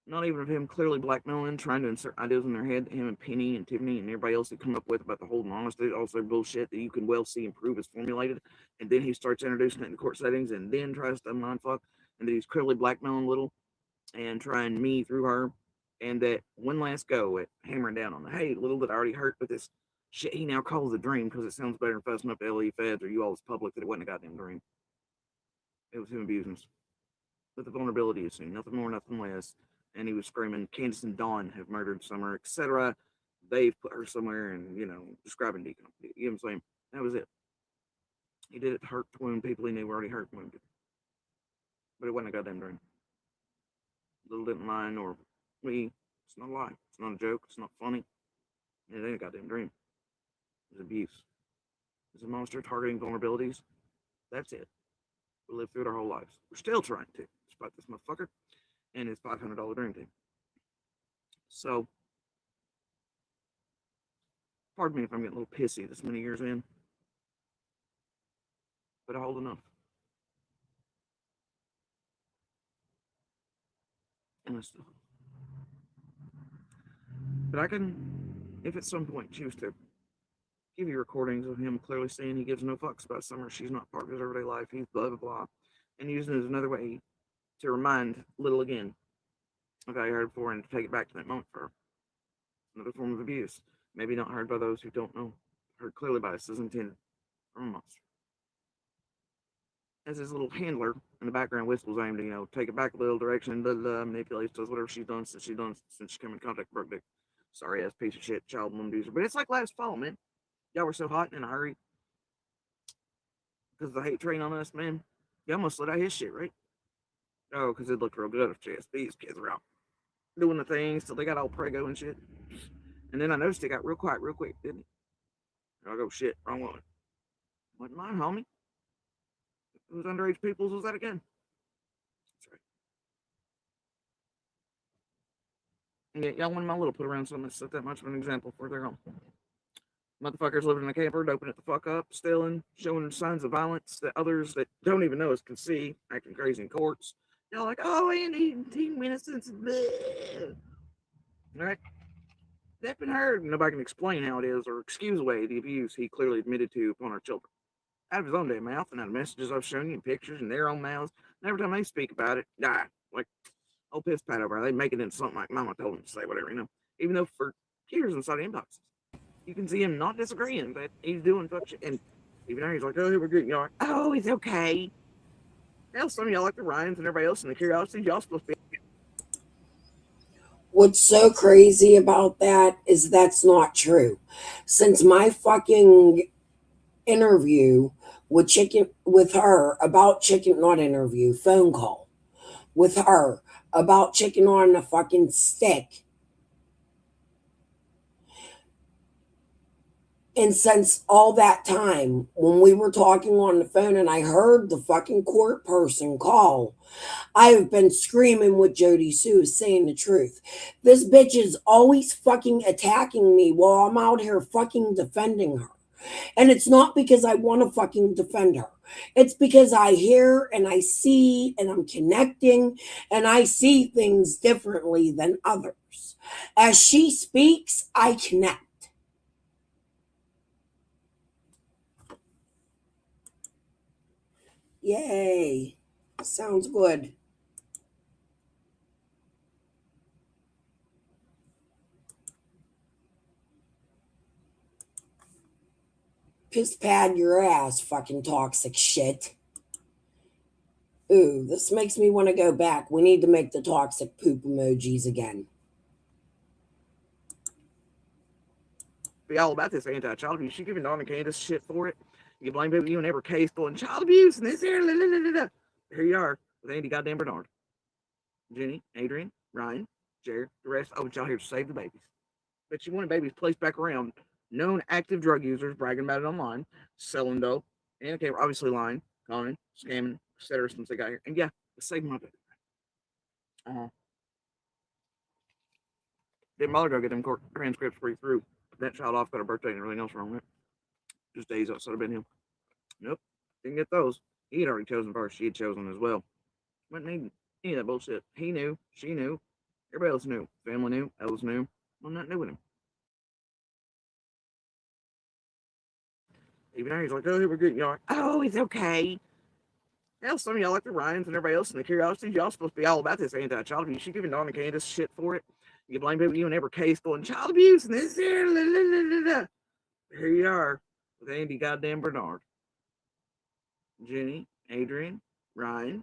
Not even of him clearly blackmailing, trying to insert ideas in their head that him and Penny and Tiffany and everybody else had come up with about the whole honesty, also bullshit that you can well see and prove is formulated. And then he starts introducing it in the court settings and then tries to mind fuck. And that he's clearly blackmailing Little and trying me through her. And that one last go at hammering down on the hey, Little that I already hurt with this shit he now calls a dream because it sounds better than fussing up the LE feds or you all as public that it wasn't a goddamn dream. It was him abusing us. With the vulnerability you see, nothing more, nothing less. And he was screaming, Candace and Dawn have murdered Summer, etc. They've put her somewhere and, describing Deacon. You know what I'm saying? That was it. He did it to hurt, to wound people he knew were already hurt and wounded. But it wasn't a goddamn dream. Little didn't lie, nor me. It's not a lie. It's not a joke. It's not funny. It ain't a goddamn dream. It's abuse. It's a monster targeting vulnerabilities. That's it. We lived through it our whole lives. We're still trying to, despite this motherfucker and his $500 dream team. So, pardon me if I'm getting a little pissy this many years in, but I hold enough. And I still. But I can, if at some point choose to, give you recordings of him clearly saying he gives no fucks about Summer. She's not part of his everyday life. He's blah, blah, blah. And using it as another way to remind Little again of how I heard before and to take it back to that moment for her. Another form of abuse. Maybe not heard by those who don't know. Heard clearly by us as intended from a monster. As his little handler in the background whistles aimed to, take it back a little direction, manipulates, does whatever she's done since she came in contact with Brooke Dick. Sorry ass piece of shit, child abuser. But it's like last fall, man. Y'all were so hot and in a hurry. Because of the hate train on us, man. Y'all almost let out his shit, right? Oh, because it looked real good if JSB's kids were out doing the things till they got all prego and shit. And then I noticed it got real quiet real quick, didn't it? I go, shit, wrong one. Wasn't mine, homie. It was underage people's, was that again? That's right. Yeah, y'all want my little put around something that set that much of an example for their own. Motherfuckers living in a camper, doping it the fuck up, stealing, showing signs of violence that others that don't even know us can see, acting crazy in courts. Y'all like, oh, Andy, team innocence. All right. That been heard. Nobody can explain how it is or excuse away the abuse he clearly admitted to upon our children. Out of his own damn mouth and out of messages I've shown you and pictures in their own mouths. And every time they speak about it, like old piss pat over. They make it into something like Mama told him to say, whatever, Even though for years inside the inboxes, you can see him not disagreeing that he's doing fuck shit. And even now he's like, oh, we're good. You're like, oh, it's okay. Hell, some of y'all like the Ryans and everybody else in the curiosity. Y'all supposed to be. What's so crazy about that is that's not true. Since my fucking interview with her about chicken, not interview, phone call with her about chicken on a fucking stick. And since all that time, when we were talking on the phone and I heard the fucking court person call, I have been screaming with Jody Sue saying the truth. This bitch is always fucking attacking me while I'm out here fucking defending her. And it's not because I want to fucking defend her. It's because I hear and I see and I'm connecting and I see things differently than others. As she speaks, I connect. Yay. Sounds good. Piss pad your ass, fucking toxic shit. Ooh, this makes me want to go back. We need to make the toxic poop emojis again. Be all about this anti-child abuse. She giving Dawn and Candace shit for it. You blame people you in every case going child abuse and this here. La, la, la, la. Here you are with Andy goddamn Bernard, Jenny, Adrian, Ryan, Jared, the rest. Oh, but y'all here to save the babies. But you wanted babies placed back around known active drug users bragging about it online, selling dope, and okay, obviously lying, calling, scamming, etc. Since they got here. And yeah, save my baby. Uh-huh. Didn't bother to go get them court transcripts free through. That child off got a birthday and everything else wrong with it. Just days outside of been him. Nope. Didn't get those. He had already chosen first. She had chosen as well. Wasn't needing any of that bullshit. He knew. She knew. Everybody else knew. Family knew. Ellis knew. Well, not new with him. Even now he's like, oh, we're good. Y'all like, oh, it's okay. Hell, some of y'all like the Ryans and everybody else and the curiosity. Y'all supposed to be all about this anti-child abuse. She giving Dawn and Candace shit for it. You blame people you in every case going child abuse and this here. La, la, la, la, la. Here you are with Andy goddamn Bernard, Jenny, Adrian, Ryan,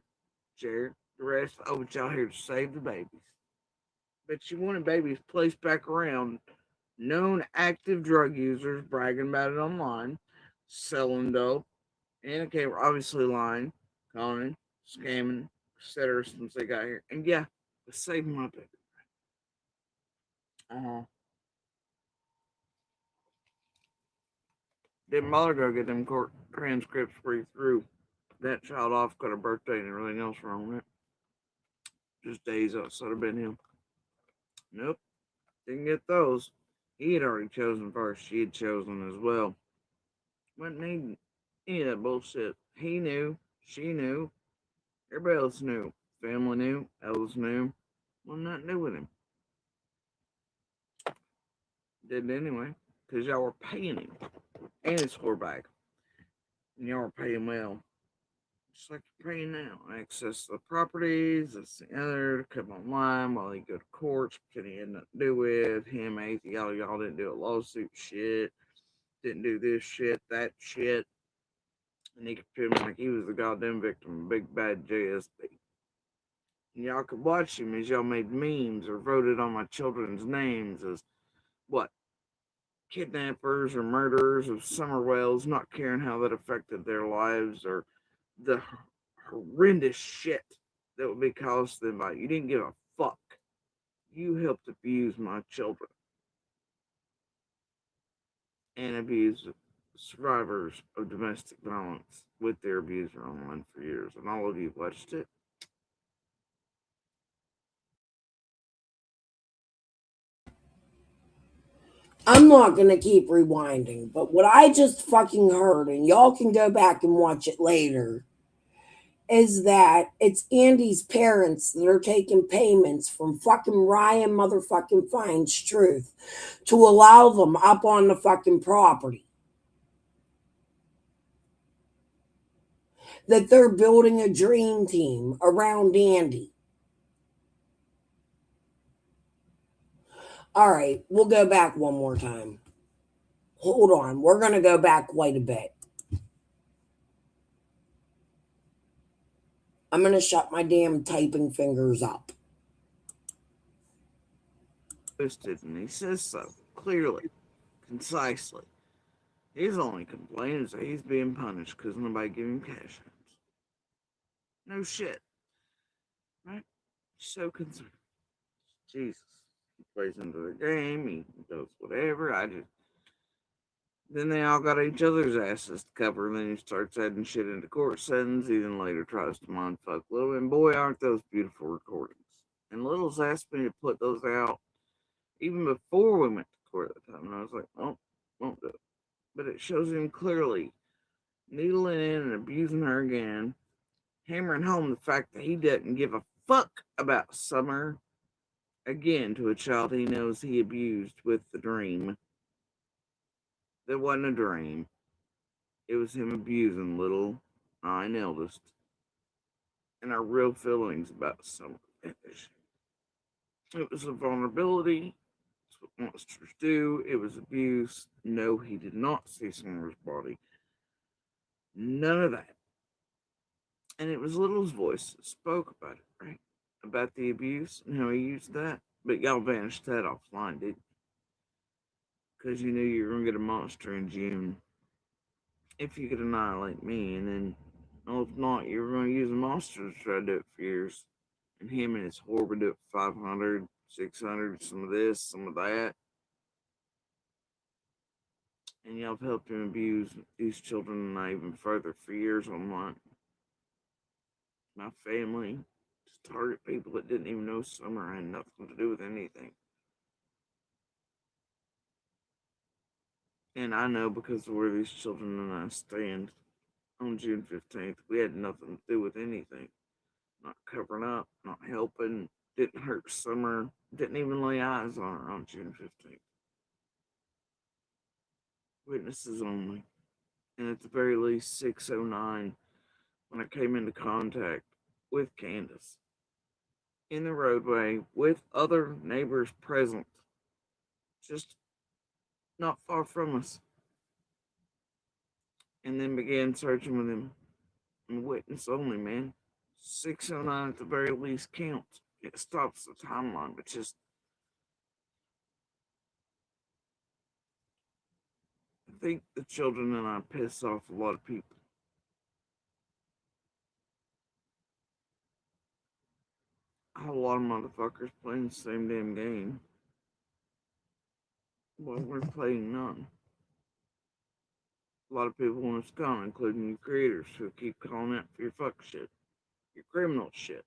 Jared, the rest. Oh, but y'all here to save the babies. But you wanted babies placed back around known active drug users bragging about it online, selling dope, and okay, we're obviously lying, calling, scamming, etc. Since they got here. And yeah, to save my baby. Uh-huh. Didn't bother to go get them court transcripts free through. That child off got a birthday and everything else wrong with it. Just days outside of been him. Nope. Didn't get those. He had already chosen first. She had chosen as well. Wasn't needing any of that bullshit. He knew. She knew. Everybody else knew. Family knew. Ellis knew. Well, not new with him. Did it anyway. Because y'all were paying him. And his score back. And y'all were paying well. Just like you're paying now. Access the properties. That's the other. To come online while he go to court. Pretend he had nothing to do with him. Y'all didn't do a lawsuit shit. Didn't do this shit, that shit. And he could pretend like he was the goddamn victim of Big Bad JSB. And y'all could watch him as y'all made memes or voted on my children's names as what? Kidnappers or murderers of summer whales, not caring how that affected their lives or the horrendous shit that would be caused to them by you. Didn't give a fuck. You helped abuse my children and abuse survivors of domestic violence with their abuser online for years, and all of you watched it. I'm not going to keep rewinding, but what I just fucking heard, and y'all can go back and watch it later, is that it's Andy's parents that are taking payments from fucking Ryan motherfucking Finds Truth to allow them up on the fucking property. That they're building a dream team around Andy. All right, we'll go back one more time. Hold on, we're going to go back quite a bit. I'm going to shut my damn typing fingers up. twisted, and he says so clearly, concisely. His only complaint is that he's being punished because nobody gave him cash apps. No shit, right? So concerned. Jesus. He plays into the game, he does whatever. Then they all got each other's asses to cover, and then he starts adding shit into court settings. He then later tries to mind fuck Little, and boy, aren't those beautiful recordings. And Little's asked me to put those out even before we went to court at the time, and I was like, oh, won't do it. But it shows him clearly needling in and abusing her again, hammering home the fact that he doesn't give a fuck about Summer again to a child he knows he abused with the dream. That wasn't a dream. It was him abusing Little, Nine eldest, and our real feelings about Summer. It was a vulnerability. That's what monsters do. It was abuse. No, he did not see Summer's body. None of that. And it was Little's voice that spoke about it, right? About the abuse and how he used that. But y'all vanished that offline, didn't you? Because you knew you were going to get a monster in June. If you could annihilate me, and then, well, if not, you were going to use a monster to try to do it for years. And him and his whore would do it for 500, 600, some of this, some of that. And y'all have helped him abuse these children and I even further for years online. My family, just target people that didn't even know Summer had nothing to do with anything. And I know because of where these children and I stand on June 15th, we had nothing to do with anything. Not covering up, not helping, didn't hurt Summer, didn't even lay eyes on her on June 15th. Witnesses only. And at the very least, 609, when I came into contact with Candace in the roadway with other neighbors present, just not far from us, and then began searching with him. And witness only, man. 609 at the very least counts. It stops the timeline, but just I think the children and I piss off a lot of people. A whole lot of motherfuckers playing the same damn game. Well, we're playing none. A lot of people want us gone, including you creators who keep calling out for your fuck shit, your criminal shit,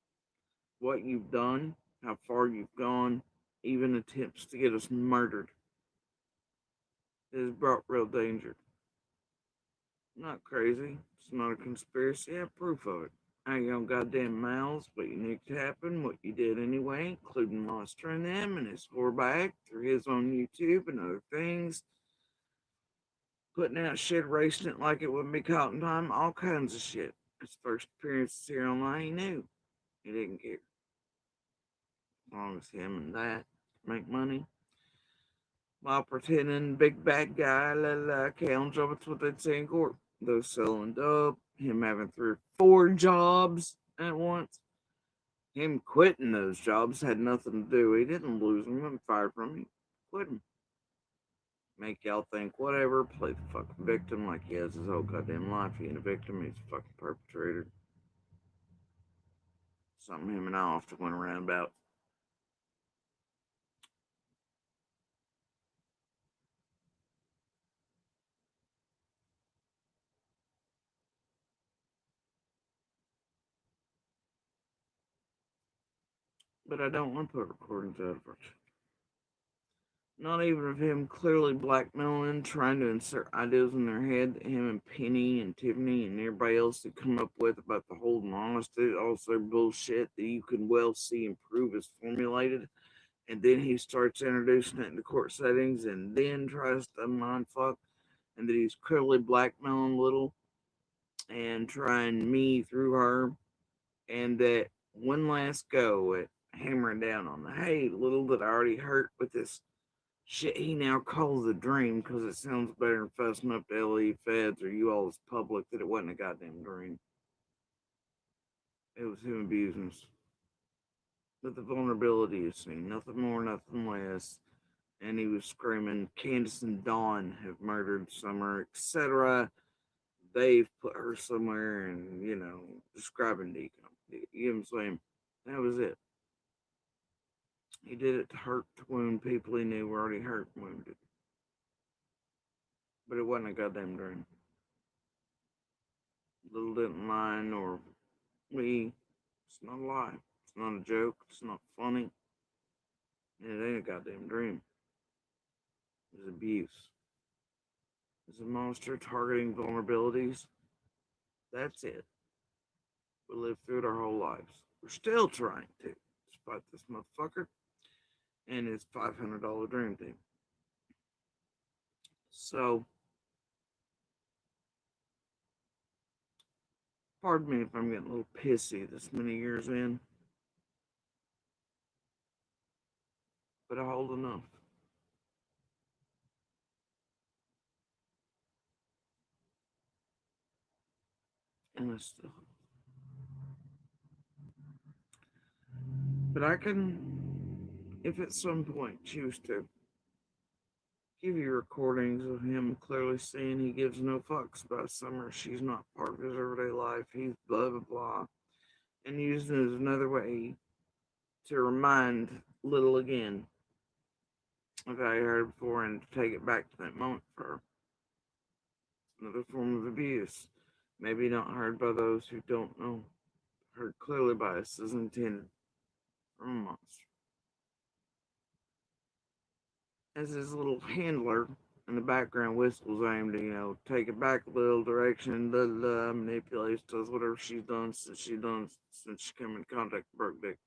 what you've done, how far you've gone, even attempts to get us murdered. It has brought real danger. Not crazy. It's not a conspiracy. I have proof of it. I ain't got goddamn mouths, but you knew it could happen, what you did anyway, including monstering them and his whoreback through his own YouTube and other things. Putting out shit, racing it like it wouldn't be caught in time, all kinds of shit. His first appearance here online, he knew. He didn't care. As long as him and that make money. While pretending big bad guy, la la, count job, that's what they'd say in court. Those selling dope, him having 3 or 4 jobs at once. Him quitting those jobs had nothing to do. He didn't lose them, he wasn't fired from them. He quit them. Make y'all think whatever, play the fucking victim like he has his whole goddamn life. He ain't a victim, he's a fucking perpetrator. Something him and I often went around about. But I don't want to put recordings out of our not even of him clearly blackmailing, trying to insert ideas in their head that him and Penny and Tiffany and everybody else had come up with about the whole honesty, also bullshit that you can well see and prove is formulated. And then he starts introducing it into court settings and then tries to mind fuck. And that he's clearly blackmailing Little and trying me through her. And that one last go at hammering down on the hey, Little that I already hurt with this shit he now calls a dream because it sounds better than fussing up the LE feds or you all as public that it wasn't a goddamn dream. It was him abusing us. But the vulnerability is seen, nothing more, nothing less. And he was screaming, Candace and Dawn have murdered Summer, etc. They've put her somewhere, and, describing Deacon. You know what I'm saying? That was it. He did it to hurt, to wound people he knew were already hurt and wounded. But it wasn't a goddamn dream. Little didn't lie, nor we. It's not a lie. It's not a joke. It's not funny. And it ain't a goddamn dream. It's abuse. It's a monster targeting vulnerabilities. That's it. We lived through it our whole lives. We're still trying to, despite this motherfucker and his $500 dream team. So, pardon me if I'm getting a little pissy this many years in, but I hold enough. And I still. But I can, if at some point choose to, give you recordings of him clearly saying he gives no fucks about Summer. She's not part of his everyday life. He's blah, blah, blah. And using it as another way to remind Little again of how he heard it before and to take it back to that moment for her. Another form of abuse. Maybe not heard by those who don't know. Heard clearly by us as intended from a monster. As his little handler in the background whistles aimed to, take it back a little direction, manipulates, does whatever she's done since she came in contact with Broke Dick.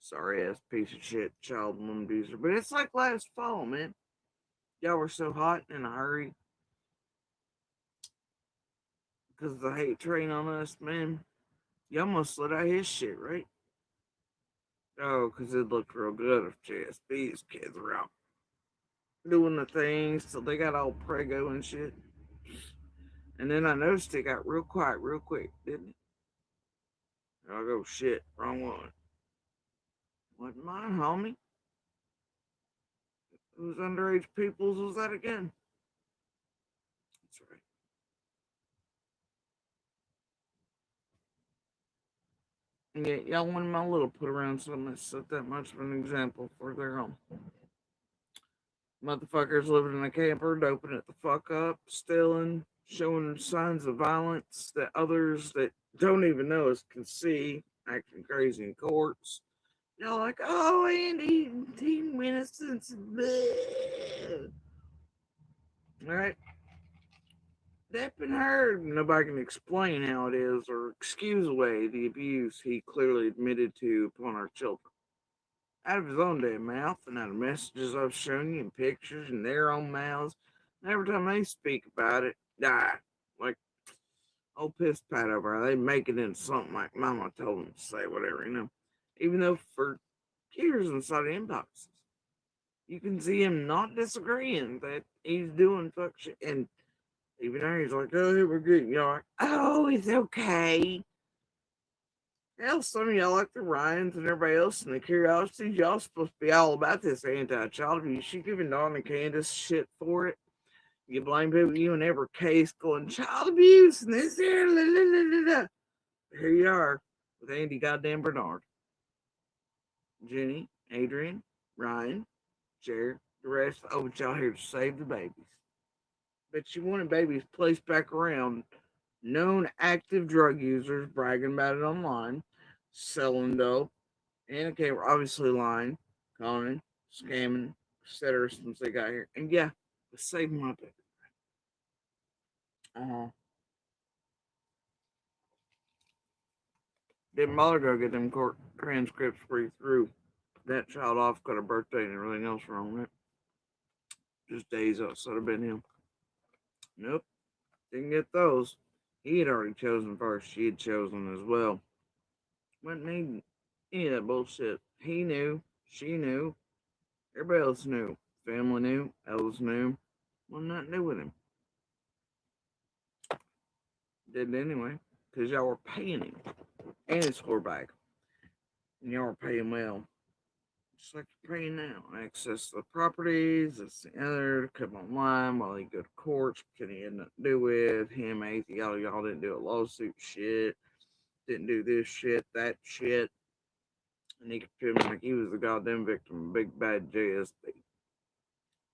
Sorry ass piece of shit, child woman abuser. But it's like last fall, man. Y'all were so hot in a hurry because of the hate train on us, man. You almost let out his shit, right? Oh, because it looked real good if JSB's kids were out doing the things till they got all prego and shit. And then I noticed it got real quiet real quick, didn't it? I'll go, shit, wrong one. Wasn't mine, homie. Whose underage peoples was that again? That's right. And yet, y'all wanted my little put around something that set that much of an example for their own. Motherfuckers living in a camper, doping it the fuck up, stealing, showing signs of violence that others that don't even know us can see, acting crazy in courts. Y'all like, oh, Andy, team innocence. All right. That been heard. Nobody can explain how it is or excuse away the abuse he clearly admitted to upon our children. Out of his own damn mouth and out of messages I've shown you and pictures in their own mouths. And every time they speak about it, die. Like old piss pat over, they make it into something like Mama told them to say, whatever. Even though for years inside the inboxes, you can see him not disagreeing that he's doing fuck shit. And even though he's like, oh, we're good. You're like, oh, it's okay. Hell, some of y'all like the Ryans and everybody else and the Curiosities. Y'all supposed to be all about this anti-child abuse. She giving Dawn and Candace shit for it. You blame people, you in every case going, child abuse and this here, la, la, la, la, la. Here you are with Andy goddamn Bernard. Jenny, Adrian, Ryan, Jared, the rest. Oh, but y'all here to save the babies. But you wanted babies placed back around known active drug users bragging about it online, selling dope, and okay, we're obviously lying, conning, scamming, etc. since they got here. And yeah, save my baby. Didn't bother go get them court transcripts where he threw that child off, got a birthday and everything else wrong with it. Just days outside have been him. Nope, didn't get those. He had already chosen first. She had chosen as well. Wasn't needing any of that bullshit. He knew. She knew. Everybody else knew. Family knew. Elves knew. Wasn't nothing to do with him. Did it anyway. Because y'all were paying him. And his score back. And y'all are paying well. Just like you're paying now. Access to the properties, this the other, to come online while he go to court. Can he had nothing to do with him, y'all didn't do a lawsuit shit, didn't do this shit, that shit. And he could feel like he was the goddamn victim of big bad JSB.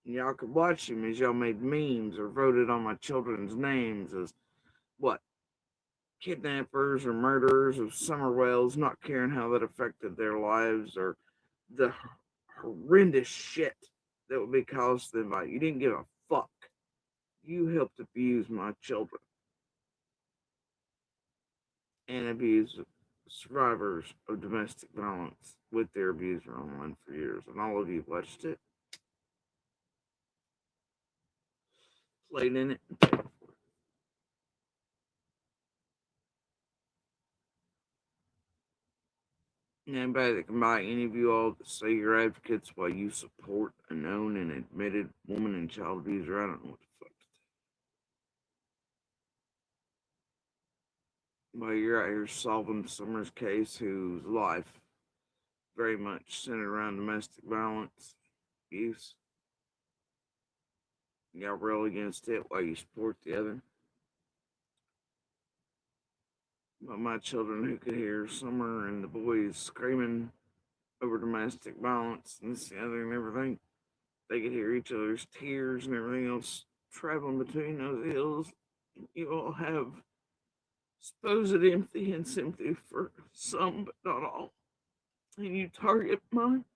And y'all could watch him as y'all made memes or voted on my children's names as what? Kidnappers or murderers of summer whales, not caring how that affected their lives or the horrendous shit that would be caused to them by you. Didn't give a fuck. You helped abuse my children and abuse survivors of domestic violence with their abuser online for years, and all of you watched it, played in it, and paid for it. And anybody that can buy any of you all to say you're advocates while you support a known and admitted woman and child abuser, I don't know what the fuck to do. While you're out here solving Summer's case, whose life very much centered around domestic violence, abuse, y'all rail against it while you support the other. But my children who could hear Summer and the boys screaming over domestic violence and this, the other, and everything, they could hear each other's tears and everything else traveling between those hills. You all have supposed empty and sympathy for some, but not all. And you target mine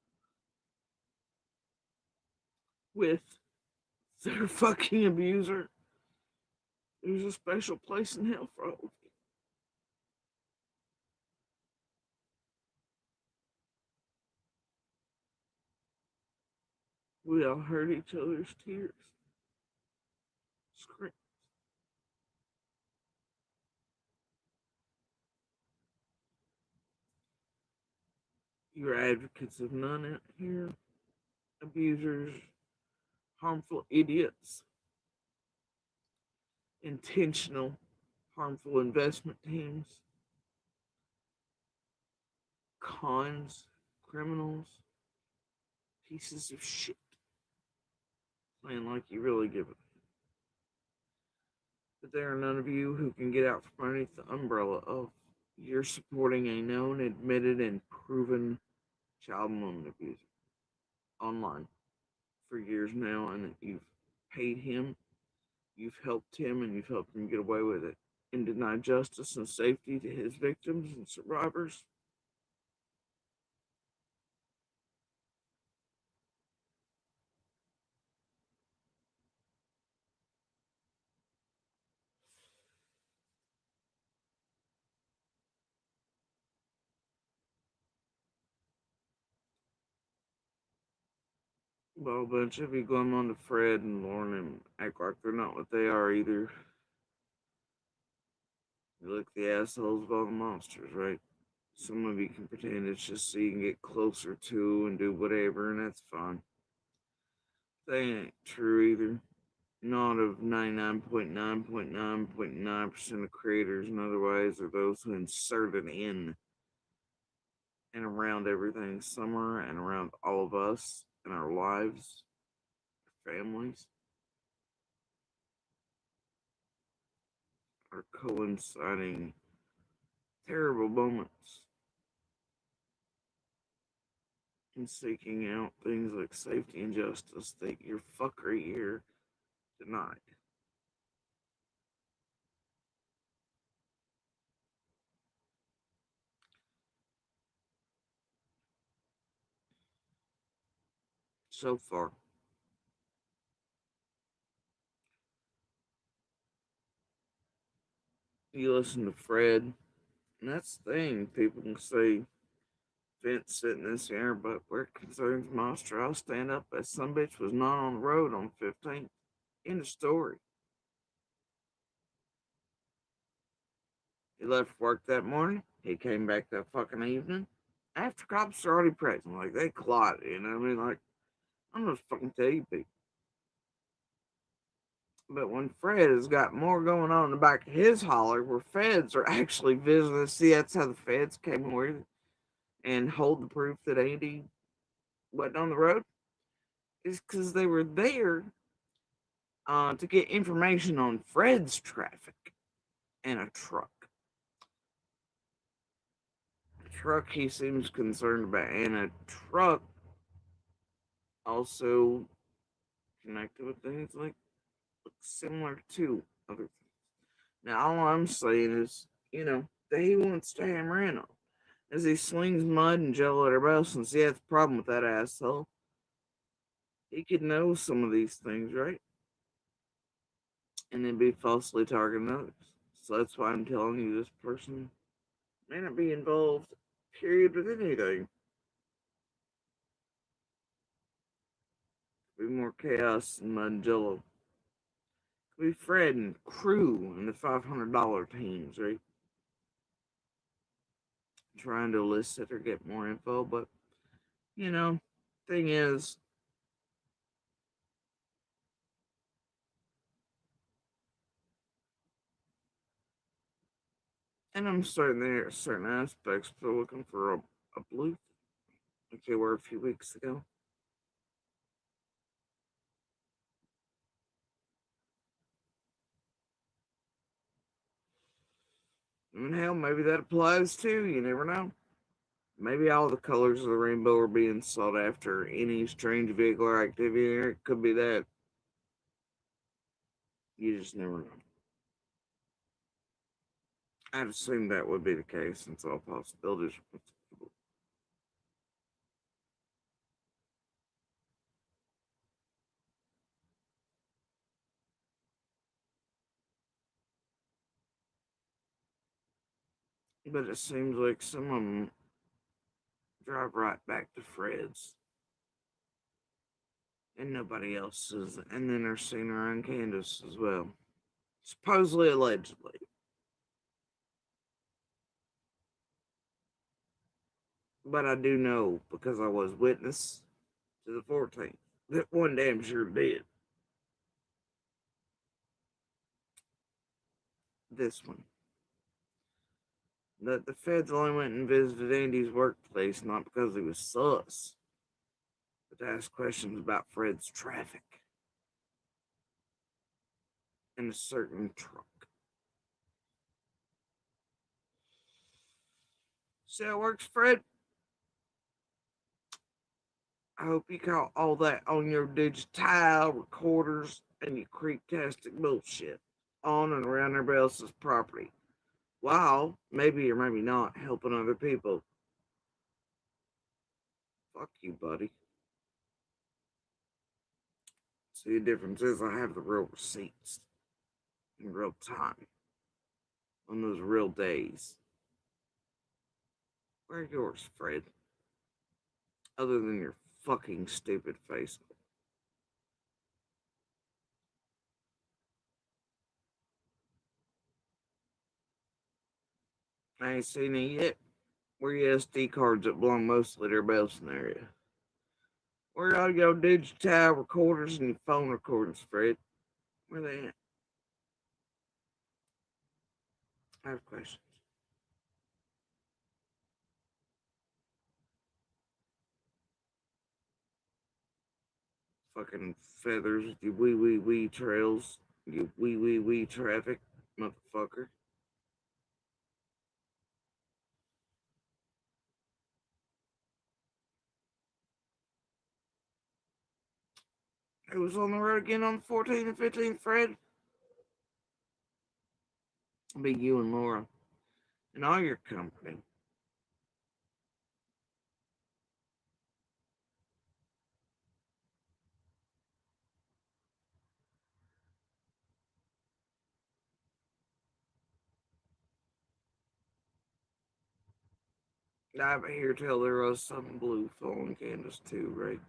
with their fucking abuser. There's a special place in hell for all of you. We all heard each other's tears. Scream. You're advocates of none out here. Abusers, harmful idiots, intentional, harmful investment teams, cons, criminals, pieces of shit. Playing like you really give it. But there are none of you who can get out from underneath the umbrella of you're supporting a known, admitted, and proven child and woman abuser online for years now, and you've paid him, you've helped him, and you've helped him get away with it and deny justice and safety to his victims and survivors. Well, a bunch of you glum on to Fred and Lauren and act like they're not what they are either. You look the assholes of all the monsters, right? Some of you can pretend it's just so you can get closer to and do whatever, and that's fine. They ain't true either. Not of 99.9.9.9% of creators and otherwise are those who inserted in and around everything Summer and around all of us in our lives, our families, are coinciding terrible moments in seeking out things like safety and justice that your fuckery here denied. So far. You listen to Fred, and that's the thing. People can say Vince sitting this here, but where it concerns Monster, I'll stand up that some bitch was not on the road on 15th. End of story. He left work that morning. He came back that fucking evening. After cops are already present. Like, they clotted, you know what I mean? Like, I'm gonna fucking tell you people. But when Fred has got more going on in the back of his holler, where feds are actually visiting, see, that's how the feds came with it. and hold the proof that Andy wasn't on the road is because they were there to get information on Fred's traffic and a truck. A truck he seems concerned about, and a truck also connected with things like similar to other things. Now, all I'm saying is, that he wants to hammer in on. As he slings mud and jello at her bow, since he has a problem with that asshole, he could know some of these things, right? And then be falsely targeting others. So that's why I'm telling you this person may not be involved, period, with anything. Could be more chaos and mud and jello. Could be Fred and crew and the $500 teams, right? Trying to elicit or get more info, but thing is, and I'm starting there at certain aspects, but looking for a blue like they were a few weeks ago. I mean, hell, maybe that applies too. You never know. Maybe all the colors of the rainbow are being sought after. Any strange vehicle or activity there, it could be that. You just never know. I'd assume that would be the case since all possibilities are possible. But it seems like some of them drive right back to Fred's and nobody else's, and then are seen around Candace as well. Supposedly, allegedly. But I do know because I was witness to the 14th that one damn sure did. This one. That the feds only went and visited Andy's workplace not because he was sus, but to ask questions about Fred's traffic in a certain truck. See how it works, Fred? I hope you caught all that on your digital recorders and your creep-tastic bullshit on and around everybody else's property. While, maybe or maybe not, helping other people. Fuck you, buddy. See, the difference is I have the real receipts in real time on those real days. Where are yours, Fred? Other than your fucking stupid face. I ain't seen it yet. Where your SD cards that belong mostly to everybody else in the area? Where are your digital recorders and your phone recordings, Fred? Where they at? I have questions. Fucking feathers with your wee trails. You wee traffic, motherfucker. Who was on the road again on the 14th and 15th, Fred? It'll be you and Laura. And all your company. I hear tell there was some blue phone Candace too, right?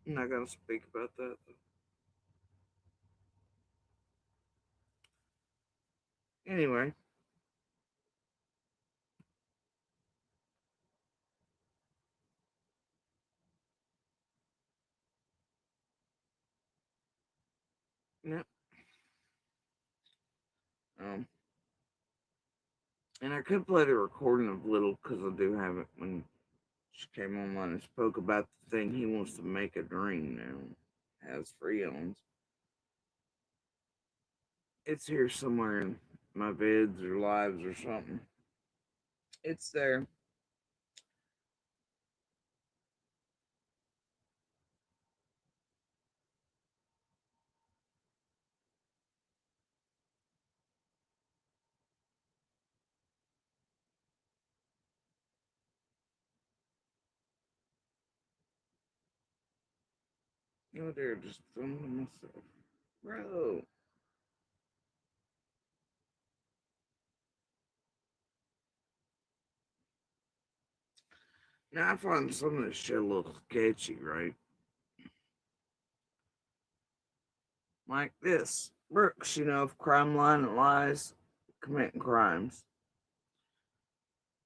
I'm not gonna speak about that. Anyway, yep. Um, And I could play the recording of Little because I do have it when she came online and spoke about the thing he wants to make a dream now. Has friends. It's here somewhere in my vids or lives or something. It's there. Oh, there, just filming myself. Bro. Now I find some of this shit a little sketchy, right? Like this. Brooks, of crime line and lies, committing crimes.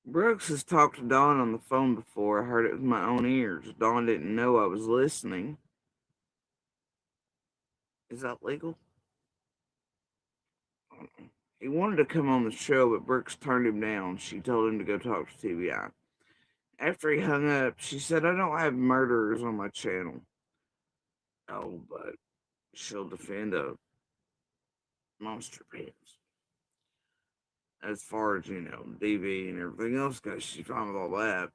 Brooks has talked to Dawn on the phone before. I heard it with my own ears. Dawn didn't know I was listening. Is that legal? He wanted to come on the show, but Brooks turned him down. She told him to go talk to TBI. After he hung up, she said, I don't have murderers on my channel. Oh, but she'll defend a monster pants. As far as, DV and everything else goes, she's fine with all that.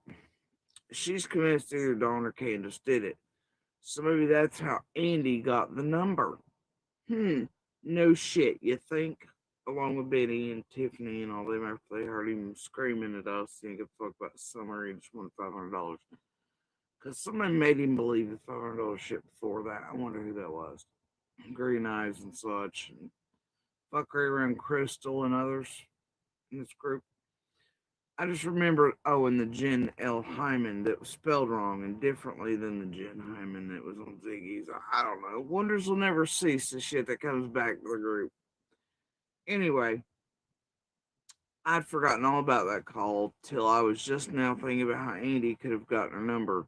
She's convinced either Dawn or Candace did it. So maybe that's how Andy got the number. No shit, you think? Along with Betty and Tiffany and all them after they heard him screaming at us and give a fuck about summer, he just wanted $500. Because somebody made him believe the $500 shit before that. I wonder who that was. Green Eyes and such. And fuckery around Crystal and others in this group. I just remember, and the Jen L. Hyman that was spelled wrong and differently than the Jen Hyman that was on Ziggy's. I don't know. Wonders will never cease, the shit that comes back to the group. Anyway, I'd forgotten all about that call till I was just now thinking about how Andy could have gotten her number.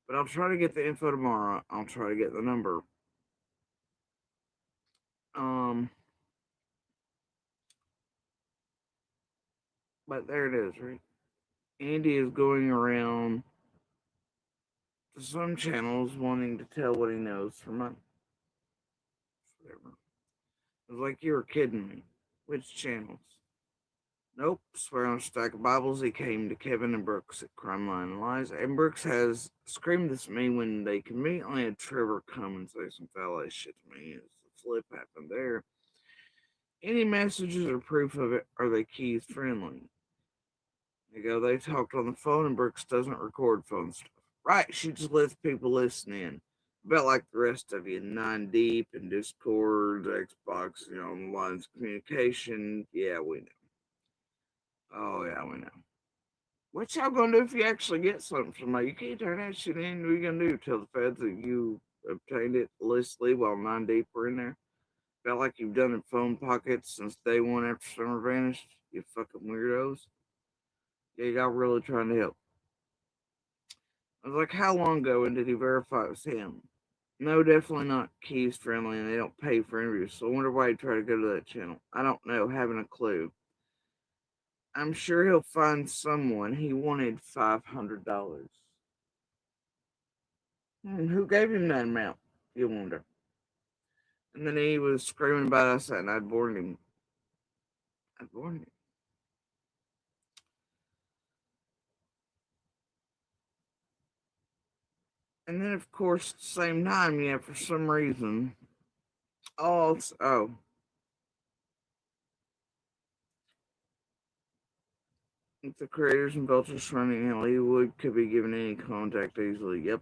But I'll try to get the info tomorrow. I'll try to get the number. But there it is, right? Andy is going around to some channels wanting to tell what he knows for money. Whatever. It was like you were kidding me. Which channels? Nope. Swear on a stack of Bibles he came to Kevin and Brooks at Crime Line and Lies. And Brooks has screamed this at me when they conveniently had Trevor come and say some foul ass shit to me. As the flip happened there. Any messages or proof of it, are they keys friendly? They talked on the phone and Brooks doesn't record phone stuff. Right, she just lets people listen in. About like the rest of you, Nine Deep and Discord, Xbox, on the lines of communication. Yeah, we know. Oh, yeah, we know. What y'all gonna do if you actually get something from me? You can't turn that shit in. What are you gonna do? Tell the feds that you obtained it illicitly while Nine Deep were in there? Felt like you've done it phone pockets since day one after Summer vanished? You fucking weirdos. Yeah, y'all really trying to help. I was like, how long ago and did he verify it was him? No, definitely not keys friendly and they don't pay for interviews, so I wonder why he tried to go to that channel. I don't know, haven't a clue. I'm sure he'll find someone. He wanted $500. Who gave him that amount? You wonder. And then he was screaming about us and I'd warned him. I'd warned him. And then, of course, at the same time, for some reason, if the creators and vultures surrounding Hollywood could be given any contact easily. Yep.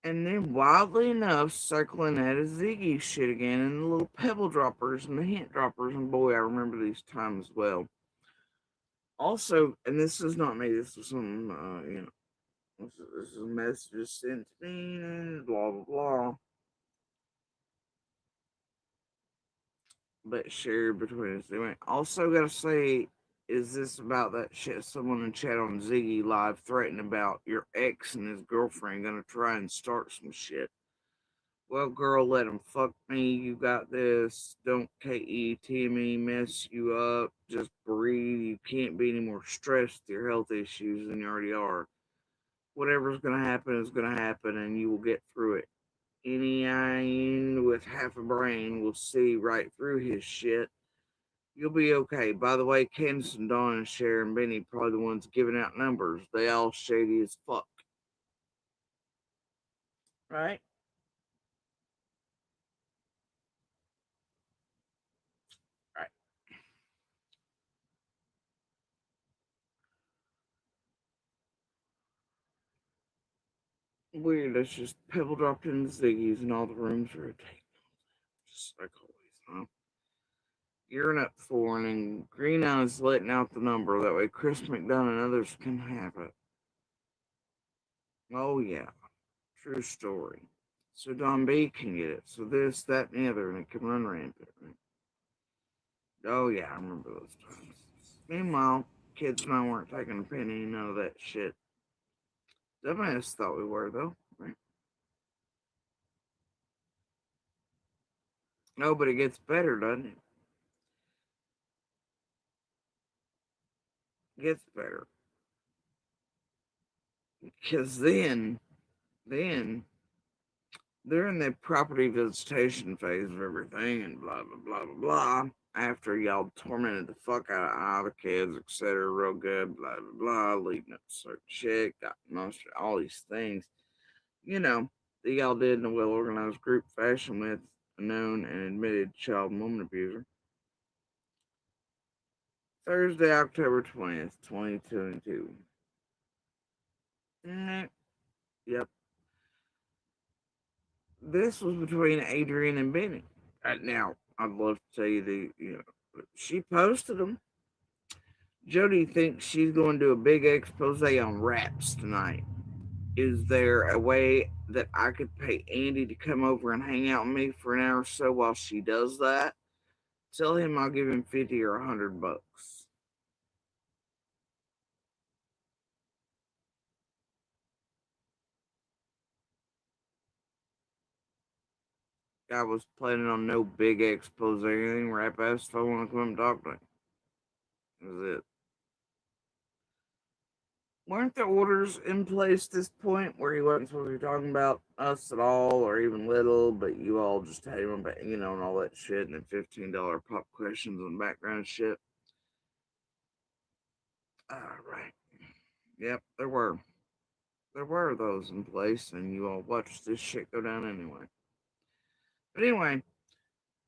And then, wildly enough, circling that is Ziggy shit again, and the little pebble droppers and the hint droppers, and boy, I remember these times well. Also, and this is not me, this was some, this is a message sent to me, and blah, blah, blah. But shared between us. Anyway, also gotta say, is this about that shit someone in chat on Ziggy Live threatened about your ex and his girlfriend gonna try and start some shit? Well, girl, let him fuck me. You got this. Don't KETME mess you up. Just breathe. You can't be any more stressed with your health issues than you already are. Whatever's gonna happen is gonna happen, and you will get through it. Any eye with half a brain will see right through his shit. You'll be okay. By the way, Candace and Dawn and Sharon and Benny probably the ones giving out numbers. They all shady as fuck. Right? Right. Weird, it's just pebble dropped in the Ziggies and all the rooms rotate. Just like always, huh? Gearing up for it, and Green Eyes letting out the number. That way Chris McDonough and others can have it. Oh, yeah. True story. So Don B can get it. So this, that, and the other, and it can run rampant. Right? Oh, yeah, I remember those times. Meanwhile, kids and I weren't taking a penny, none of that shit. Dumbass thought we were, though. Right? No, but it gets better, doesn't it? It gets better. Because then, they're in the property visitation phase of everything and blah, blah, blah, blah, blah. After y'all tormented the fuck out of all the kids, etc., real good, blah, blah, blah, leading up to certain shit, got most all these things, you know, that y'all did in a well organized group fashion with a known and admitted child and woman abuser. Thursday, October 20th, 2022. Yep. This was between Adrian and Benny. Now, I'd love to tell you she posted them. Jody thinks she's going to do a big expose on raps tonight. Is there a way that I could pay Andy to come over and hang out with me for an hour or so while she does that? Tell him I'll give him 50 or $100. I was planning on no big expose or anything. Rap asked if I want to come and talk to him. That was it. Weren't the orders in place at this point where he wasn't supposed to be talking about us at all or even little, but you all just had him, and all that shit, and then $15 pop questions and background shit? Right. Yep, there were. There were those in place, and you all watched this shit go down anyway. But anyway,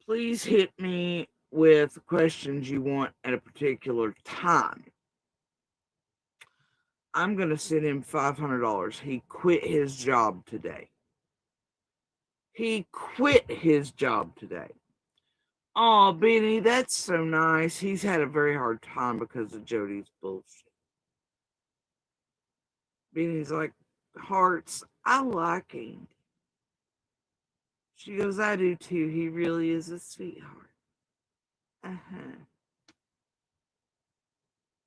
please hit me with questions you want at a particular time. I'm going to send him $500. He quit his job today. He quit his job today. Oh, Benny, that's so nice. He's had a very hard time because of Jody's bullshit. Benny's like, Hearts, I like him. She goes, I do too. He really is a sweetheart. Uh-huh.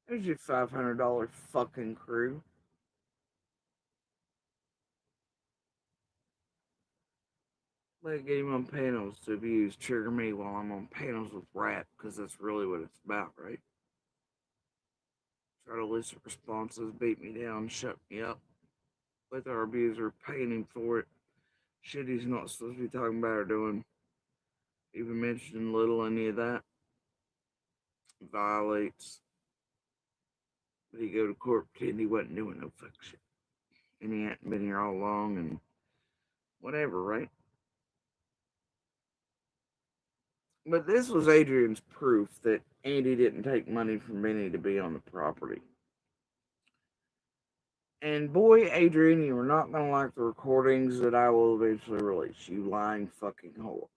There's your $500 fucking crew. Let get him on panels to abuse, trigger me while I'm on panels with rap, because that's really what it's about, right? Try to elicit responses, beat me down, shut me up. Let our abuser, paying him for it. Shit he's not supposed to be talking about or doing. Even mentioning little any of that. Violates. But he go to court pretend he wasn't doing no fuck shit. And he hadn't been here all along and whatever, right? But this was Adrian's proof that Andy didn't take money from Benny to be on the property. And boy, Adrian, you are not going to like the recordings that I will eventually release. You lying fucking whore.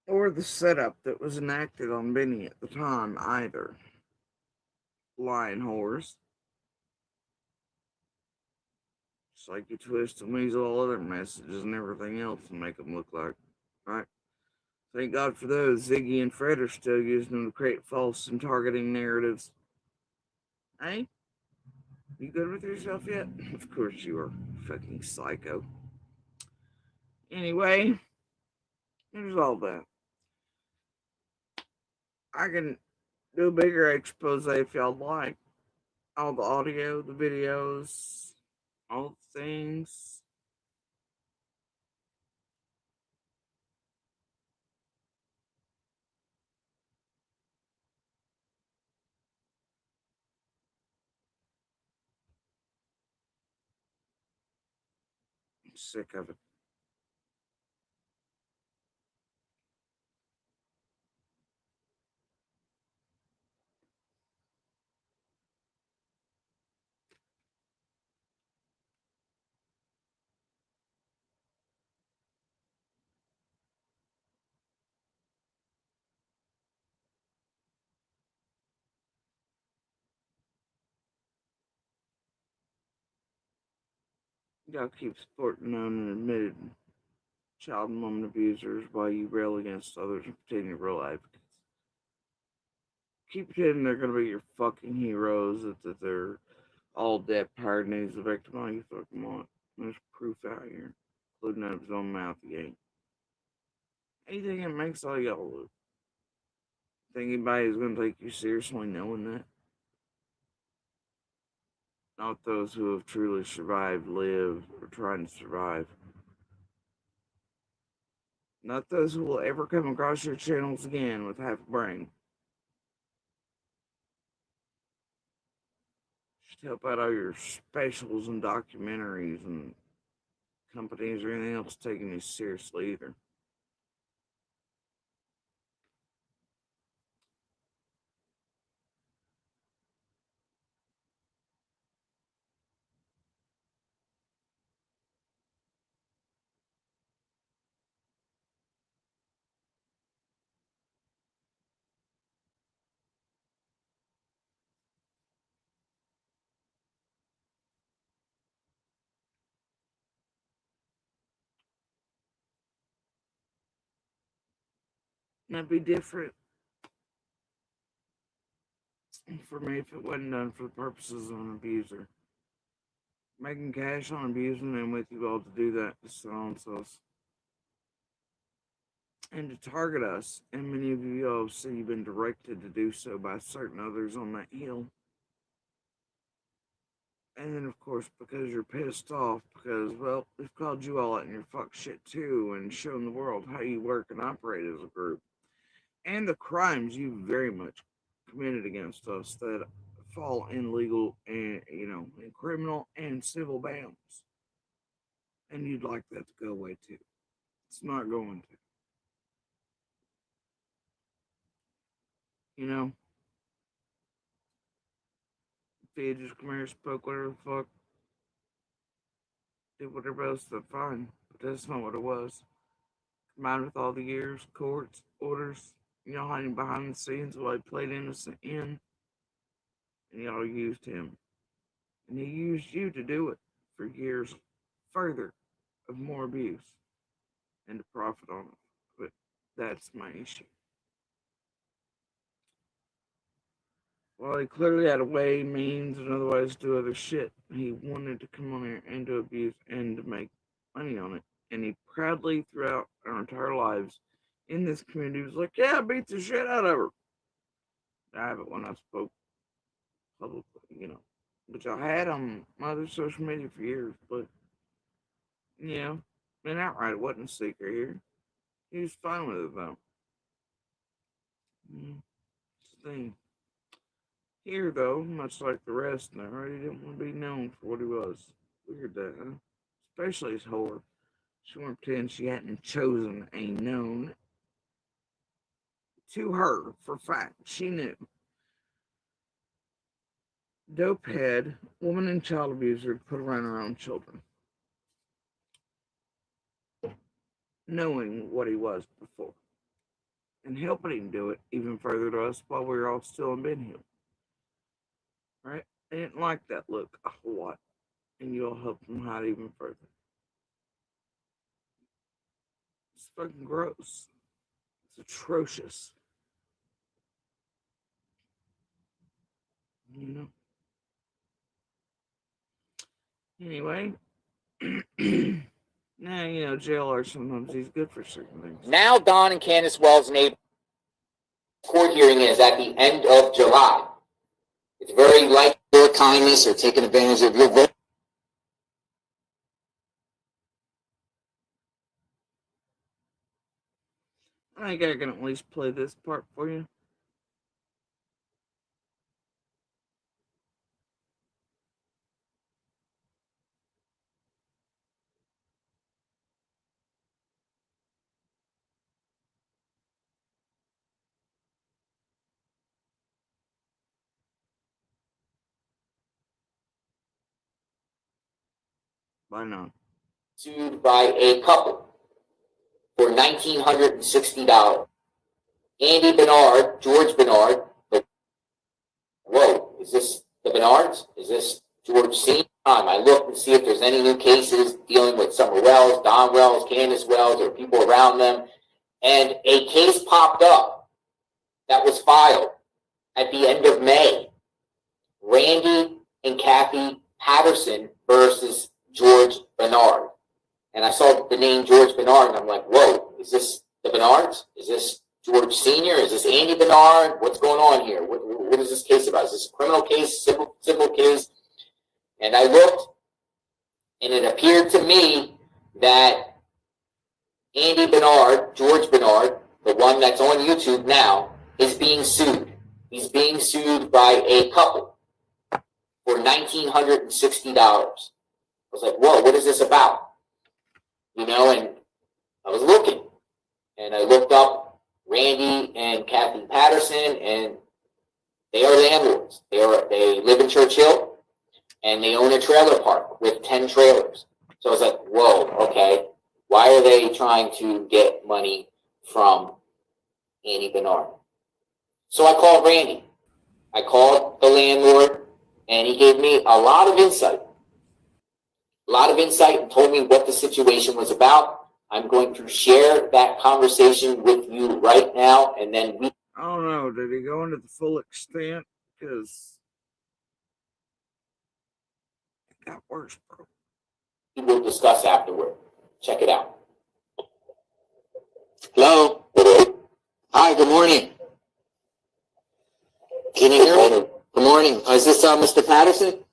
Or the setup that was enacted on Benny at the time, either. Lying whores. Just like you twist and weasel all other messages and everything else and make them look like, right? Thank God for those. Ziggy and Fred are still using them to create false and targeting narratives. Hey, you good with yourself yet? Of course you are, fucking psycho. Anyway, there's all that. I can do a bigger expose if y'all like. All the audio, the videos, all the things. I'm sick of it. Y'all keep supporting known and admitted child and woman abusers while you rail against others and pretend you're real advocates. Keep pretending they're gonna be your fucking heroes, that they're all dead pirate and he's the victim all you fucking want. There's proof out here, including out of his own mouth he ain't. Anything that makes all y'all look. Think anybody's gonna take you seriously knowing that? Not those who have truly survived, lived, or trying to survive. Not those who will ever come across your channels again with half a brain. Just help out all your specials and documentaries and companies or anything else taking you seriously either. That'd be different for me if it wasn't done for the purposes of an abuser. Making cash on abusing and with you all to do that to silence us and to target us. And many of you all have seen you've been directed to do so by certain others on that hill. And then, of course, because you're pissed off, because, well, they've called you all out in your fuck shit too and shown the world how you work and operate as a group. And the crimes you very much committed against us that fall in legal and, in criminal and civil bounds. And you'd like that to go away too. It's not going to. You know, if they had just come here, spoke whatever the fuck, did whatever else, that's fine. But that's not what it was. Combined with all the years, courts, orders, hiding behind the scenes while he played innocent in, and y'all used him. And he used you to do it for years further of more abuse and to profit on it. But that's my issue. Well, he clearly had a way, means, and otherwise do other shit. He wanted to come on here and to abuse and to make money on it. And he proudly, throughout our entire lives in this community, was like, yeah, I beat the shit out of her. I haven't when I spoke publicly. Which I had on my other social media for years, but, and outright, it wasn't a secret here. He was fine with it, though. It's the thing. Here, though, much like the rest now, he didn't want to be known for what he was. Weird that, huh? Especially his whore. She wanted to pretend she hadn't chosen a known to her for fact. She knew. Dopehead, woman and child abuser, put around her own children. Knowing what he was before. And helping him do it even further to us while we were all still in Ben Hill. Right? I didn't like that look a whole lot. And you all helped him hide even further. It's fucking gross. It's atrocious. You know. Anyway, now you know JLR sometimes he's good for certain things. Now Don and Candace Wells' neighbor court hearing is at the end of July. It's very like your kindness or taking advantage of your vote. I think I can at least play this part for you. Why not? Sued by a couple for $1,960. Andy Bernard, George Bernard. Whoa, is this the Bernards? Is this George Senior? I looked to see if there's any new cases dealing with Summer Wells, Don Wells, Candace Wells, or people around them. And a case popped up that was filed at the end of May. Randy and Kathy Patterson versus George Bernard. And I saw the name George Bernard, and I'm like, whoa, is this the Bernards? Is this George Senior? Is this Andy Bernard? What's going on here? What is this case about? Is this a criminal case, civil case? And I looked, and it appeared to me that Andy Bernard, George Bernard, the one that's on YouTube now, is being sued. He's being sued by a couple for $1,960. I was like, whoa, what is this about? You know, and I was looking, and I looked up Randy and Kathy Patterson, and they are landlords. They live in Churchill, and they own a trailer park with 10 trailers. So I was like, whoa, okay. Why are they trying to get money from Andy Bernard? So I called Randy. I called the landlord, and he gave me a lot of insight. And told me what the situation was about. I'm going to share that conversation with you right now, and then we... I don't know. Did he go into the full extent? Because it got worse, bro. We will discuss afterward. Check it out. Hello? Hi, good morning. Can you hear me? Good morning. Is this Mr. Patterson?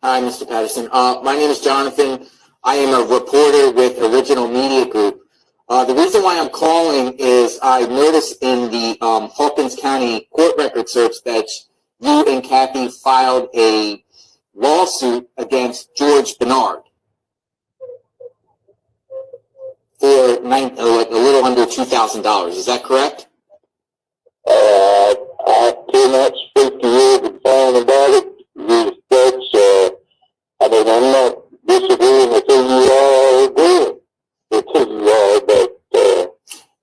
Hi, Mr. Patterson. My name is Jonathan. I am a reporter with Original Media Group. The reason why I'm calling is I noticed in the Hawkins County court record search that you and Kathy filed a lawsuit against George Bernard for a little under $2,000. Is that correct? I cannot speak to you the phone about it. I'm not disagreeing with who you are or agreeing with who you are, but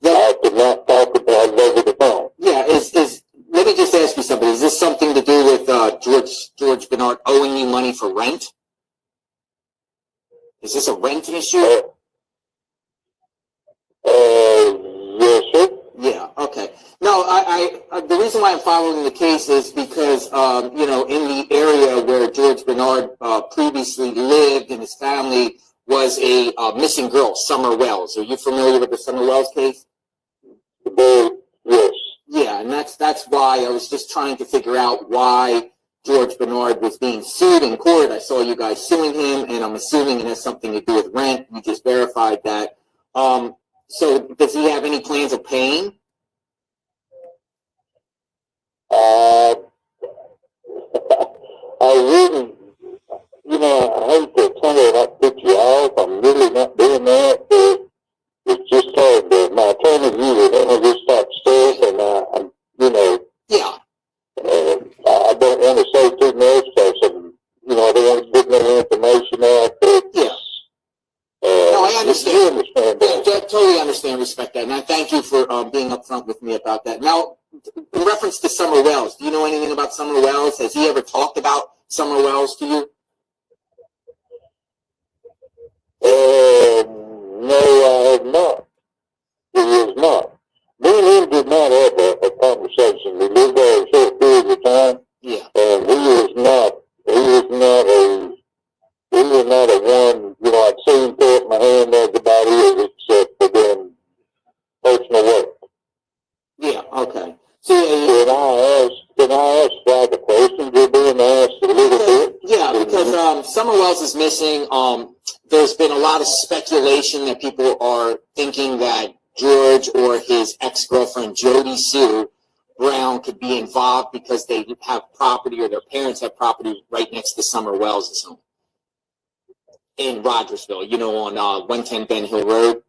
I could not talk about it over the phone. Yeah, let me just ask you something. Is this something to do with George Bernard owing you money for rent? Is this a rent issue? Yes, sir. Yeah, okay. No, I the reason why I'm following the case is because, in the area where George Bernard previously lived and his family was a missing girl, Summer Wells. Are you familiar with the Summer Wells case? Yes. Yeah, and that's why I was just trying to figure out why George Bernard was being sued in court. I saw you guys suing him, and I'm assuming it has something to do with rent. You just verified that. So does he have any plans of paying? I wouldn't, I hate to tell you that put you off. I'm really not doing that. It's just hard. My attorney usually don't just upstairs, and yeah. I don't want to say too much because I don't want to put no information out. Yeah. No, I understand. I totally understand, respect that, and I thank you for being upfront with me about that. Now, in reference to Summer Wells, do you know anything about Summer Wells? Has he ever talked about Summer Wells to you? No, I have not. conversation. We lived there a short period of time. Yeah. And he was not a one, you know, I'd seen him put my hand there about it, except for doing personal work. Yeah, okay. See, Can I ask why the questions are being asked a little bit? Yeah, because Summer Wells is missing. There's been a lot of speculation that people are thinking that George or his ex-girlfriend Jodi Sue Brown could be involved because they have property, or their parents have property right next to Summer Wells' home in Rogersville, you know, on 110 Ben Hill Road.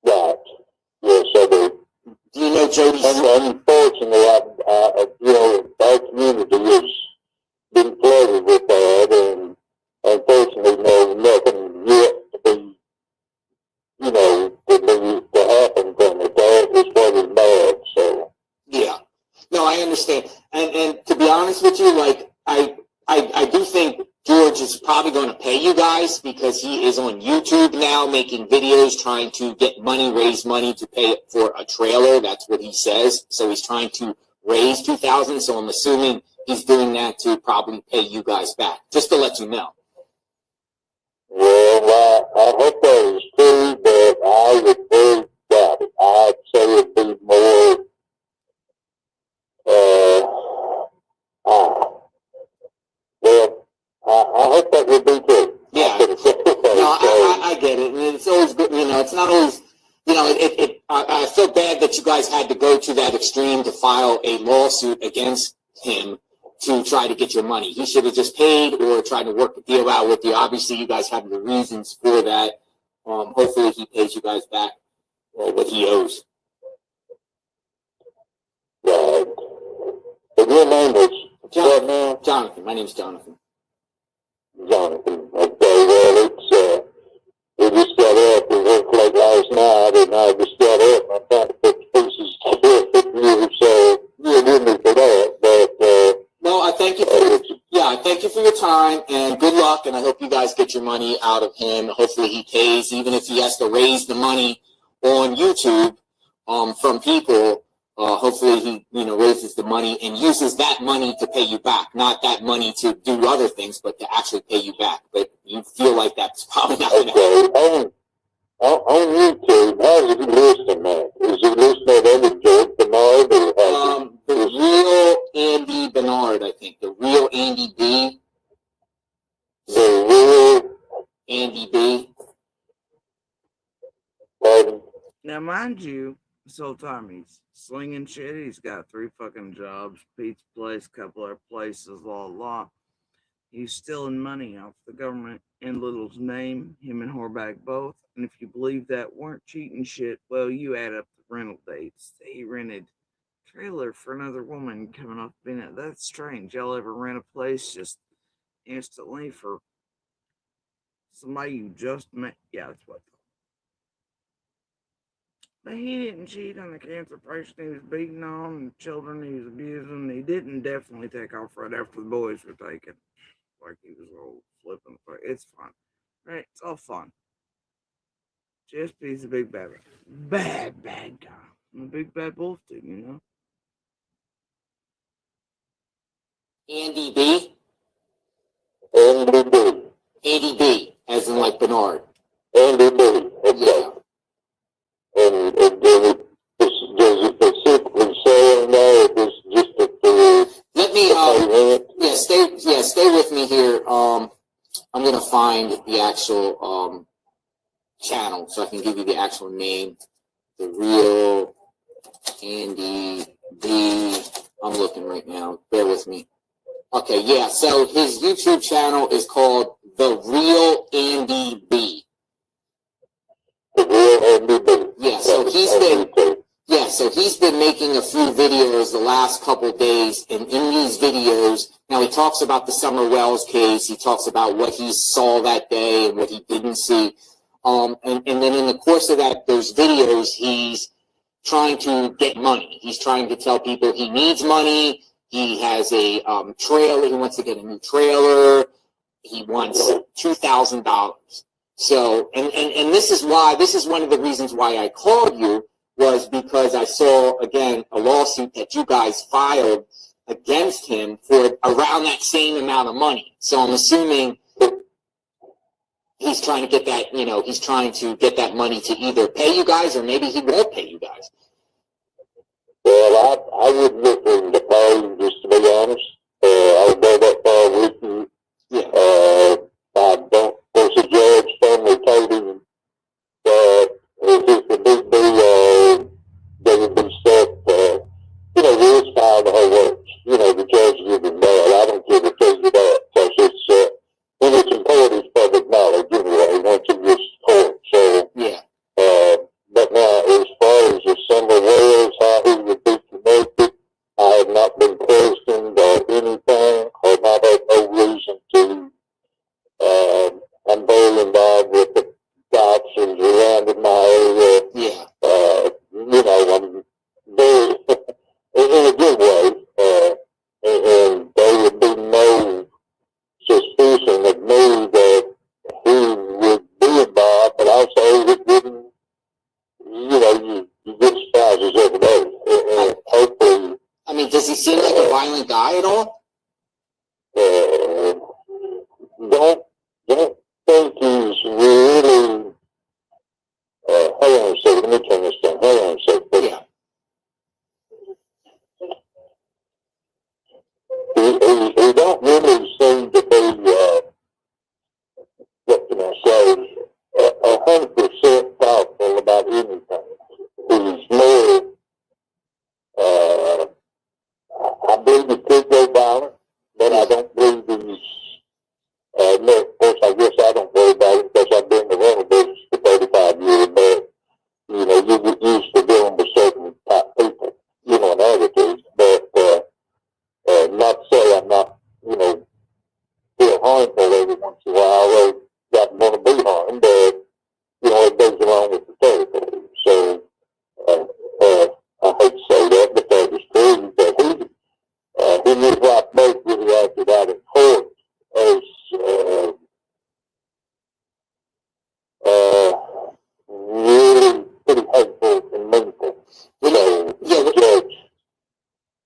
Right. Yes, I do. Do you know Jodi Sue? Unfortunately, you know, our community has been flooded with that, and unfortunately, no, nothing yet to be, you know, to happen from it. That is what is bad, so. Yeah. No, I understand. And to be honest with you, like, I do think George is probably going to pay you guys because he is on YouTube now making videos trying to get money, raise money to pay for a trailer. That's what he says. So he's trying to raise $2,000. So I'm assuming he's doing that to probably pay you guys back, just to let you know. Well, I hope that is true, but I would very doubt it. I'd say it'd be more, well, I hope that would be true. Yeah. No, I get it. I mean, it's always good, you know, it's not always, you know, I feel bad that you guys had to go to that extreme to file a lawsuit against him to try to get your money. He should have just paid or tried to work the deal out with you. Obviously, you guys have the reasons for that. Hopefully, he pays you guys back what he owes. Right. But your name is Jonathan. My name's Jonathan. Jonathan. Okay, well, we just got up. We worked late last night, and I just got up. I'm trying to put the pieces together, so forgive me for that. But no, I thank you. I thank you for your time, and good luck. And I hope you guys get your money out of him. Hopefully, he pays, even if he has to raise the money on YouTube from people. Hopefully, he raises the money and uses that money to pay you back, not that money to do other things, but to actually pay you back. But you feel like that's probably not going to happen. On YouTube, how is he listing that? Is he listing that under George Bernard? Or the real Andy Bernard, I think. The real Andy B. The real Andy B. Pardon? Now, mind you, this whole time he's slinging shit. He's got 3 fucking jobs, pizza place, couple other places, la. He's stealing money off the government in Little's name, him and Horback both. And if you believe that weren't cheating shit, well, you add up the rental dates. He rented a trailer for another woman coming off being it. That's strange. Y'all ever rent a place just instantly for somebody you just met? Yeah, that's what. But he didn't cheat on the cancer patient he was beating on and children he was abusing. He didn't definitely take off right after the boys were taken. Like he was all flipping. It's fun. Right? It's all fun. Just he's a big bad guy. I'm a big bad wolf dude, you know? Andy B. Andy B. Andy B. As in like Bernard. Andy B. Yeah. And does it specifically say in there, or just let me stay with me here. I'm gonna find the actual channel so I can give you the actual name. The real Andy B. I'm looking right now. Bear with me. Okay, yeah. So his YouTube channel is called The Real Andy B. The Real Andy B. Yeah, so he's been making a few videos the last couple of days, and in these videos, now he talks about the Summer Wells case, he talks about what he saw that day and what he didn't see, and then in the course of those videos, he's trying to get money. He's trying to tell people he needs money, he has a trailer, he wants to get a new trailer, he wants $2,000. So, and this is one of the reasons why I called you, was because I saw, again, a lawsuit that you guys filed against him for around that same amount of money. So I'm assuming he's trying to get that, he's trying to get that money to either pay you guys or maybe he won't pay you guys. Well, I wouldn't look for him to pay him, just to be honest. I would go that far with you. Yeah. I don't, of course, the judge finally told him that if the big deal, they would be set, rules file the whole works. The judge give him that. I don't give it to you that, because it's, when it's in court, it's public knowledge anyway, once it gets to court. So, yeah. But now, as far as the summer was, how he would be connected, I have not been questioned or anything, or not had no reason to. I'm very involved with the cops and around in my area. Yeah. I'm very, in a good way, and there would be no suspicion of me that he would be involved, but also it wouldn't, you get surprises every day, and hopefully. I mean, does he seem like a violent guy at all? Don't think he's really. Hold on a second. Let me turn this down. Hold on a second. Yeah. He don't really seem to be. What can I say? 100% thoughtful about anything. He's more. I believe he could go violent, but I don't believe he's. No, of course, I guess I don't worry about it because I've been in the rental business for 35 years, but, you get used to dealing with certain type people, and attitudes, but, not to say I'm not, feel harmful every once in a while, I got want to be harmed, but, it goes along with the territory. So, I hate to say that, but that is true, that he and his wife both really acted out in court as, really pretty hateful and meaningful.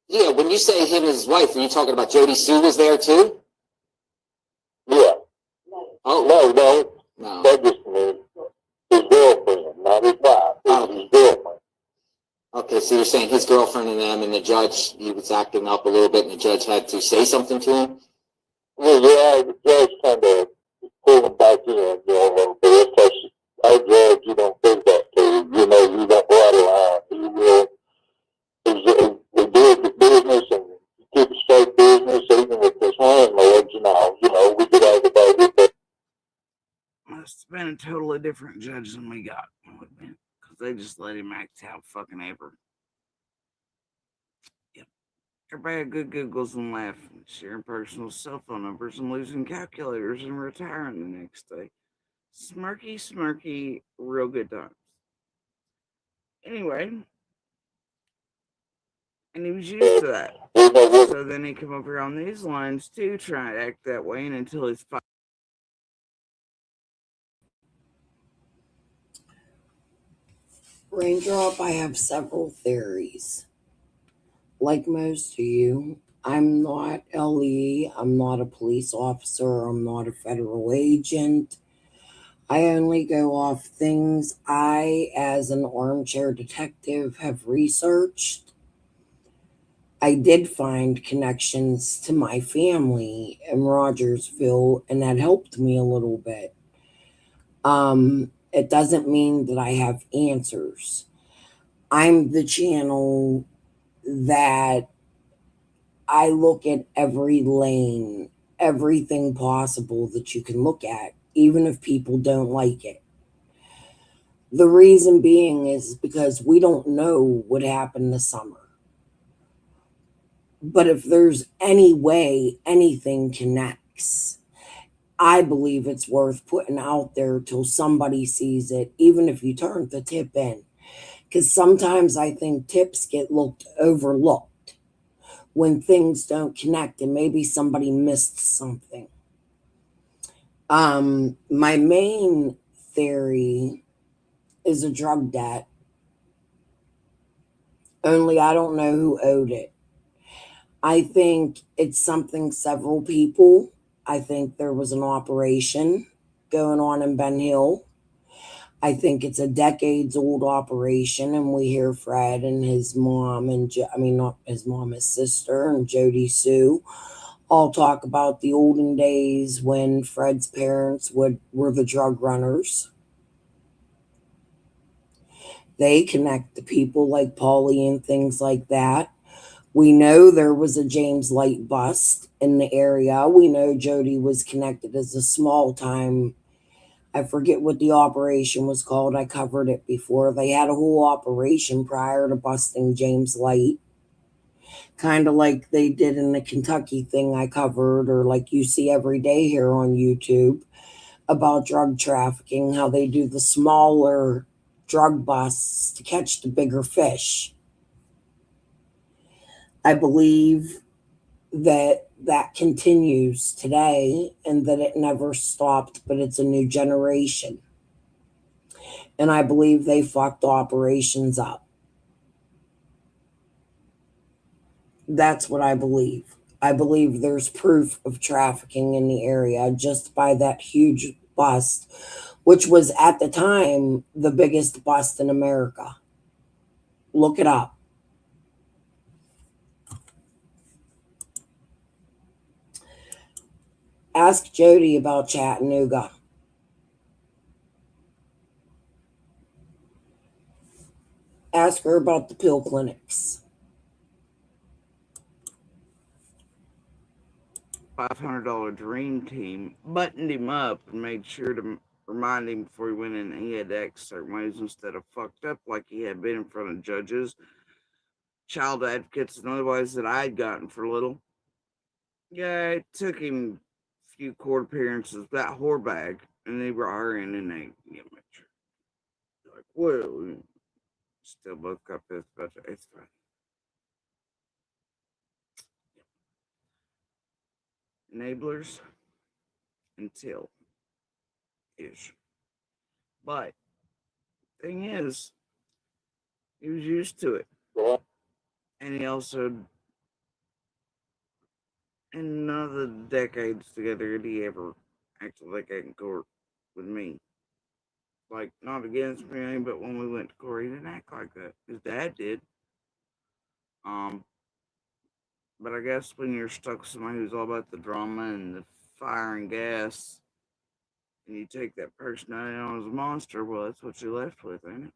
Yeah, when you say him and his wife, are you talking about Jodi Sue was there too? Yeah. Oh. No. That just means his girlfriend, not his wife. His girlfriend. Okay, so you're saying his girlfriend and them, and the judge, he was acting up a little bit, and the judge had to say something to him? Well, yeah, the judge kind of pulled him back in, a little bit, because our judge, you don't do that to him. You don't go out of line. He will. He did the business and keep the straight business, even with his landlords and all. We get aggravated, but Must have been a totally different judge than we got. Because they just let him act out fucking ever. Yep. Everybody had good giggles and laughing, sharing personal cell phone numbers and losing calculators and retiring the next day. Smirky, real good times. Anyway, and he was used to that. So then he come over on these lines too, trying to act that way, and until he's Raindrop, I have several theories. Like most of you, I'm not LE, I'm not a police officer, I'm not a federal agent. I only go off things I, as an armchair detective, have researched. I did find connections to my family in Rogersville, and that helped me a little bit. It doesn't mean that I have answers. I'm the channel that I look at every lane, everything possible that you can look at, even if people don't like it. The reason being is because we don't know what happened this summer. But if there's any way anything connects, I believe it's worth putting out there till somebody sees it, even if you turn the tip in. Because sometimes I think tips get overlooked when things don't connect and maybe somebody missed something. My main theory is a drug debt. only I don't know who owed it. I think it's something several people. I think there was an operation going on in Ben Hill. I think it's a decades old operation, and we hear Fred and his mom and I mean not his mom, his sister and Jody Sue all talk about the olden days when Fred's parents were the drug runners. They connect to people like Paulie and things like that. We know there was a James Light bust in the area. We know Jody was connected as a small time. I forget what the operation was called. I covered it before. They had a whole operation prior to busting James Light, kind of like they did in the Kentucky thing I covered, or like you see every day here on YouTube about drug trafficking, how they do the smaller drug busts to catch the bigger fish. I believe that that continues today and that it never stopped, but it's a new generation. And I believe they fucked operations up. That's what I believe. I believe there's proof of trafficking in the area just by that huge bust, which was at the time the biggest bust in America. Look it up. Ask Jody about Chattanooga. Ask her about the pill clinics. $500 dream team buttoned him up and made sure to remind him before he went in he had to act certain ways instead of fucked up like he had been in front of judges, child advocates, and otherwise that I'd gotten for little. Yeah, it took him a few court appearances, that whore bag, and they brought her in and they make sure. They're like, well, still both got this, but it's fine. Enablers until ish. But thing is, he was used to it. And he also, in none of the decades together, did he ever acted like in court with me. Like, not against me, but when we went to court, he didn't act like that. His dad did. Um, but I guess when you're stuck with somebody who's all about the drama and the fire and gas, and you take that personality on as a monster, well, that's what you're left with, ain't it?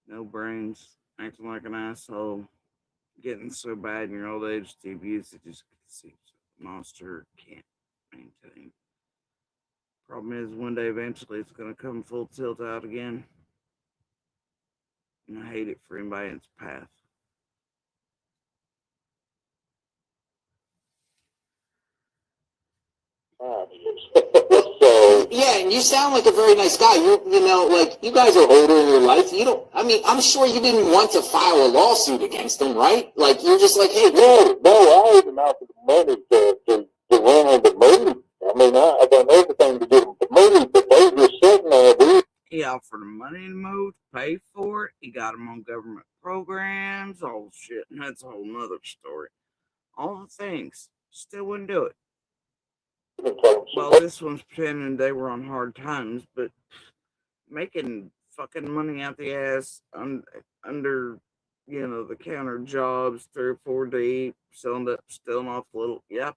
No brains, acting like an asshole, getting so bad in your old age, the abuse, it just seems a monster can't maintain. Problem is, one day eventually it's going to come full tilt out again. And I hate it for anybody in its path. So yeah, and you sound like a very nice guy. You know, like you guys are older in your life. You don't. I mean, I'm sure you didn't want to file a lawsuit against him, right? Like you're just like, hey, no, I owed him out the money to run on the money. I mean, I done everything to get him the money, but they just sitting there, dude. He offered him money to move, to pay for it. He got him on government programs, all shit, and that's a whole nother story. All the things, still wouldn't do it. Well, this one's pretending they were on hard times, but making fucking money out the ass under, the counter jobs, 3 or 4 deep, stealing off a little. Yep.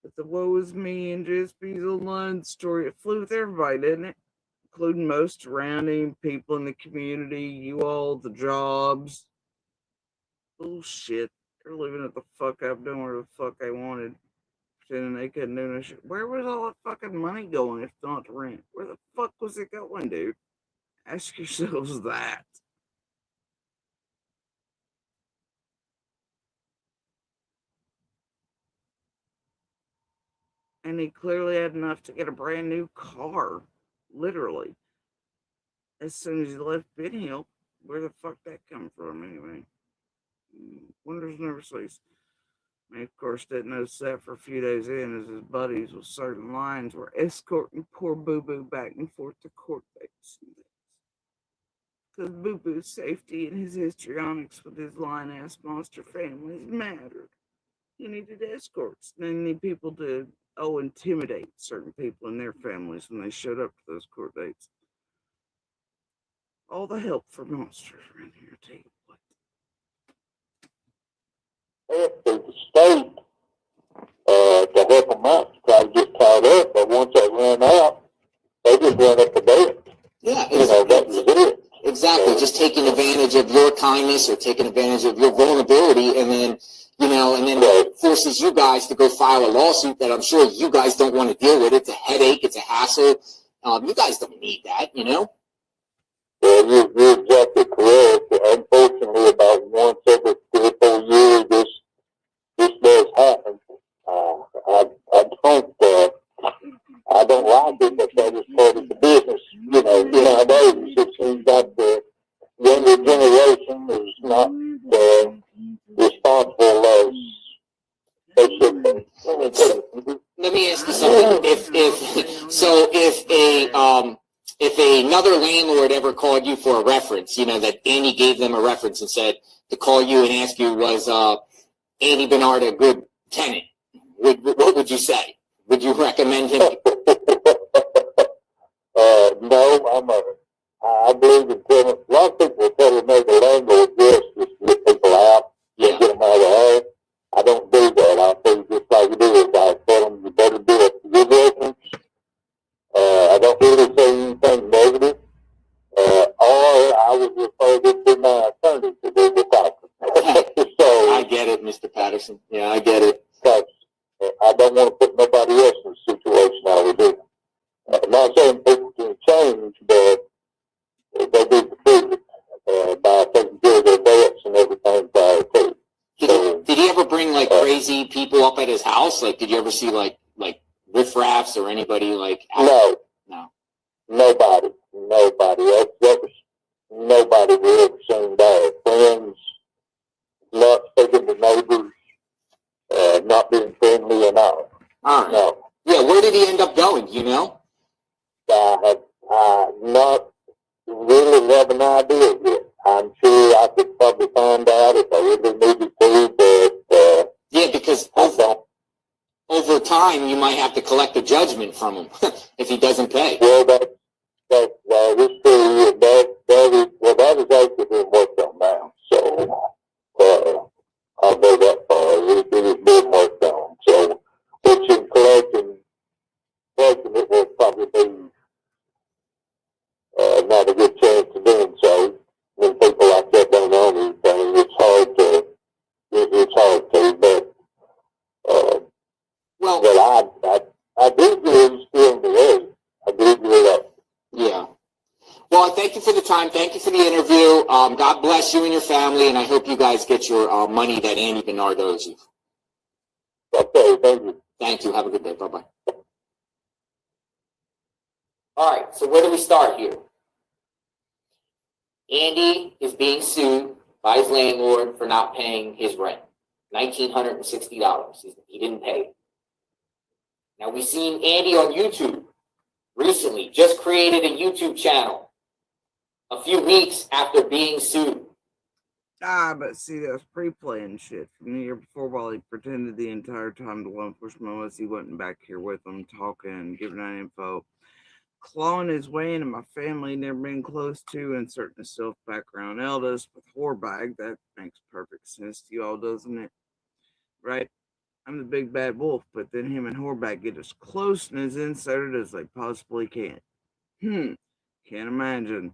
But the woe is me and JSP's online story, it flew with everybody, didn't it? Including most surrounding people in the community, you all, the jobs. Bullshit. They're living it the fuck up, doing whatever the fuck they wanted. Pretending they couldn't do no shit. Where was all that fucking money going if not to rent? Where the fuck was it going, dude? Ask yourselves that. And he clearly had enough to get a brand new car. Literally. As soon as he left Ben Hill. Where the fuck that come from anyway? Wonders never cease. He, of course, didn't notice that for a few days in, as his buddies with certain lines were escorting poor Boo Boo back and forth to court dates. Because Boo Boo's safety and his histrionics with his lying-ass monster families mattered. He needed escorts. They need people to, intimidate certain people and their families when they showed up to those court dates. All the help for monsters around here, I tell you what. If the state to help them out to try to get caught up, but once they ran out, they just ran up the bed. Yeah, That was it. exactly. Just taking advantage of your kindness or taking advantage of your vulnerability, and then it forces you guys to go file a lawsuit that I'm sure you guys don't want to deal with. It's a headache. It's a hassle. You guys don't need that, Well, you're exactly correct. Unfortunately, about once every 3 or 4 years, this does happen. I don't like it, but that is part of the business. Nowadays it seems like the younger generation is not responsible as they should be. Let me ask you something. If another landlord ever called you for a reference, that Andy gave them a reference and said to call you and ask you, was Andy Bernard a good tenant? What would you say? Would you recommend him? No, I believe in tenants. A lot of people will tell me the landlord just to get people out, get them out of the house. I don't do that. I think just like it is. I tell them you better do a good reference. I don't really say anything negative. Or I would refer this to my attorney to do the talking. So I get it, Mr. Patterson. Yeah, I get it. Because I don't want to put nobody else in the situation I was in. I'm not saying people can change, but they need to prove it by taking care of their debts and everything prior to. Did he ever bring crazy people up at his house? Did you ever see like riffraffs or anybody No. Nobody. That was nobody we ever seen there. Friends, not speaking to neighbors, not being friendly and all. All right. No. Yeah, where did he end up going, I not really have an idea yet. I'm sure I could probably find out if I really needed to, but yeah, because over time you might have to collect a judgment from him if he doesn't pay. Well, that is true. That is actually being worked on now. So I'll go that far. It is being worked on. So, which in collecting it will probably be not a good chance to doing so. When people like that don't own anything, it's hard to, but I do believe still in the area. I do believe that. Yeah. Well, thank you for the time. Thank you for the interview. God bless you and your family, and I hope you guys get your money that Andy Bernard owes you. Okay, thank you. Thank you. Have a good day. Bye-bye. All right, so where do we start here? Andy is being sued by his landlord for not paying his rent, $1,960. He didn't pay it. Now, we've seen Andy on YouTube recently, just created a YouTube channel a few weeks after being sued. But see, that was pre-planned shit from the year before while he pretended the entire time the law enforcement was he wasn't back here with them, talking, giving out info, clawing his way into my family, never been close to, inserting a self-background eldest with whorebag. That makes perfect sense to you all, doesn't it? Right? I'm the big bad wolf, but then him and whorebag get as close and as inserted as they possibly can. Can't imagine.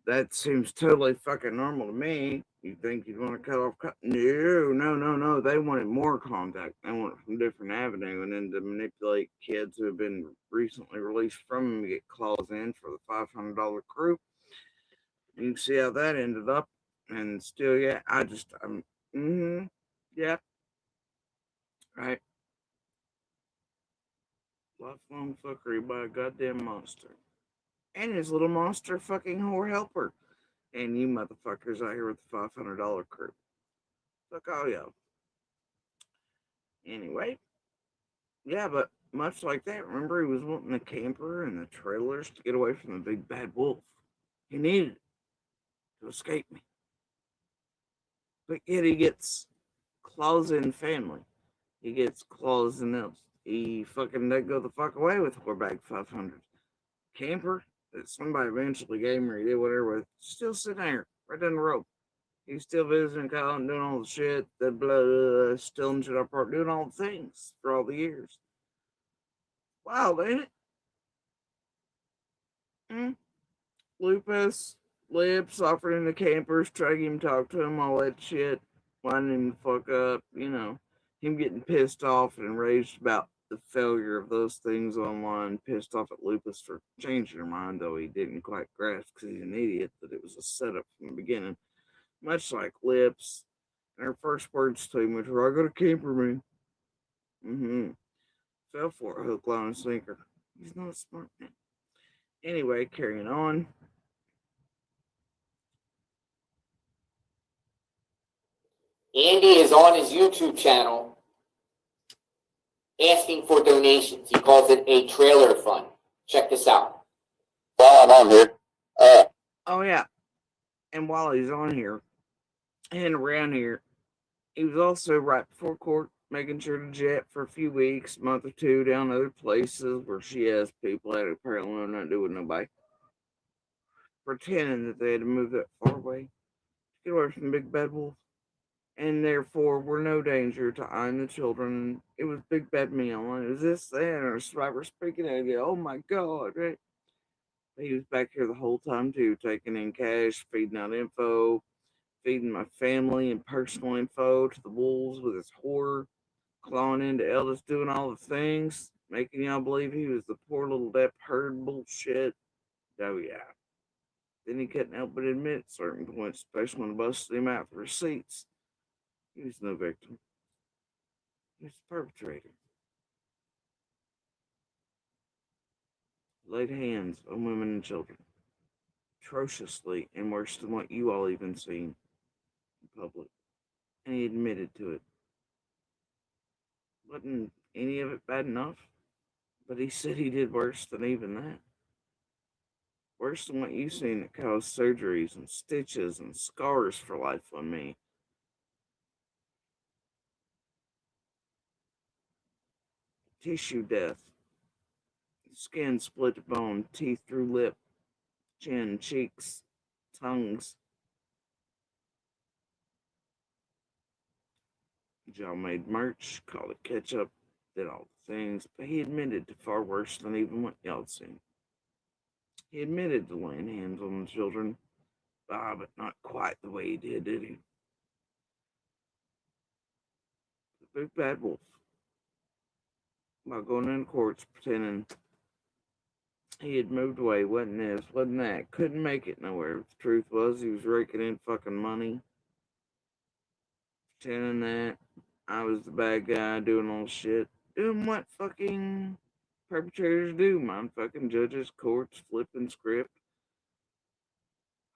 That seems totally fucking normal to me. You think you'd want to cut off? No. They wanted more contact. They want it from a different avenue, and then to manipulate kids who have been recently released from them to get claws in for the $500 crew. You can see how that ended up. And still, yeah, yeah, right. Lifelong fuckery by a goddamn monster. And his little monster fucking whore helper. And you motherfuckers out here with the $500 crew. Fuck all y'all. Anyway. Yeah, but much like that, remember he was wanting the camper and the trailers to get away from the big bad wolf. He needed it. to escape me. But yet he gets claws in family. He gets claws in else. He fucking doesn't go the fuck away with Warbag 500. Camper that somebody eventually gave me or he did whatever with, still sitting there, right down the road. He's still visiting Colin, doing all the shit, the blah, stealing shit apart, doing all the things for all the years. Wow, ain't it? Hmm? Lupus, Lips, offering the campers, trying to get him talk to him, all that shit, winding him the fuck up, him getting pissed off and enraged about the failure of those things online, pissed off at Lupus for changing her mind, though he didn't quite grasp because he's an idiot that it was a setup from the beginning. Much like Lips, and her first words to him, which were, I got a camper, man. Fell for it, hook, line, and sinker. He's not a smart man. Anyway, carrying on. Andy is on his YouTube channel asking for donations. He calls it a trailer fund. Check this out. While I'm on here, Oh, yeah. And while he's on here and around here, he was also right before court making sure to jet for a few weeks, a month or two, down other places where she has people that apparently know nothing to do with nobody, pretending that they had to move that far away to get away from the big bad wolf, and therefore were no danger to I and the children. It was big bad meal, and it was this, that, and a survivor speaking, and I go, oh my god, right? He was back here the whole time too, taking in cash, feeding out info, feeding my family and personal info to the wolves with his horror, clawing into Eldest, doing all the things, making y'all believe he was the poor little Depp herd bullshit. Oh yeah. Then he couldn't help but admit at certain points, especially when I busted him out the receipts. He was no victim. He was the perpetrator. Laid hands on women and children. Atrociously and worse than what you all even seen in public. And he admitted to it. Wasn't any of it bad enough? But he said he did worse than even that. Worse than what you seen that caused surgeries and stitches and scars for life on me. Tissue death. Skin split to bone, teeth through lip, chin, cheeks, tongues. Y'all made merch, called it ketchup, did all the things, but he admitted to far worse than even what y'all'd seen. He admitted to laying hands on the children, but not quite the way he did he? The big bad wolf. While going in courts pretending he had moved away, wasn't this, wasn't that, couldn't make it nowhere. The truth was he was raking in fucking money, pretending that I was the bad guy doing all shit, doing what fucking perpetrators do, mind fucking judges, courts, flipping script,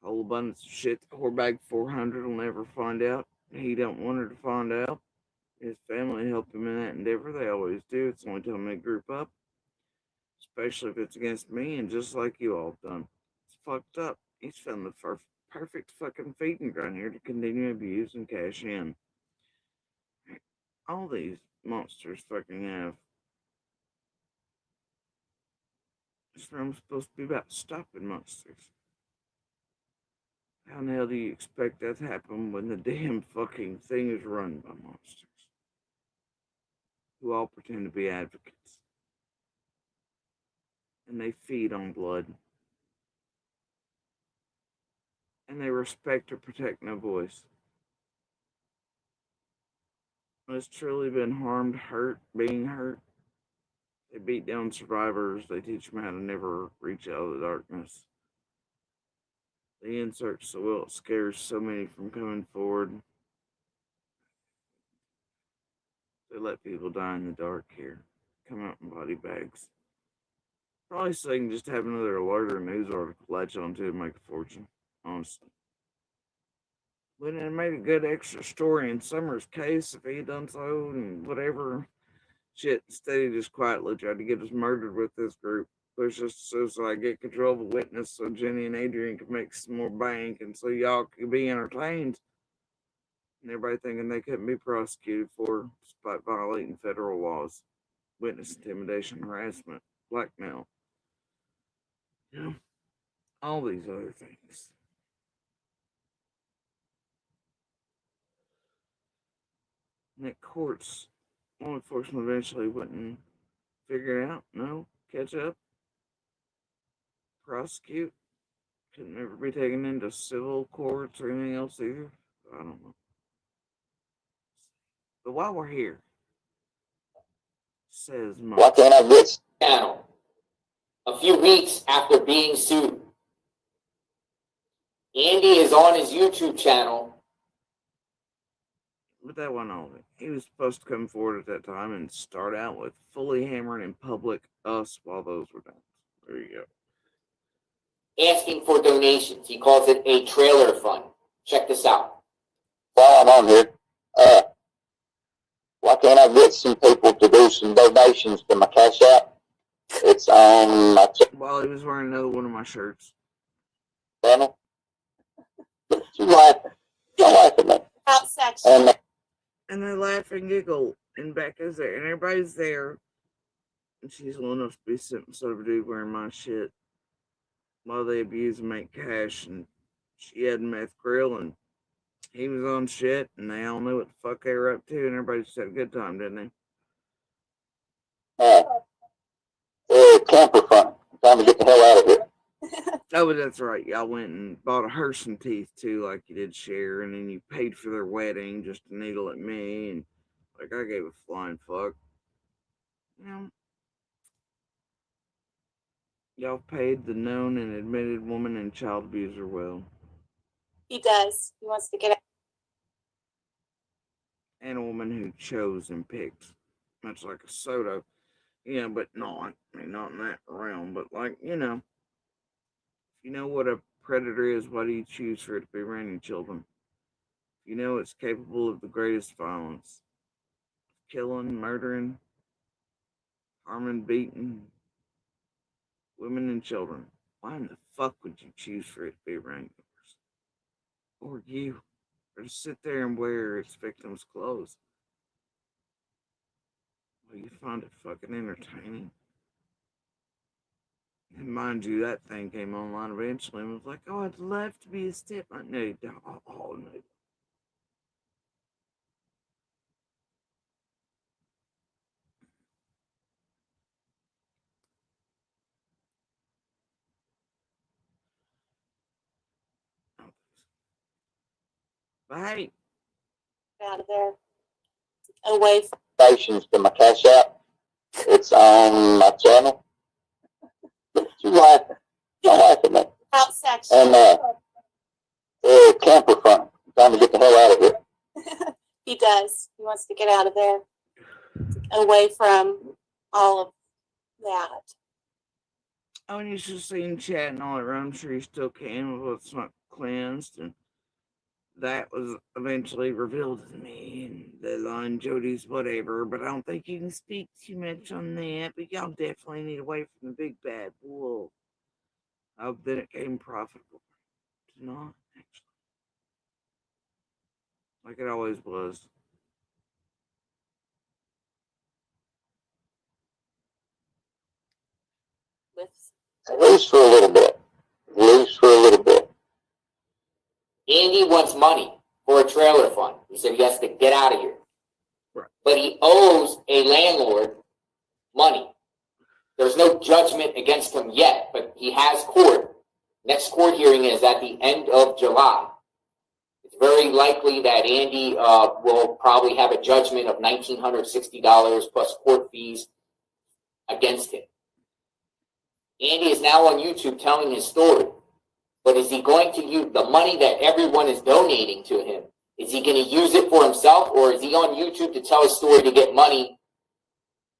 whole abundance of shit that Whorebag 400 will never find out. He don't want her to find out. His family helped him in that endeavor. They always do. It's the only time they group up, especially if it's against me, and just like you all done. It's fucked up. He's found the perfect fucking feeding ground here to continue abuse and cash in. All these monsters fucking have. This room's supposed to be about stopping monsters. How in the hell do you expect that to happen when the damn fucking thing is run by monsters? Who all pretend to be advocates. And they feed on blood. And they respect or protect no voice. When it's truly been harmed, hurt, being hurt, they beat down survivors. They teach them how to never reach out of the darkness. They insert so well it scares so many from coming forward. They let people die in the dark here. Come out in body bags. Probably so they can just have another alert or news article latch onto and make a fortune. Honestly. Wouldn't it have made a good extra story in Summer's case if he had done so and whatever shit? Instead, he just quietly tried to get us murdered with this group. Push us so I get control of a witness so Jenny and Adrian can make some more bank and so y'all can be entertained. And everybody thinking they couldn't be prosecuted for despite violating federal laws, witness intimidation, harassment, blackmail, you know, all these other things. And that courts, law enforcement eventually wouldn't figure it out, no, catch up, prosecute, could never be taken into civil courts or anything else either. I don't know. But while we're here, says Why Mark. can't I get Channel. A few weeks after being sued, Andy is on his YouTube channel. But that wasn't all of it. He was supposed to come forward at that time and start out with fully hammering in public us while those were done. There you go. Asking for donations. He calls it a trailer fund. Check this out. while I'm on here? Why can't I get some people to do some donations to my Cash App? It's on my While he was wearing another one of my shirts. channel. You laughing? Don't laugh at me. Out section. And they laugh and giggle, and Becca's there, and everybody's there. And she's little enough to be sitting sort of a dude wearing my shit while they abuse and make cash. And she had a meth grill, and he was on shit, and they all knew what the fuck they were up to, and everybody just had a good time, didn't they? Camper fund. I'm trying to get the hell out of here. Oh, but that's right. Y'all went and bought a hearse and teeth too, like you did share, and then you paid for their wedding just to needle at me, and like I gave a flying fuck. You know, y'all paid the known and admitted woman and child abuser well. He does. He wants to get out. And a woman who chose and picked, much like a soda. Yeah, but not. I mean, not in that realm, but like, you know, if you know what a predator is, why do you choose for it to be around your children? If you know it's capable of the greatest violence, killing, murdering, harming, beating women and children, why in the fuck would you choose for it to be around yours? Or you? Or to sit there and wear its victim's clothes? Well, you find it fucking entertaining. And mind you, that thing came online eventually and was like, oh, I'd love to be a step. No, oh, no. But hey, Out of there. Away from. Donations to my Cash App. It's on my channel. You laughing? Don't laugh at me. Out section. And camper fund. I'm trying to get the hell out of here. He does. He wants to get out of there. Away from all of that. oh, and you should have seen chat and all that. I'm sure you still can with what's not cleansed. And that was eventually revealed to me. And the line Jody's whatever. But I don't think you can speak too much on that. But y'all definitely need away from the big bad wolf. I hope that it came profitable. It's not, actually. Like it always was. With Loose for a little bit. Loose for a little bit. Andy wants money for a trailer fund. He said he has to get out of here. Right. But he owes a landlord money. There's no judgment against him yet, but he has court. Next court hearing is at the end of July. It's very likely that Andy will probably have a judgment of $1,960 plus court fees against him. Andy is now on YouTube telling his story. But is he going to use the money that everyone is donating to him? Is he going to use it for himself, or is he on YouTube to tell his story to get money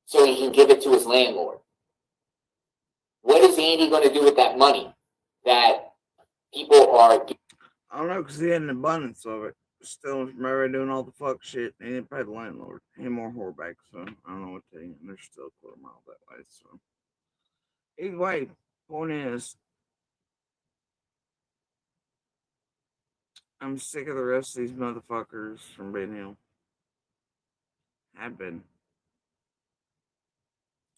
so he can give it to his landlord? What is Andy going to do with that money that people are? I don't know, because he had an abundance of it. Still from everybody doing all the fuck shit. And he didn't pay the landlord. Him or Horback, so I don't know what to tell you. They're still a quarter mile that way, so. Either way, point is, I'm sick of the rest of these motherfuckers from being ill. Have been.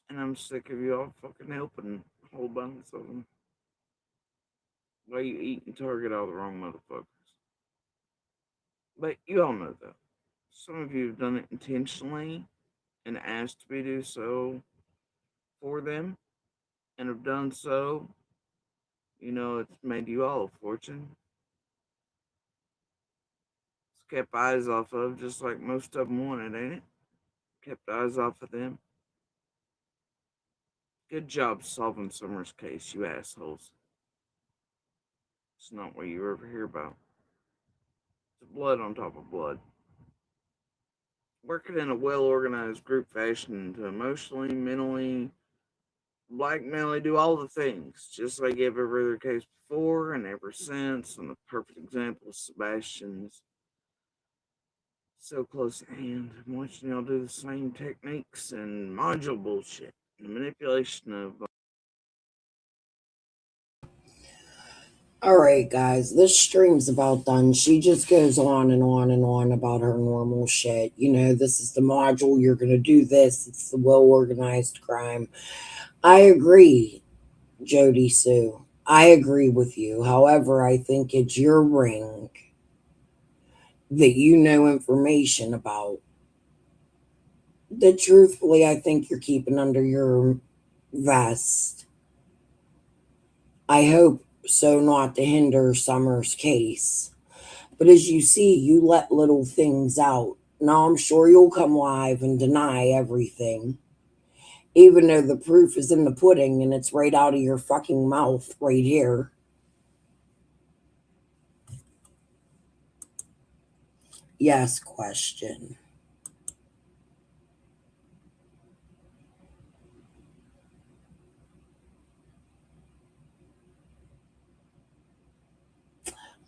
And I'm sick of y'all fucking helping a whole bunch of them. Why you eat and target all the wrong motherfuckers. But you all know that. Some of you have done it intentionally and asked to be do so for them and have done so. You know, it's made you all a fortune. It's kept eyes off of, just like most of them wanted, ain't it? Kept eyes off of them. Good job solving Summer's case, you assholes. It's not what you ever hear about. It's blood on top of blood. Working in a well organized group fashion to emotionally, mentally, blackmail, do all the things, just like every other case before and ever since. And the perfect example is Sebastian's. So close at hand. I'm watching y'all do the same techniques and module bullshit. The manipulation of. All right, guys, this stream's about done. She just goes on and on and on about her normal shit. You know, this is the module, you're going to do this, it's the well organized crime. I agree, Jodi Sue. I agree with you. However, I think it's your ring that you know information about that truthfully I think you're keeping under your vest. I hope so not to hinder Summer's case. But as you see, you let little things out. Now I'm sure you'll come live and deny everything. Even though the proof is in the pudding and it's right out of your fucking mouth right here. Yes, question.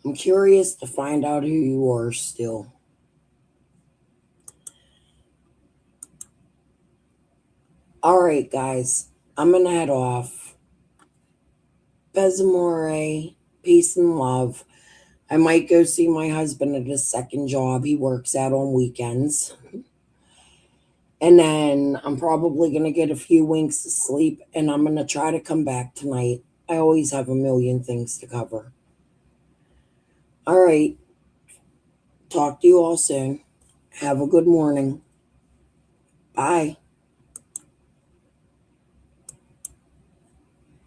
I'm curious to find out who you are still. All right, guys. I'm going to head off. Pesamore, peace and love. I might go see my husband at his second job. He works out on weekends. And then I'm probably going to get a few winks of sleep and I'm going to try to come back tonight. I always have a million things to cover. All right. Talk to you all soon. Have a good morning. Bye.